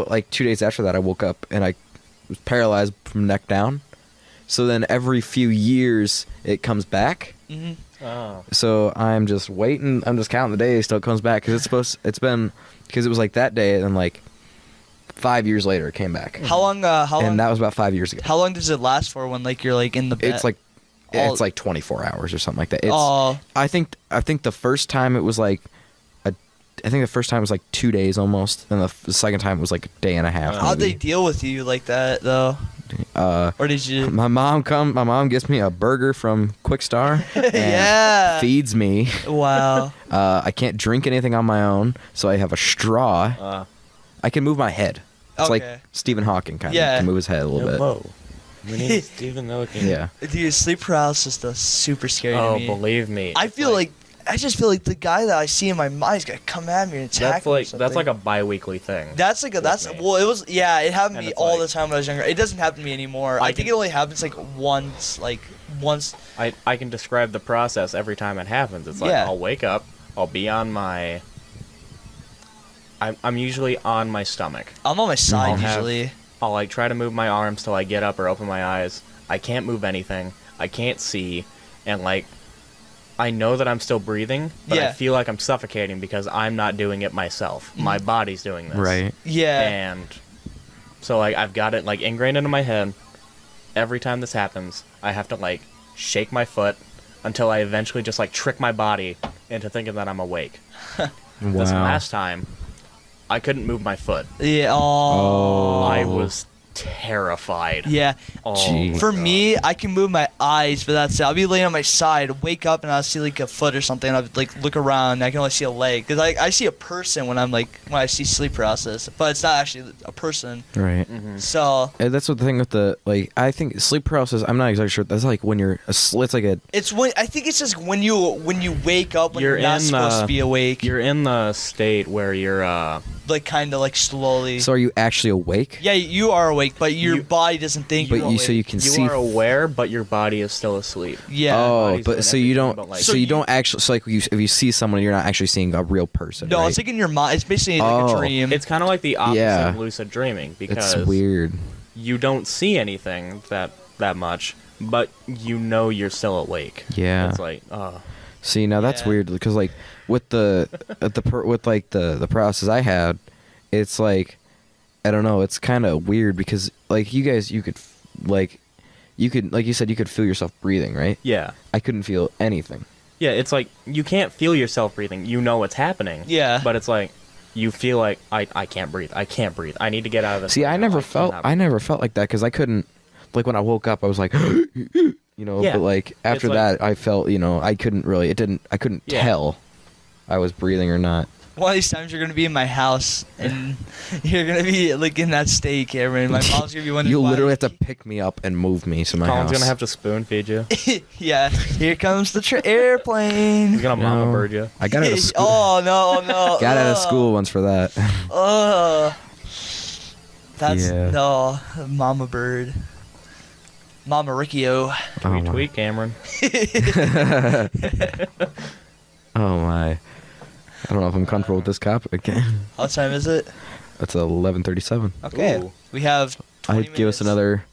like 2 days after that, I woke up and I was paralyzed from neck down. So then every few years it comes back. Mhm. Oh. So I'm just waiting. I'm just counting the days till it comes back because it was like that day, and then like 5 years later it came back. How long? And that was about 5 years ago. How long does it last for when like you're like in the bed? It's like 24 hours or something like that. Oh. I think the first time it was like I think the first time was like 2 days almost, and the second time was like a day and a half. How'd they maybe. deal with you like that though? Or did you? My mom gets me a burger from Quick Star and Yeah. feeds me. Wow. I can't drink anything on my own, so I have a straw. I can move my head. It's like Okay. Stephen Hawking kind of Yeah. can move his head a little bit. Whoa. My name is Stephen Hawking. Yeah. Dude, sleep paralysis is super scary Oh, to me. believe me. I feel like I just feel like the guy that I see in my mind is gonna come at me and attack me. that's like a bi-weekly thing. That's like a, with that's me. well, it was it happened to And me it's all like- the time when I was younger. It doesn't happen to me anymore. I think can- it only happens like once. I can describe the process every time it happens. It's like Yeah. I'll wake up, I'll be on my. I'm usually on my stomach. I'm on my side I'll have- usually. I'll like try to move my arms till I get up or open my eyes. I can't move anything. I can't see, and like I know that I'm still breathing, but I Yeah. feel like I'm suffocating because I'm not doing it myself. My body's doing this. Right. Yeah. And so like I've got it like ingrained into my head. Every time this happens, I have to like shake my foot until I eventually just like trick my body into thinking that I'm awake. This Wow. last time, I couldn't move my foot. Yeah. Oh. I was terrified. Yeah. Oh, Gee. my For God. me, I can move my eyes, but that's it. I'll be laying on my side, wake up, and I'll see like a foot or something. And I'll like look around, and I can only see a leg because I see a person when I see sleep paralysis, but it's not actually a person. Right. So And that's what the thing with the like. I think sleep paralysis. I'm not exactly sure. That's like when you're it's like a. it's when I think it's just when you wake up when you're You're not in supposed the- to be awake, You're in the state where you're like kind of like slowly. So are you actually awake? Yeah, you are awake, but your You- body doesn't think But you're awake. so you can you see. are aware, but your body is still asleep. Yeah. Oh, body's but doing so you everything, don't. but, like- so you don't actually. So like if you see someone, you're not actually seeing a real person. No, right? it's like in your mind. It's basically like Oh. a dream. It's kind of like the opposite Yeah. of lucid dreaming because It's weird. you don't see anything that much, but you know you're still awake. Yeah. It's like, oh, See, now that's Yeah. weird because like with the with like the process I had, it's like I don't know. It's kind of weird because like you guys, you could like you said you could feel yourself breathing, right? yeah. I couldn't feel anything. Yeah, it's like you can't feel yourself breathing. You know what's happening. Yeah. But it's like you feel like I can't breathe. I can't breathe. I need to get out of this. See, right I now. never felt cannot like that because I couldn't. Like when I woke up, I was like, you know. Yeah. But like after like- that, I felt I couldn't really. I couldn't Yeah. tell I was breathing or not. One of these times you're gonna be in my house and you're gonna be like in that state, Cameron. My mom's gonna be wondering. You why- literally have to pick me up and move me to my Colin's house. gonna have to spoon feed you. Yeah. Here comes the airplane. He's gonna mama No. bird you. I got out of school. Oh no. Got out of Ugh. school once for that. That's Yeah. no Mama Bird. Mama Riccio. Tweet, my. tweet, Cameron. Oh my. I don't know if I'm comfortable with this topic. What time is it? It's 11:37. Okay. Ooh. We have 20 I'd give us minutes.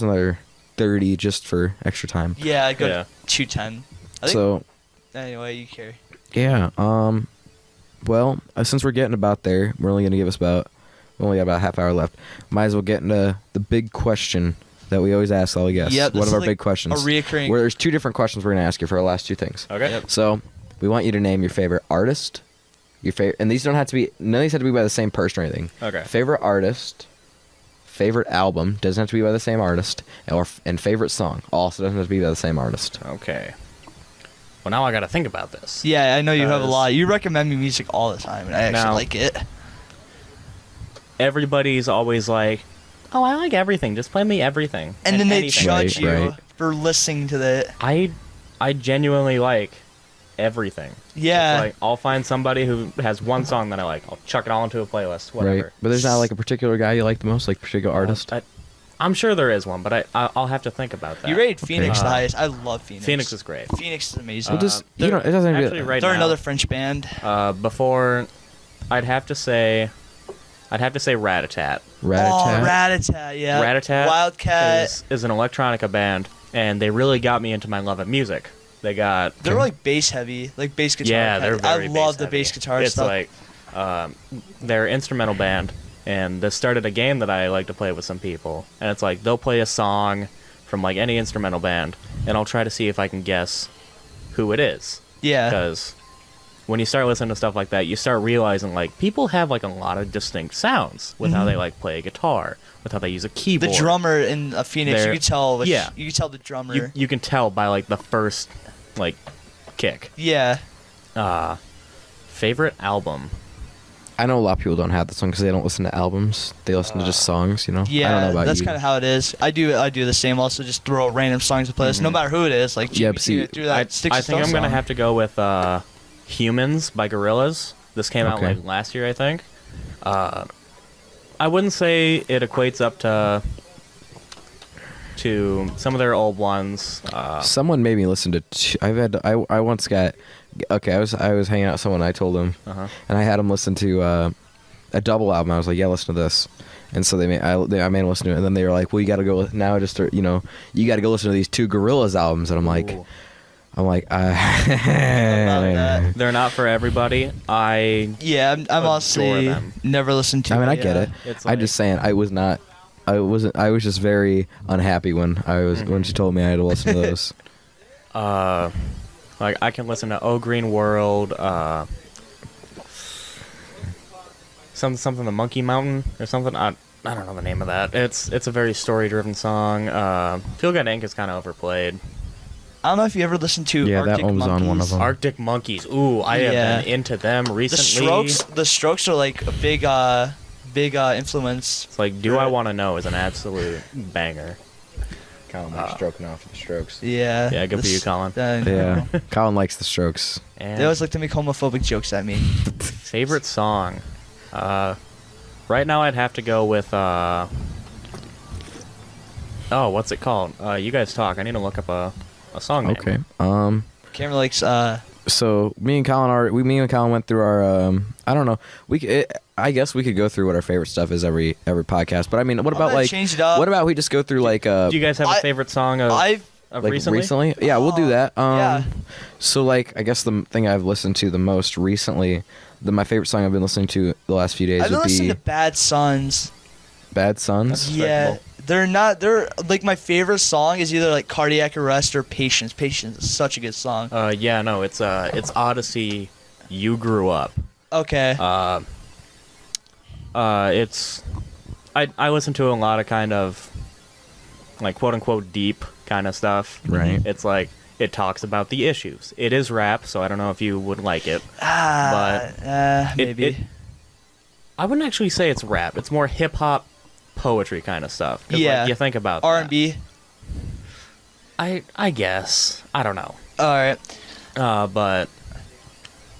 another 30 just for extra time. Yeah, I'd go Yeah. 2:10. I think, So, anyway, you carry. yeah, well, since we're getting about there, we only got about a half hour left. Might as well get into the big question that we always ask all the guests. Yep, One this of our is like big questions. a reoccurring- Where there's two different questions we're going to ask you for our last two things. Okay. Yep. So, we want you to name your favorite artist, and these don't have to be, none of these have to be by the same person or anything. Okay. Favorite artist, favorite album, doesn't have to be by the same artist, and favorite song also doesn't have to be by the same artist. Okay. Well, now I gotta think about this. Yeah, I know you have a Because- lot. You recommend me music all the time, and I actually Now- like it. Everybody's always like, "Oh, I like everything. Just play me everything." And then they anything. judge Right, you right. for listening to that. I genuinely like everything. Yeah. It's like I'll find somebody who has one song that I like. I'll chuck it all into a playlist. Whatever. Right. But there's not like a particular guy you like the most, like a particular artist. I'm sure there is one, but I'll have to think about that. You rated Phoenix Okay. the highest. I love Phoenix. Phoenix is great. Phoenix is amazing. Well, just it doesn't Actually, even. right They're now, another French band. before, I'd have to say Rattatat. Oh, Rattatat, yeah. Rattatat Wildcat. is an electronica band, and they really got me into my love of music. They got They're like bass heavy, like bass guitar. yeah, heavy. they're very I love bass the heavy. bass guitar It's stuff. like they're instrumental band, and this started a game that I like to play with some people, and it's like they'll play a song from like any instrumental band, and I'll try to see if I can guess who it is. Yeah. Because when you start listening to stuff like that, you start realizing like people have like a lot of distinct sounds with how they like play a guitar, with how they use a keyboard. The drummer in Phoenix, They're- you can tell. yeah. You can tell the drummer. You can tell by like the first like kick. Yeah. Favorite album. I know a lot of people don't have this one because they don't listen to albums. They listen to just songs, you know? I don't know Yeah, about that's you. kind of how it is. I do the same. Also, just throw random songs to playlist, no matter who it is. Like Yeah, GB but see, through that I Sticks and think I'm Stones gonna song. have to go with Humans by Gorillaz. This came out Okay. like last year, I think. I wouldn't say it equates up to some of their old ones. Someone made me listen to. I once got. Okay, I was hanging out with someone. And I told him, and I had him listen to a double album. I was like, yeah, listen to this. And so I made him listen to it. And then they were like, well, you got to go now. Just you know, you got to go listen to these two Gorillaz albums. And I'm like, Ooh. About that. They're not for everybody. Yeah, I'm honestly them. never listened to. I mean, I it, get yeah. it. It's I'm like- just saying, I was not. I wasn't. I was just very unhappy when when she told me I had to listen to those. Like I can listen to Oh Green World, something the Monkey Mountain or something. I don't know the name of that. It's a very story driven song. Feel Good Inc. is kind of overplayed. I don't know if you ever listened to Yeah, that Arctic one was on Monkeys. one of them. Arctic Monkeys. Ooh, I Yeah. have been into them recently. The Strokes are like a big influence. It's like Do I Want to Know is an absolute banger. Colin likes stroking off with the Strokes. Yeah. Yeah, good for you, Colin. Yeah, Colin likes the Strokes. And They always like to make homophobic jokes at me. favorite song. Right now I'd have to go with what's it called? You guys talk. I need to look up a song name. Okay. Cameron likes So me and Colin went through our. I don't know. I guess we could go through what our favorite stuff is every podcast. But I mean, what about gonna like? change it up. What about we just go through like? Do you guys have a favorite song of I've like recently? Yeah, we'll do that. yeah. So like, I guess the thing I've listened to the most recently, my favorite song I've been listening to the last few days I've been would listening be to Bad Sons. Bad Sons. That's Yeah. respectable. They're like my favorite song is either like Cardiac Arrest or Patience. Patience is such a good song. Yeah, no, it's Odyssey. You Grew Up. Okay. It's I listen to a lot of kind of like quote unquote deep kind of stuff. Right. It's like it talks about the issues. It is rap, so I don't know if you would like it. Maybe. I wouldn't actually say it's rap. It's more hip hop poetry kind of stuff. 'Cause, Yeah. Like, you think about R&B. that. I guess. I don't know. All right. But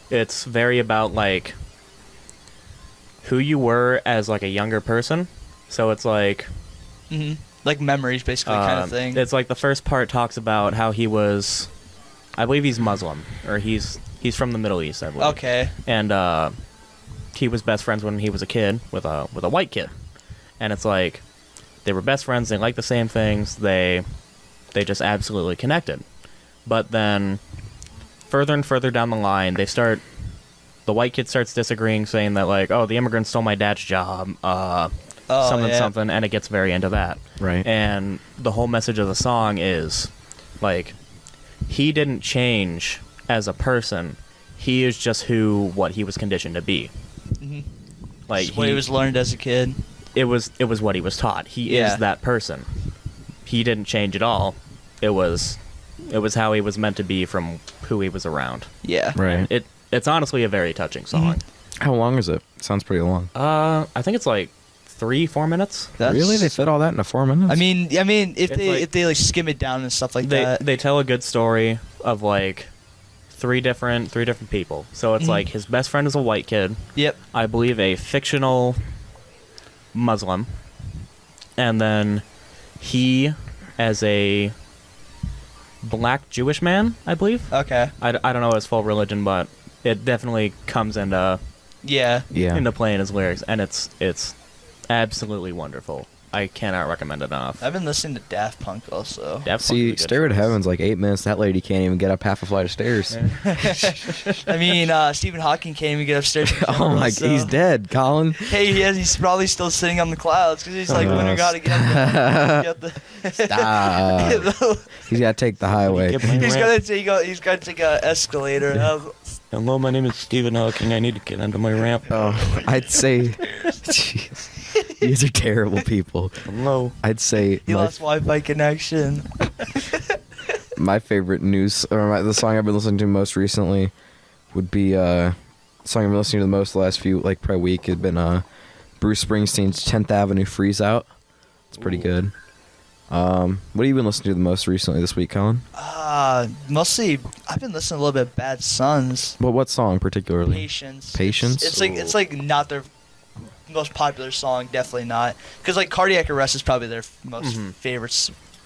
it's very about like who you were as like a younger person. So it's like Like memories, basically, kind of thing. It's like the first part talks about how he was, I believe he's Muslim or he's from the Middle East, I believe. Okay. And he was best friends when he was a kid with a white kid, and it's like they were best friends. They liked the same things. They just absolutely connected. But then further and further down the line, the white kid starts disagreeing, saying that like, oh, the immigrant stole my dad's job. Something, and it gets very into that. Right. And the whole message of the song is, like, he didn't change as a person. He is just what he was conditioned to be. Like what he was learned as a kid. It was what he was taught. He Yeah. is that person. He didn't change at all. It was how he was meant to be from who he was around. Yeah. Right. It's honestly a very touching song. How long is it? Sounds pretty long. I think it's like 3-4 minutes. Really? They fit all that into 4 minutes? I mean, if It's like- they like skim it down and stuff like They that. they tell a good story of like three different people. So it's like his best friend is a white kid. Yep. I believe a fictional Muslim, and then he as a black Jewish man, I believe. Okay. I don't know his full religion, but it definitely comes into Yeah. into play in his lyrics, and it's absolutely wonderful. I cannot recommend it enough. I've been listening to Daft Punk also. Daft Punk's a See, good Stairway To choice. Heaven's like 8 minutes. That lady can't even get up half a flight of stairs. I mean, Stephen Hawking can't even get upstairs. in Oh general, my! so- He's dead, Colin. Hey, he's probably still sitting on the clouds because he's like, when I gotta get the. Stop. He's got to take the highway. He's gotta take a escalator. Hello, my name is Stephen Hawking. I need to get onto my ramp. Oh, I'd say, jeez, these are terrible people. Hello. I'd say He lost Wi-Fi connection. my favorite news, or the song I've been listening to most recently, would be the song I've been listening to the most the last few, like probably week, had been Bruce Springsteen's 10th Avenue Freeze Out. It's pretty good. What have you been listening to the most recently this week, Colin? Mostly I've been listening a little bit of Bad Sons. What song particularly? Patience. Patience? It's like not their most popular song, definitely not. Because like Cardiac Arrest is probably their most favorite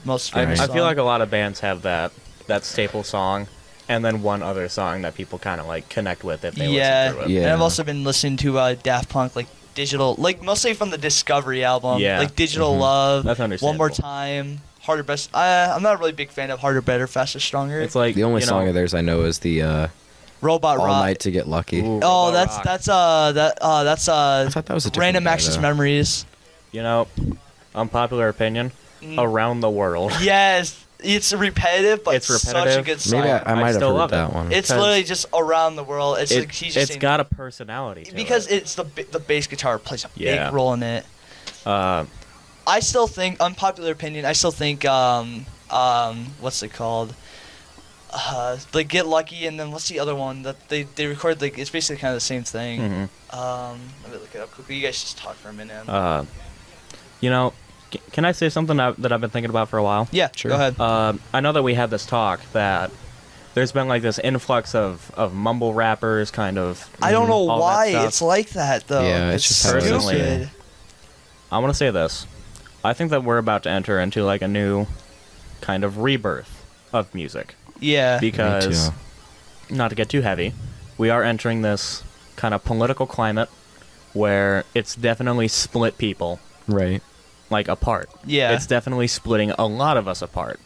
I song. feel like a lot of bands have that staple song, and then one other song that people kind of like connect with if they listen through it. Yeah. And I've also been listening to Daft Punk, like Digital, like mostly from the Discovery album. Yeah. Like Digital Love. That's One More understandable. Time. Harder, Best. I'm not a really big fan of Harder, Better, Faster, Stronger. It's like The only you song know, of theirs I know is the Robot All Rock. Night to Get Lucky. Ooh. Oh, Robot that's Rock. that's I thought that was a different Random guy, Access though. Memories. You know, unpopular opinion, Around the World. Yes, it's repetitive, but It's such a repetitive. good song. Maybe I might have still heard love that it. one. It's 'Cause literally just around the world. It's like he's just It's saying, got a personality to because it. it's the bass guitar plays a Yeah. big role in it. I still think, unpopular opinion, I still think what's it called? Like Get Lucky, and then what's the other one that they record? Like it's basically kind of the same thing. Let me look it up quickly. You guys just talk for a minute. You know, can I say something that I've been thinking about for a while? Yeah, Sure. go ahead. I know that we had this talk that there's been like this influx of mumble rappers, kind of. I don't know all that why stuff. it's like that though. Yeah, it's just how it is, stupid. yeah. I want to say this. I think that we're about to enter into like a new kind of rebirth of music. Yeah. Because, Me not to get too heavy, we are entering this kind of political climate where it's definitely split people Right. like apart. Yeah. It's definitely splitting a lot of us apart.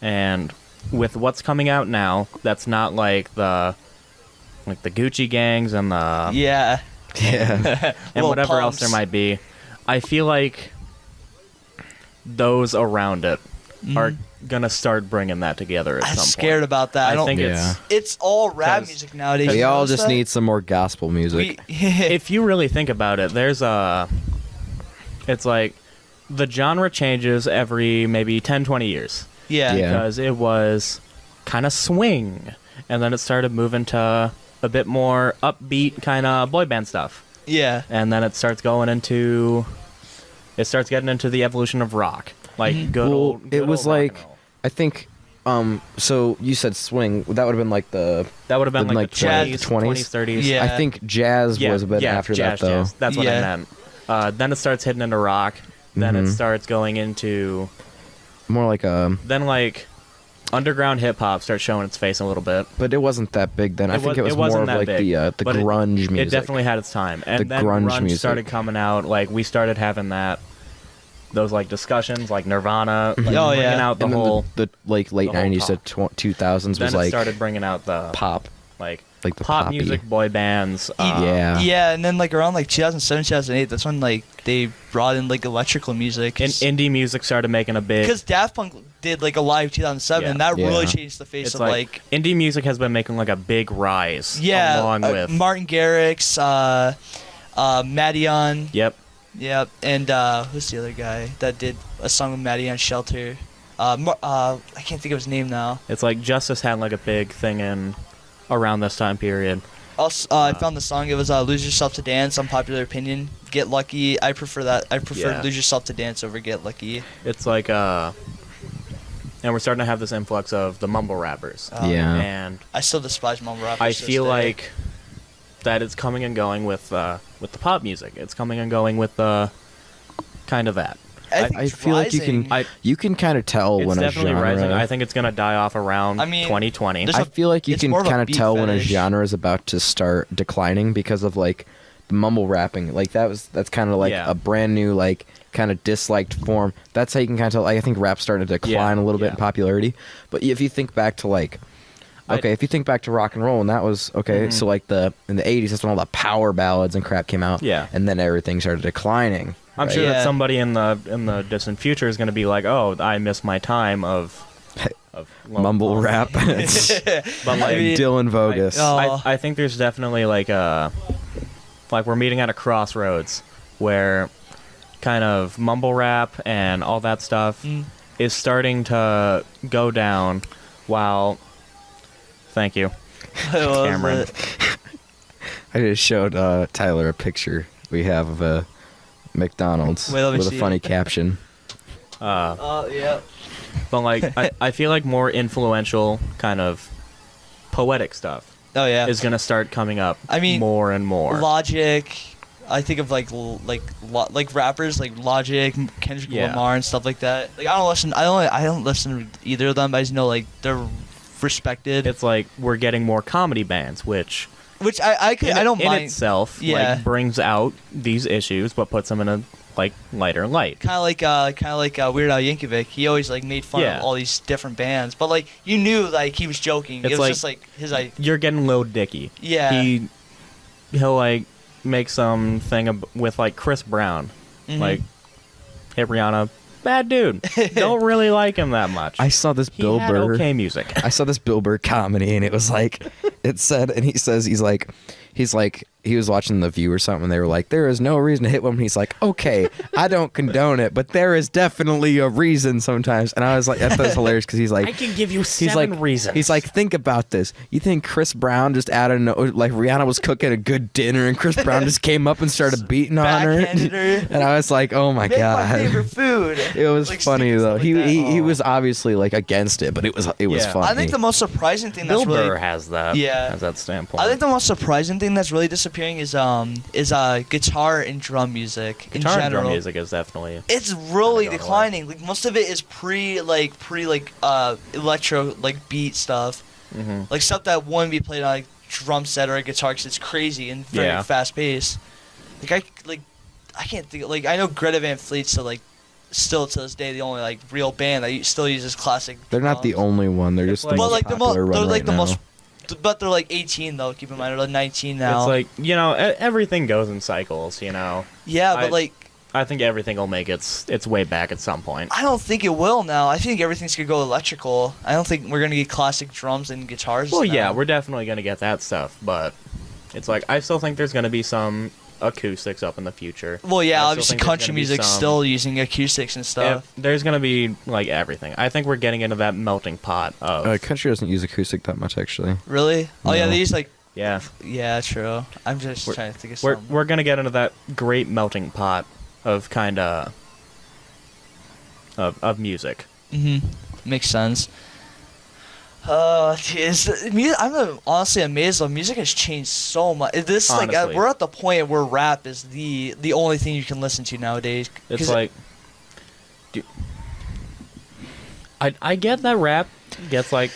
And with what's coming out now, that's not like the Gucci gangs and the Yeah. Yeah. and Lil whatever else Pumps. there might be. I feel like those around it are gonna start bringing that together at I'm some scared point. about that. I don't think Yeah. It's all rap 'Cause- music nowadays. We you all notice just that? need some more gospel music. if you really think about it, it's like the genre changes every maybe 10, 20 years. yeah. Yeah. Because it was kind of swing, and then it started moving to a bit more upbeat kind of boy band stuff. Yeah. And then it starts getting into the evolution of rock. Like good Well, old it good was old rock like and roll. I think so you said swing. That would have been like the That would have been Then, like like, the jazz, 20s, 30s. Yeah. I think jazz was a bit after jazz, that though. Jazz. That's what I Yeah. meant. Then it starts hitting into rock. Then it Mhm. starts going into More like then like underground hip hop starts showing its face a little bit. but it wasn't that big then. I think it was more wasn't of that like big, the but grunge music. It definitely had its time, and The then grunge music. started coming out. Like we started having those like discussions, like Nirvana, like, Oh, bringing yeah. out the and then whole. the like late the whole 90s to talk. 2000s Then was it like started bringing out the pop. like like the pop poppy. music, boy bands. Yeah. Yeah, and then like around like 2007, 2008, that's when like they brought in like electrical music. and indie music started making a big. Because Daft Punk did like a live 2007, Yeah. and that really Yeah. changed the face It's of like, indie music has been making like a big rise. yeah, along with Martin Garrix, Madion, Yep. yep, and who's the other guy that did a song with Madion, Shelter? I can't think of his name now. It's like Justice had like a big thing in around this time period. Also, I found the song. It was "Lose Yourself to Dance." Unpopular opinion. Get Lucky. I prefer that. I prefer Yeah. "Lose Yourself to Dance" over "Get Lucky." It's like and we're starting to have this influx of the mumble rappers. Yeah. And I still despise mumble rappers. I to this feel day. like that it's coming and going with the pop music. It's coming and going with the kind of that. think I it's feel like rising. you can kind of tell It's when a definitely genre. rising. I think it's gonna die off around 2020. there's I feel like you it's can more of a kind of beat tell when a fetish. genre is about to start declining because of like the mumble rapping. Like that's kind of like Yeah. a brand new like kind of disliked form. That's how you can kind of tell. Like, I think rap's starting to decline a little bit in popularity. But if you think back to like. Okay, if you think back to rock and roll, and that was okay. So like in the '80s, that's when all the power ballads and crap came out. Yeah. and then everything started declining. I'm right? sure Yeah. that somebody in the distant future is gonna be like, "Oh, I miss my time of Mumble rap. But like, Dylan Vogus. I think there's definitely like we're meeting at a crossroads where kind of mumble rap and all that stuff is starting to go down while thank you, Cameron. I just showed Tyler a picture we have of a McDonald's Wait, let me with a see funny it. caption. Yeah. But like I feel like more influential kind of poetic stuff Oh yeah. is gonna start coming up. I mean, more and more. Logic. I think of like rappers like Logic, Kendrick Yeah. Lamar, and stuff like that. Like I don't listen to either of them. But I just know like they're respected. It's like we're getting more comedy bands, which Which I don't in mind. itself Yeah. like brings out these issues, but puts them in a like lighter light. Kind of like Weird Al Yankovic. He always like made fun Yeah. of all these different bands, but like you knew like he was joking. It's It was like- just like his like You're getting Lil Dicky. yeah. He'll like make some thing with like Chris Brown, Mhm. like, hey Rihanna, bad dude. Don't really like him that much. I saw this he Bill had Burr. okay music. I saw this Bill Burr comedy, and it was like, it said, and he says he's like, he was watching The View or something, and they were like, there is no reason to hit women. He's like, okay, I don't condone it, but there is definitely a reason sometimes. And I was like, I thought it was hilarious because he's like, I can give you he's like, reasons. he's like, think about this. You think Chris Brown just like Rihanna was cooking a good dinner, and Chris Brown just came up and started beating on her? Backhanded her. And I was like, oh my Make god. my favorite food. It was Like, funny stupid though. stuff like that. He Oh. was obviously like against it, but it was Yeah. funny. I think the most surprising thing Bill that's really Burr has that. Yeah. Has that standpoint. I think the most surprising thing that's really disappearing is guitar and drum music in guitar and general. drum music is definitely. It's really Kinda going declining. Like most of it is pre electro like beat stuff, Mhm. like stuff that wouldn't be played on like drum set or a guitar because it's crazy and very Yeah. fast paced. I can't think. Like I know Greta Van Fleet's still to this day the only like real band that still uses classic. They're not the drums. only one. They're It's just the like- most But like popular one they're like right the now. most. But they're like 18 though. Keep in mind, they're like 19 now. It's like everything goes in cycles. yeah, but I- like I think everything will make its way back at some point. I don't think it will now. I think everything's gonna go electrical. I don't think we're gonna get classic drums and guitars. Well, now. yeah, we're definitely gonna get that stuff, but it's like I still think there's gonna be some acoustics up in the future. Well, yeah, I still obviously think there's country gonna be music's some- still using acoustics and stuff. There's gonna be like everything. I think we're getting into that melting pot of Country doesn't use acoustic that much actually. Really? Oh yeah, No. they use like yeah. yeah, true. I'm just We're- trying to think of We're something. we're gonna get into that great melting pot of kind of music. Makes sense. I'm honestly amazed though. Music has changed so much. This Honestly. we're at the point where rap is the only thing you can listen to nowadays. It's like, I get that rap gets like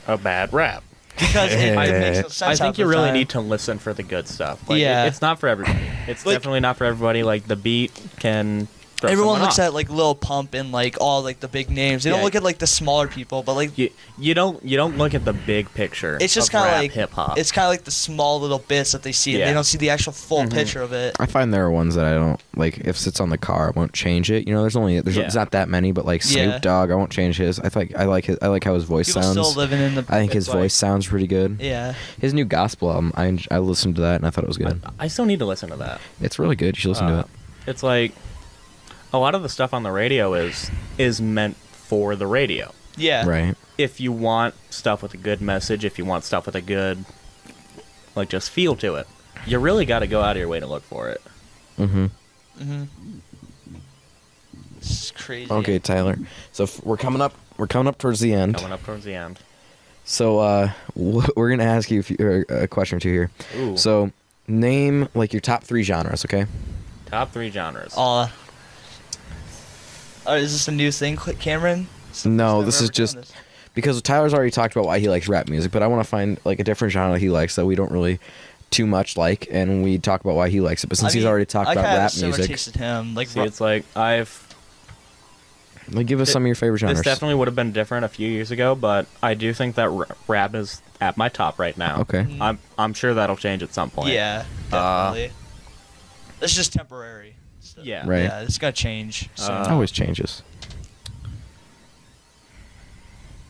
a bad rap. because it makes no sense. I half think you the really time. need to listen for the good stuff. Like, Yeah. it's not for everybody. It's Like- definitely not for everybody. Like the beat can. throw Everyone someone looks off. at like Lil Pump and like all like the big names. They don't Yeah. look at like the smaller people, but like You don't look at the big picture. it's just of kind of rap like hip hop. It's kind of like the small little bits that they see, and Yeah. they don't see the actual full Mhm. picture of it. I find there are ones that I don't like. If it's on the car, I won't change it. There's Yeah. not that many, but like Snoop Yeah. Dogg, I won't change his. I like how his voice People sounds. still living in the. I think his It's like- voice sounds pretty good. Yeah. His new gospel album, I listened to that and I thought it was good. I still need to listen to that. It's really good. You should listen to it. It's like a lot of the stuff on the radio is meant for the radio. Yeah. Right. If you want stuff with a good message, if you want stuff with a good like just feel to it, you really got to go out of your way to look for it. Mm-hmm. This is crazy. Okay, Tyler. So we're coming up we're coming up towards the end. Coming up towards the end. So we're gonna ask you a question or two here. Ooh. So name like your top 3 genres, okay? Top 3 genres. Is this a new thing, Cameron? No, this is just because Tyler's already talked about why he likes rap music, but I want to find like a different genre he likes that we don't really too much like, and we talk about why he likes it. But since he's already talked about rap music, taste in him. Like, see, it's like give us some of your favorite genres. This definitely would have been different a few years ago, but I do think that rap is at my top right now. Okay. I'm sure that'll change at some point. Yeah, definitely. It's just temporary. So, Yeah. Right. Yeah, it's gonna change. So. It always changes.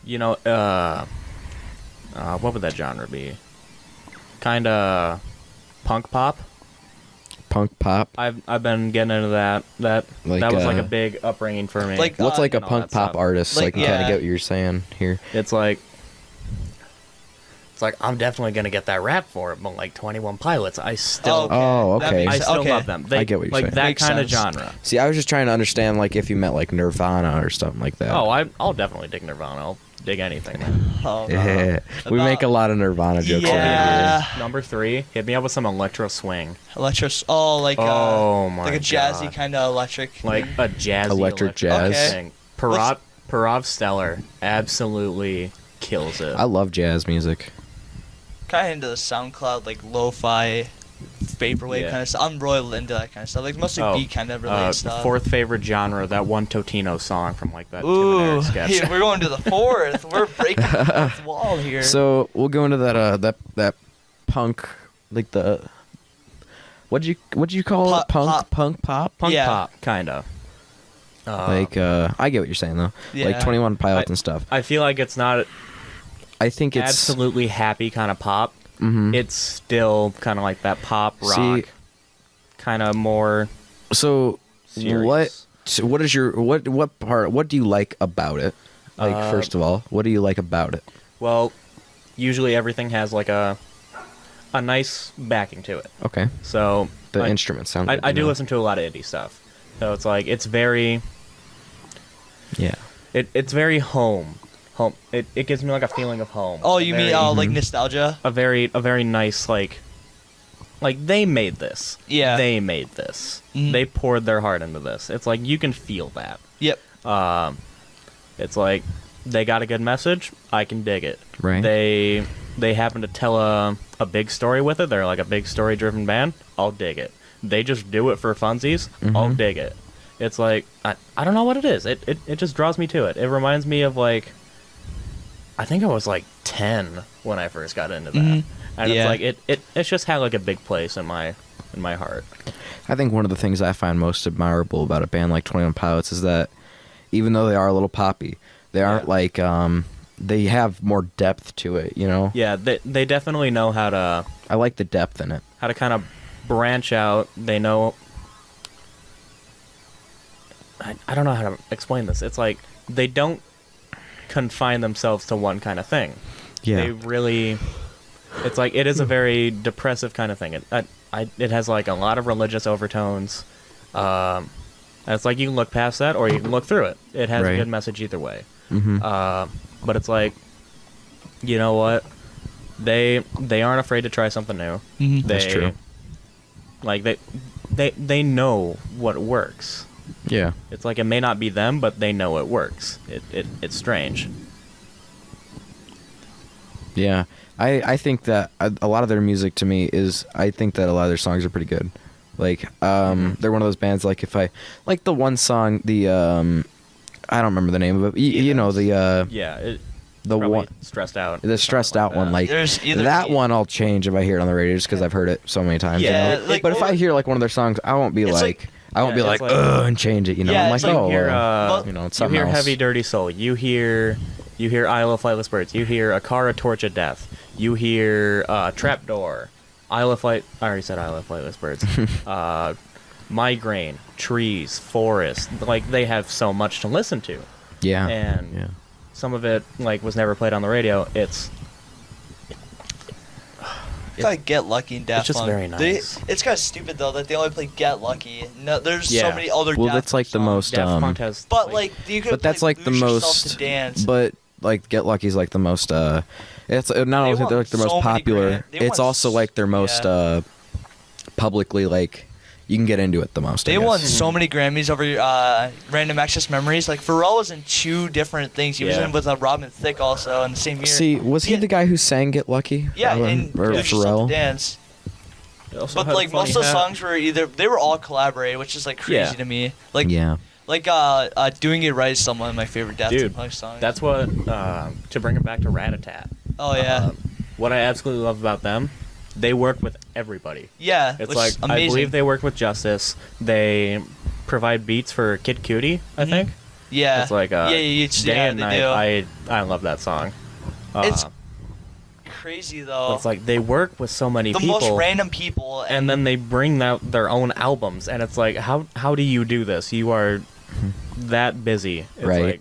You know, what would that genre be? Kind of punk pop. Punk pop. I've been getting into that. That was like a big upbringing for me. Like, What's like a and all punk that pop stuff. artist? Like, Like, you kind of yeah. get what you're saying here. It's like I'm definitely gonna get that rap for it, but like 21 Pilots, I still Oh, That okay. makes I sense. still Okay. love them. I get what you're like saying. that Makes kind of sense. genre. See, I was just trying to understand like if you meant like Nirvana or something like that. Oh, I'll definitely dig Nirvana. I'll dig anything. Oh, Yeah. We make a lot of Nirvana jokes. over Yeah. here. Number 3, hit me up with some electro swing. electro. Oh, like Oh my like a jazzy God. kind of electric. Like a jazzy Electric jazz. Okay. thing. Parov Stellar absolutely kills it. I love jazz music. Kind of into the SoundCloud, like lo-fi, vaporwave Yeah. kind of stuff. I'm really into that kind of stuff. Like mostly beat kind of related stuff. 4th favorite genre, that one Totino song from like that Tim and Ooh, Eric sketch. yeah, we're going to the 4th. We're breaking the 4th wall here. So we'll go into that punk, like the what'd you call it? Punk pop. Punk Yeah. pop, kinda. Like I get what you're saying though. Yeah. Like 21 Pilots and stuff. I feel like it's not I think it's absolutely happy kind of pop. Mhm. It's still kind of like that pop rock, See- kind of more So serious. what is your what part? What do you like about it? Like first of all, what do you like about it? Well, usually everything has like a nice backing to it. Okay. So The instruments sound. good, I you do know? listen to a lot of indie stuff. So it's like it's very Yeah. it's very home. It gives me like a feeling of home. oh, you mean Mhm. like nostalgia? a very nice like they made this. Yeah. They made this. Mhm. They poured their heart into this. It's like you can feel that. Yep. It's like they got a good message. I can dig it. Right. They happen to tell a big story with it. They're like a big story driven band. I'll dig it. They just do it for funsies. I'll Mhm. dig it. It's like I don't know what it is. It just draws me to it. It reminds me of like I think I was like 10 when I first got into that. Mhm. And Yeah. it's like it's just had like a big place in my heart. I think one of the things I find most admirable about a band like 21 Pilots is that even though they are a little poppy, they aren't like they have more depth to it, you know? Yeah, they definitely know how to I like the depth in it. kind of branch out. They know I don't know how to explain this. It's like they don't confine themselves to one kind of thing. Yeah. They really it's like it is a very depressive kind of thing. It has like a lot of religious overtones. And it's like you can look past that or you can look through it. It has Right. a good message either way. Mm-hmm. But it's like, you know what? They aren't afraid to try something new. Mhm. That's true. Like they know what works. Yeah. It's like it may not be them, but they know it works. It's strange. Yeah. I think that a lot of their music to me is I think that a lot of their songs are pretty good. Like they're one of those bands like if I like the one song the I don't remember the name of it. You know the Yeah. the Probably one stressed out. the stressed out one like There's either that one I'll change if I hear it on the radio just because I've heard it so many times. Yeah, you know? like- but if I hear like one of their songs, I won't be It's like I won't Yeah, be it's like like- ugh and change it. You know, Yeah, I'm it's like like oh you hear, you know it's you something hear else. Heavy Dirty Soul. You hear Isle of Flightless Birds. You hear A Car, A Torch of Death. You hear Trapdoor. Isle of Flight. I already said Isle of Flightless Birds. Migraine, Trees, Forest. Like they have so much to listen to, Yeah. and yeah. some of it like was never played on the radio. got Get Lucky and Daft It's just Punk. very nice. It's kind of stupid though that they only play Get Lucky. No, there's so Yeah. many other. Well, Daft that's Punk like the songs. most. Daft Punk has. But like you could. But that's play like the Lose Yourself most. To Dance. But like Get Lucky's like the most. It's not only won they're like the most so many popular. They It's won also like their most publicly like. You can get into it the most. I They guess. won so many Grammys over Random Access Memories. Like Pharrell was in 2 different things. He was Yeah. in with Robin Thicke also in the same year. See, was he Yeah. the guy who sang Get Lucky? Yeah, Robin- and or Lose Yourself Pharrell? To Dance. It also But had like most of Funny the Hat. songs were either they were all collaborated, which is like crazy Yeah. to me. Like Yeah. Doing It Right is still one of my favorite Daft Dude, Punk songs. That's what to bring it back to Rattatat. Oh yeah, What I absolutely love about them, they work with everybody. yeah. It's which like is amazing. I believe they work with Justice. They provide beats for Kid Cudi, I Mhm. think. Yeah. It's like yeah, Day and they Night. do. I love that song. It's crazy though. It's like they work with so many the people, most random people, and then they bring out their own albums, and it's like how do you do this? You are that busy. It's Right. Like,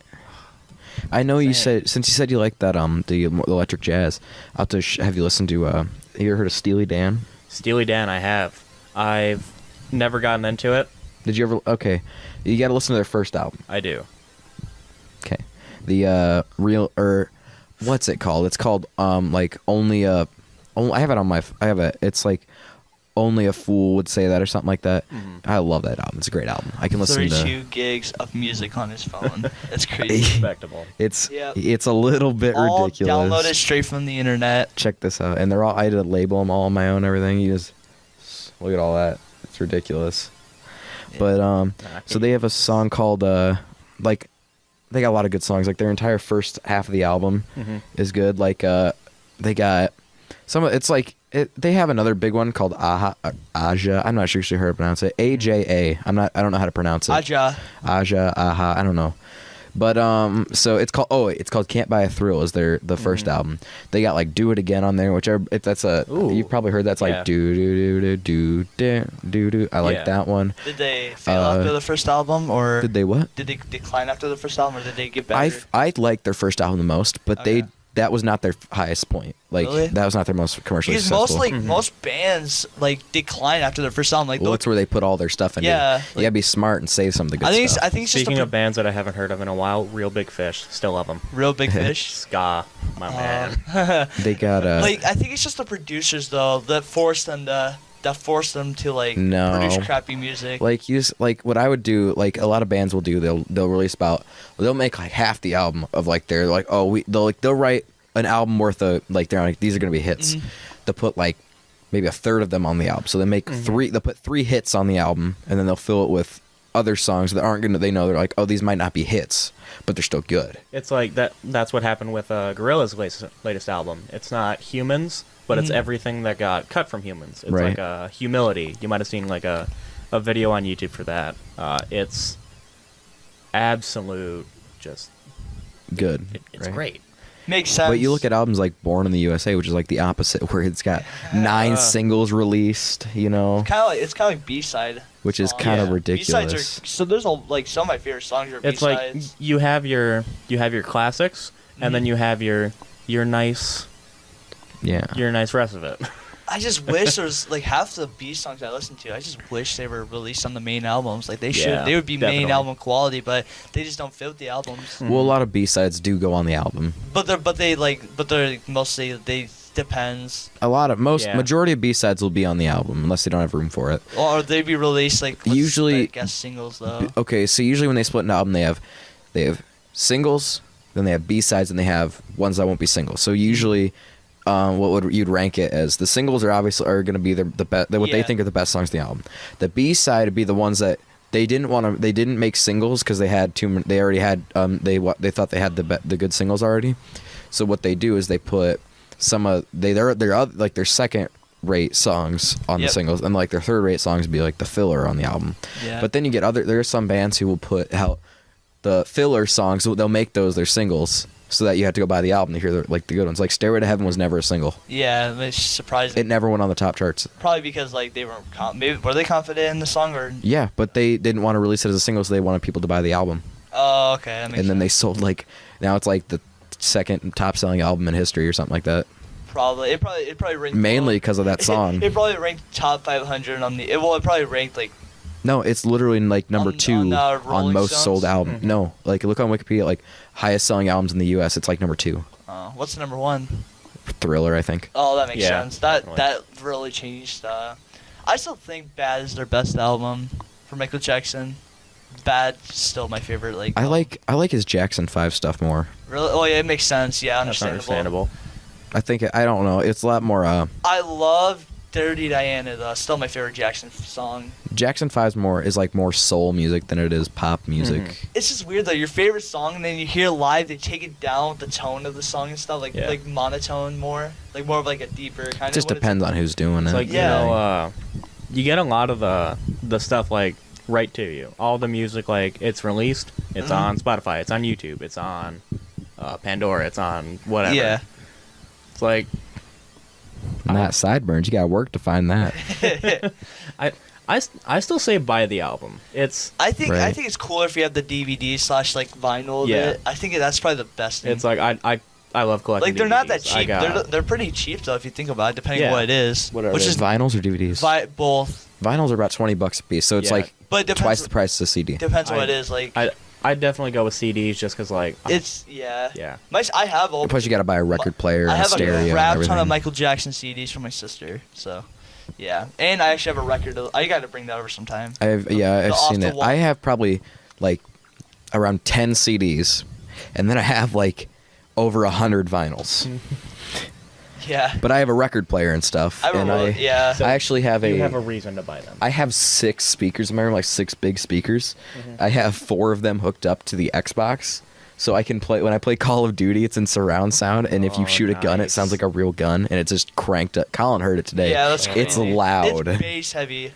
I know you Insane. said since you said you like that the electric jazz. I'll have to have you listen to. Have you ever heard of Steely Dan? Steely Dan, I have. I've never gotten into it. Did you ever? Okay, you got to listen to their first album. I do. Okay, the real or what's it called? It's called like only a. I have it on my. I have it. It's like only a fool would say that or something like that. I love that album. It's a great album. I can listen 32 gigs of music on his phone. That's crazy. Respectable. It's Yep. it's a little bit All ridiculous. downloaded straight from the internet. Check this out, and they're all. I had to label them all on my own. Everything. You just look at all that. It's ridiculous. But so they have a song called like they got a lot of good songs. Like their entire first half of the album is good. Like they got some. It's like they have another big one called Aja. I'm not sure if you heard how to pronounce it. AJA. I don't know how to pronounce it. Aja. Aha. I don't know. But so it's called Can't Buy a Thrill is the first album. They got like Do It Again on there, which Ooh. you've probably heard that's like Yeah. do. I like Yeah. that one. Did they fail after the first album, or Did they what? did they decline after the first album, or did they get better? I liked their first album the most, but Okay. that was not their highest point. Like Really? that was not their most commercially Because successful. most bands like decline after their first album. Like Well, that's where they put all their stuff in. Yeah, You gotta be smart and save some of the good I think stuff. I think it's just Speaking a of bands that I haven't heard of in a while, Real Big Fish, still love them. real big fish. Ska, my man. They got Like I think it's just the producers though that forced them to like No. produce crappy music. like what I would do, like a lot of bands will do, they'll release they'll make like half the album of like they're like they'll write an album worth of like they're like these are gonna be hits. They'll put like maybe a third of them on the album. So they make they'll put 3 hits on the album and then they'll fill it with other songs that aren't gonna they know they're like, oh, these might not be hits, but they're still good. It's like that's what happened with Gorillaz' latest album. It's not Humans, but it's everything that got cut from Humans. It's Right. like Humility. You might have seen like a video on YouTube for that. It's absolute just Good. it's right? great. Makes sense. But you look at albums like Born in the USA, which is like the opposite, where it's got 9 singles released, you know, it's kind of like B-side. which is songs. kind of Yeah. ridiculous. B-sides are so there's like some of my favorite songs are It's like B-sides. you have your classics, and then you have your nice Yeah. rest of it. I just wish there was like half the B songs I listen to. I just wish they were released on the main albums. Like they should. Yeah, They would be main definitely. album quality, but they just don't fit with the albums. Well, a lot of B-sides do go on the album. But they're mostly they depends. A lot of Yeah. majority of B-sides will be on the album unless they don't have room for it. Or they be released like with, Usually- like, guest singles though. Okay, so usually when they split an album, they have singles, then they have B-sides, and they have ones that won't be singles. So usually, you'd rank it as the singles are going to be the best, what they Yeah. think are the best songs in the album. The B-side would be the ones that they didn't make singles because they had they already had they thought they had the good singles already. So what they do is they put some of their second rate songs on the Yep. singles, and like their third rate songs be like the filler on the album. Yeah. But then you get there are some bands who will put out the filler songs, so they'll make those their singles, so that you have to go buy the album to hear the good ones. Like Stairway to Heaven was never a single. Yeah, it's surprising. It never went on the top charts. Probably because like they weren't maybe were they confident in the song or? Yeah, but they didn't want to release it as a single, so they wanted people to buy the album. Oh, okay. That makes And then they sense. sold now it's like the second top selling album in history or something like that. Probably. It probably ranked mainly because of that song. It probably ranked top 500 on the. It probably ranked like. No, it's literally like number 2 on Rolling most Stones? sold album. Mm-hmm. No, like look on Wikipedia, like highest selling albums in the U.S. It's like number 2. What's number 1? Thriller, I think. Oh, that makes Yeah, sense. That definitely. really changed. I still think Bad is their best album for Michael Jackson. Bad still my favorite. Like I like his Jackson 5 stuff more. Really? Oh yeah, it makes sense. Yeah, That's understandable. understandable. I think I don't know. It's a lot more. I love Dirty Diana. Though. Still my favorite Jackson song. Jackson 5's more soul music than it is pop music. Mhm. It's just weird though. Your favorite song, and then you hear live, they take it down with the tone of the song and stuff, like Yeah. like monotone more, like more of like a deeper kind It of. just depends on who's doing It's it. like Yeah. you get a lot of the stuff like right to you. All the music like it's released, it's Mhm. on Spotify, it's on YouTube, it's on Pandora, it's on whatever. Yeah. It's like Not Sideburns. You got to work to find that. I still say buy the album. It's I think Right. it's cooler if you have the DVD / like vinyl of Yeah. it. I think that's probably the best thing. it's like I love collecting. like they're not that DVDs. I cheap. got- They're pretty cheap though if you think about it, depending Yeah. on what it is. Whatever Which it is is. Vinyls or DVDs? both. Vinyls are about $20 a piece, so it's Yeah. like But it depends. twice the price of a CD. Depends on what I- it is. Like I definitely go with CDs just because like it's yeah. I have all. Plus, you got to buy a record player, I and a have stereo, a and crap ton everything. of Michael Jackson CDs from my sister. So, yeah, and I actually have a record. I got to bring that over sometime. I've the seen off it. the wall- I have probably like around 10 CDs, and then I have like over 100 vinyls. Yeah. But I have a record player and stuff, I and remember. Yeah. So I actually have You have a reason to buy them. I have 6 speakers in my room, like 6 big speakers. Mm-hmm. I have 4 of them hooked up to the Xbox, so I can play. When I play Call of Duty, it's in surround sound, and if you Oh, shoot a gun, it nice. sounds like a real gun, and it's just cranked up. Colin heard it today. Yeah, that's It's crazy. loud. It's bass heavy.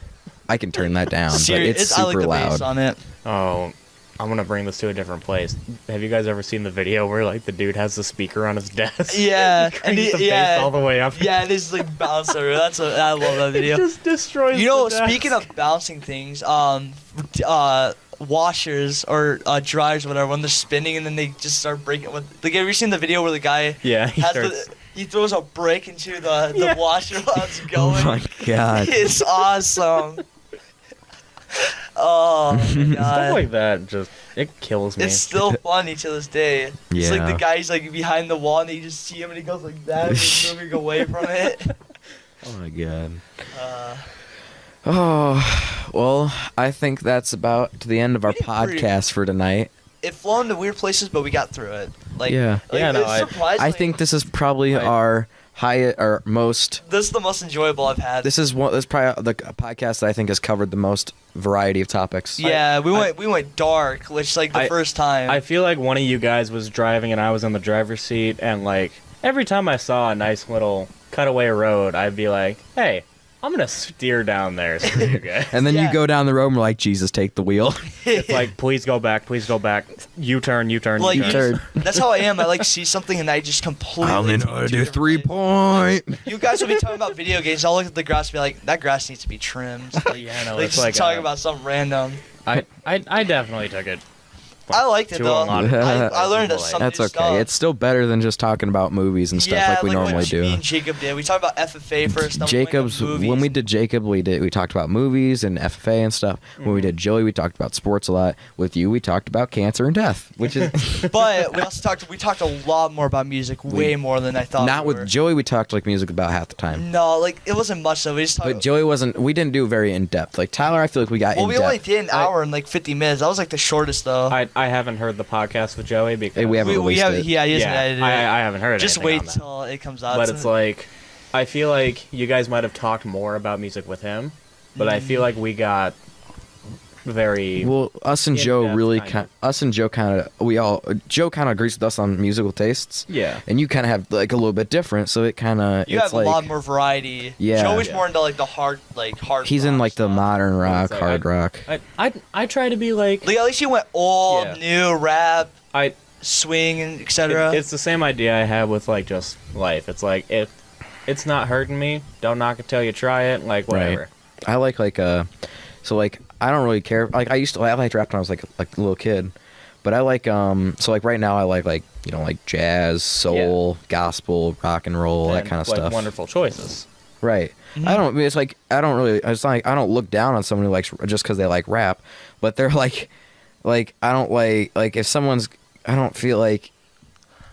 I can turn that down, but Serious. it's I like super the loud. bass on it. Oh, I'm gonna bring this to a different place. Have you guys ever seen the video where like the dude has the speaker on his desk? Yeah, He cranks the bass all the way up. Yeah, it is like bouncer. I love that video. It just destroys. You know, the desk. speaking of bouncing things, washers or dryers or whatever, when they're spinning and then they just start breaking. Like, have you ever seen the video where the guy Yeah, he has starts. he throws a brick into the Yeah. washer while it's Oh going? my god! It's awesome. Oh my Stuff god. like that just it kills me. It's still funny to this day. It's like the Yeah. guy's like behind the wall and you just see him and he goes like that and he's moving away from it. Oh my god! Uh, Oh, well, I think that's about to the end of our We did pretty- podcast for tonight. it flown to weird places, but we got through it. Like, Yeah. Yeah, no, it's surprisingly- I think this is probably Right. our highest or most. this is the most enjoyable I've had. This is probably the podcast that I think has covered the most variety of topics. Yeah, we went dark, which like the first time. I feel like one of you guys was driving and I was in the driver's seat, and like every time I saw a nice little cutaway road, I'd be like, "Hey, I'm gonna steer down there, screw you guys." And then Yeah. you go down the road and we're like, Jesus, take the wheel. It's like, please go back, U-turn, U-turn, like U-turn. turn. that's how I am. I like see something and I just completely. I only know how to do 3-point. You guys will be talking about video games. I'll look at the grass and be like, that grass needs to be trimmed. Like, Yeah, no, like it's just like talking about something random. I definitely took it. I liked it To a though. lot of I learned people, some That's new okay. stuff. It's still better than just talking about movies and stuff yeah, like we normally what do. Me and Jacob did. We talked about FFA first. Then Jacob's we went to when we movies. did Jacob, we talked about movies and FFA and stuff. When we did Joey, we talked about sports a lot. With you, we talked about cancer and death, which is But we also talked a lot more about music, way more than I thought. not we with were. Joey. We talked like music about half the time, No, like it wasn't much though. We just talked. but Joey wasn't. We didn't do very in depth. Like Tyler, I feel like we got well, in we only depth. did an hour and like 50 minutes. That was like the shortest though. I haven't heard the podcast with Joey because We haven't released it. Yeah, he hasn't yeah, edited it. I haven't heard Just anything wait on that. till it comes out. But it's like, I feel like you guys might have talked more about music with him, but I feel like we got very. Well, us and Joe in-depth really kind Joe kind of agrees with us on musical tastes. Yeah. And you kind of have like a little bit different, so it kind of you it's have like a lot more variety. Yeah. Joey's Yeah. more into like the hard. he's in rock like the stuff. modern rock, like, hard rock. I try to be like. Like at least you went old, Yeah. new rap, I. swing, and etc. It's the same idea I have with like just life. It's like if it's not hurting me, don't knock it till you try it. Like whatever. I like so like I don't really care. Like I liked rap when I was like a little kid, But I like so like right now I like like jazz, soul, gospel, rock and roll, that And, kind of like, stuff. Wonderful choices. Right. I don't. It's like I don't really. It's not like I don't look down on someone who likes just because they like rap, but they're like I don't like if someone's. I don't feel like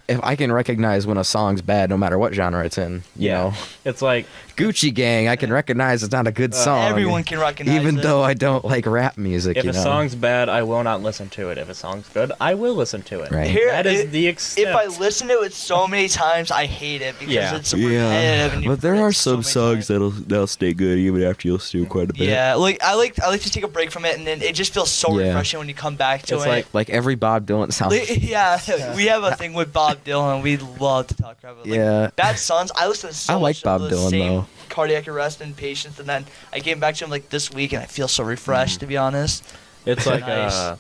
if I can recognize when a song's bad, no matter what genre it's in. You know, It's like Gucci Gang. I can recognize it's not a good song. Everyone can recognize even it. though I don't like rap music. if you a know? song's bad, I will not listen to it. If a song's good, I will listen to it. Right. That is the extent. If I listen to it so many times, I hate it because Yeah. it's repetitive. And but there are some songs that'll stay good even after you listen to quite a bit. Yeah, like I like to take a break from it, and then it just feels so Yeah. refreshing when you come back to It's it. Like every Bob Dylan song. Yeah, we have a thing with Bob Dylan. We love to talk about it. Like, Yeah. Bad Sons. I listen to so I like much Bob of the Dylan, same though. Cardiac Arrest and Patience, and then I came back to him like this week, and I feel so refreshed. To be honest, It's like Nice.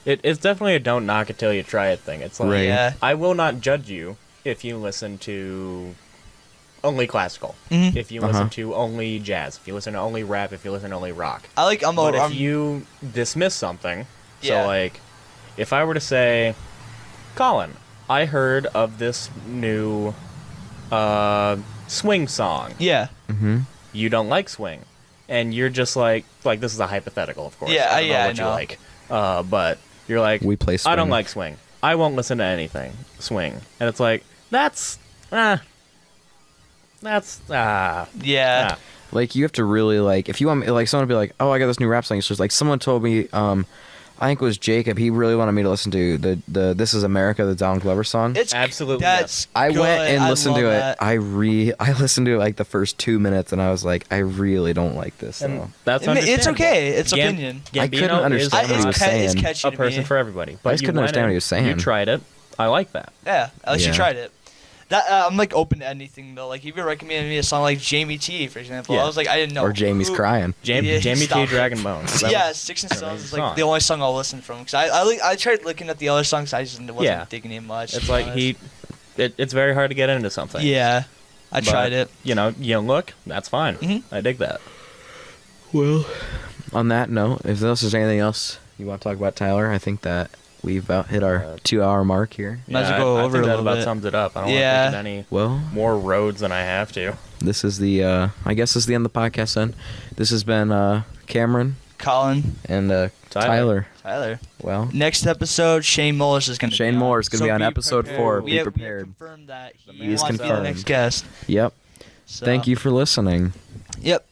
it's definitely a don't knock it till you try it thing. It's like Right. Yeah. I will not judge you if you listen to only classical. Mhm. If you listen to only jazz. If you listen to only rap. If you listen to only rock. I like. But if you dismiss something, Yeah. so like, if I were to say, Colin, I heard of this new swing song. Yeah. Mm-hmm. You don't like swing, and you're just like this is a hypothetical, of course. Yeah, I don't know yeah, I what you know. like. But you're like, We play I don't swing. like swing. I won't listen to anything swing, and it's like that's Yeah. Like you have to really like if you want like someone to be like, oh, I got this new rap song. It's just like someone told me, I think it was Jacob. He really wanted me to listen to the This Is America, the Donald Glover song. It's Absolutely, That's. I good. went and I listened love to that. it. I listened to it like the first 2 minutes, and I was like, I really don't like this song. and that's I mean, it's understandable. okay. It's Gam- opinion. I couldn't Gambino understand is what he it's, was ca- it's saying. catchy a to person me. for everybody. But I just you couldn't went understand what in, he was saying. You tried it. I like that. Yeah, at least you Yeah. tried it. That I'm like open to anything though. Like if you recommended me a song like Jamie T, for example, Yeah. I was like I didn't know. Or Jamie's who- crying. Jamie T. stop it. Dragon Bones. That Yeah, was Sticks and an Stones amazing is like song. the only song I'll listen from because I tried looking at the other songs, I just wasn't Yeah. digging it much. It's to be like honest. it's very hard to get into something. Yeah, I But, tried it. You know, you don't look. That's fine. Mhm. I dig that. Well, on that note, if there's anything else you want to talk about, Tyler, I think that we've about hit our 2-hour mark here. Might as well go I over think a that little about bit. sums it up. I don't Yeah. want to take any Well, more roads than I have to. this is the I guess this is the end of the podcast then. This has been Cameron Colin, and Tyler. Tyler. Well, Next episode, Shane Mullis is going to Shane be on. Mullis is gonna be on be episode prepared. 4. We Be have prepared. confirmed that he He is wants to be the confirmed. next guest. Yep. So, Thank you for listening. Yep.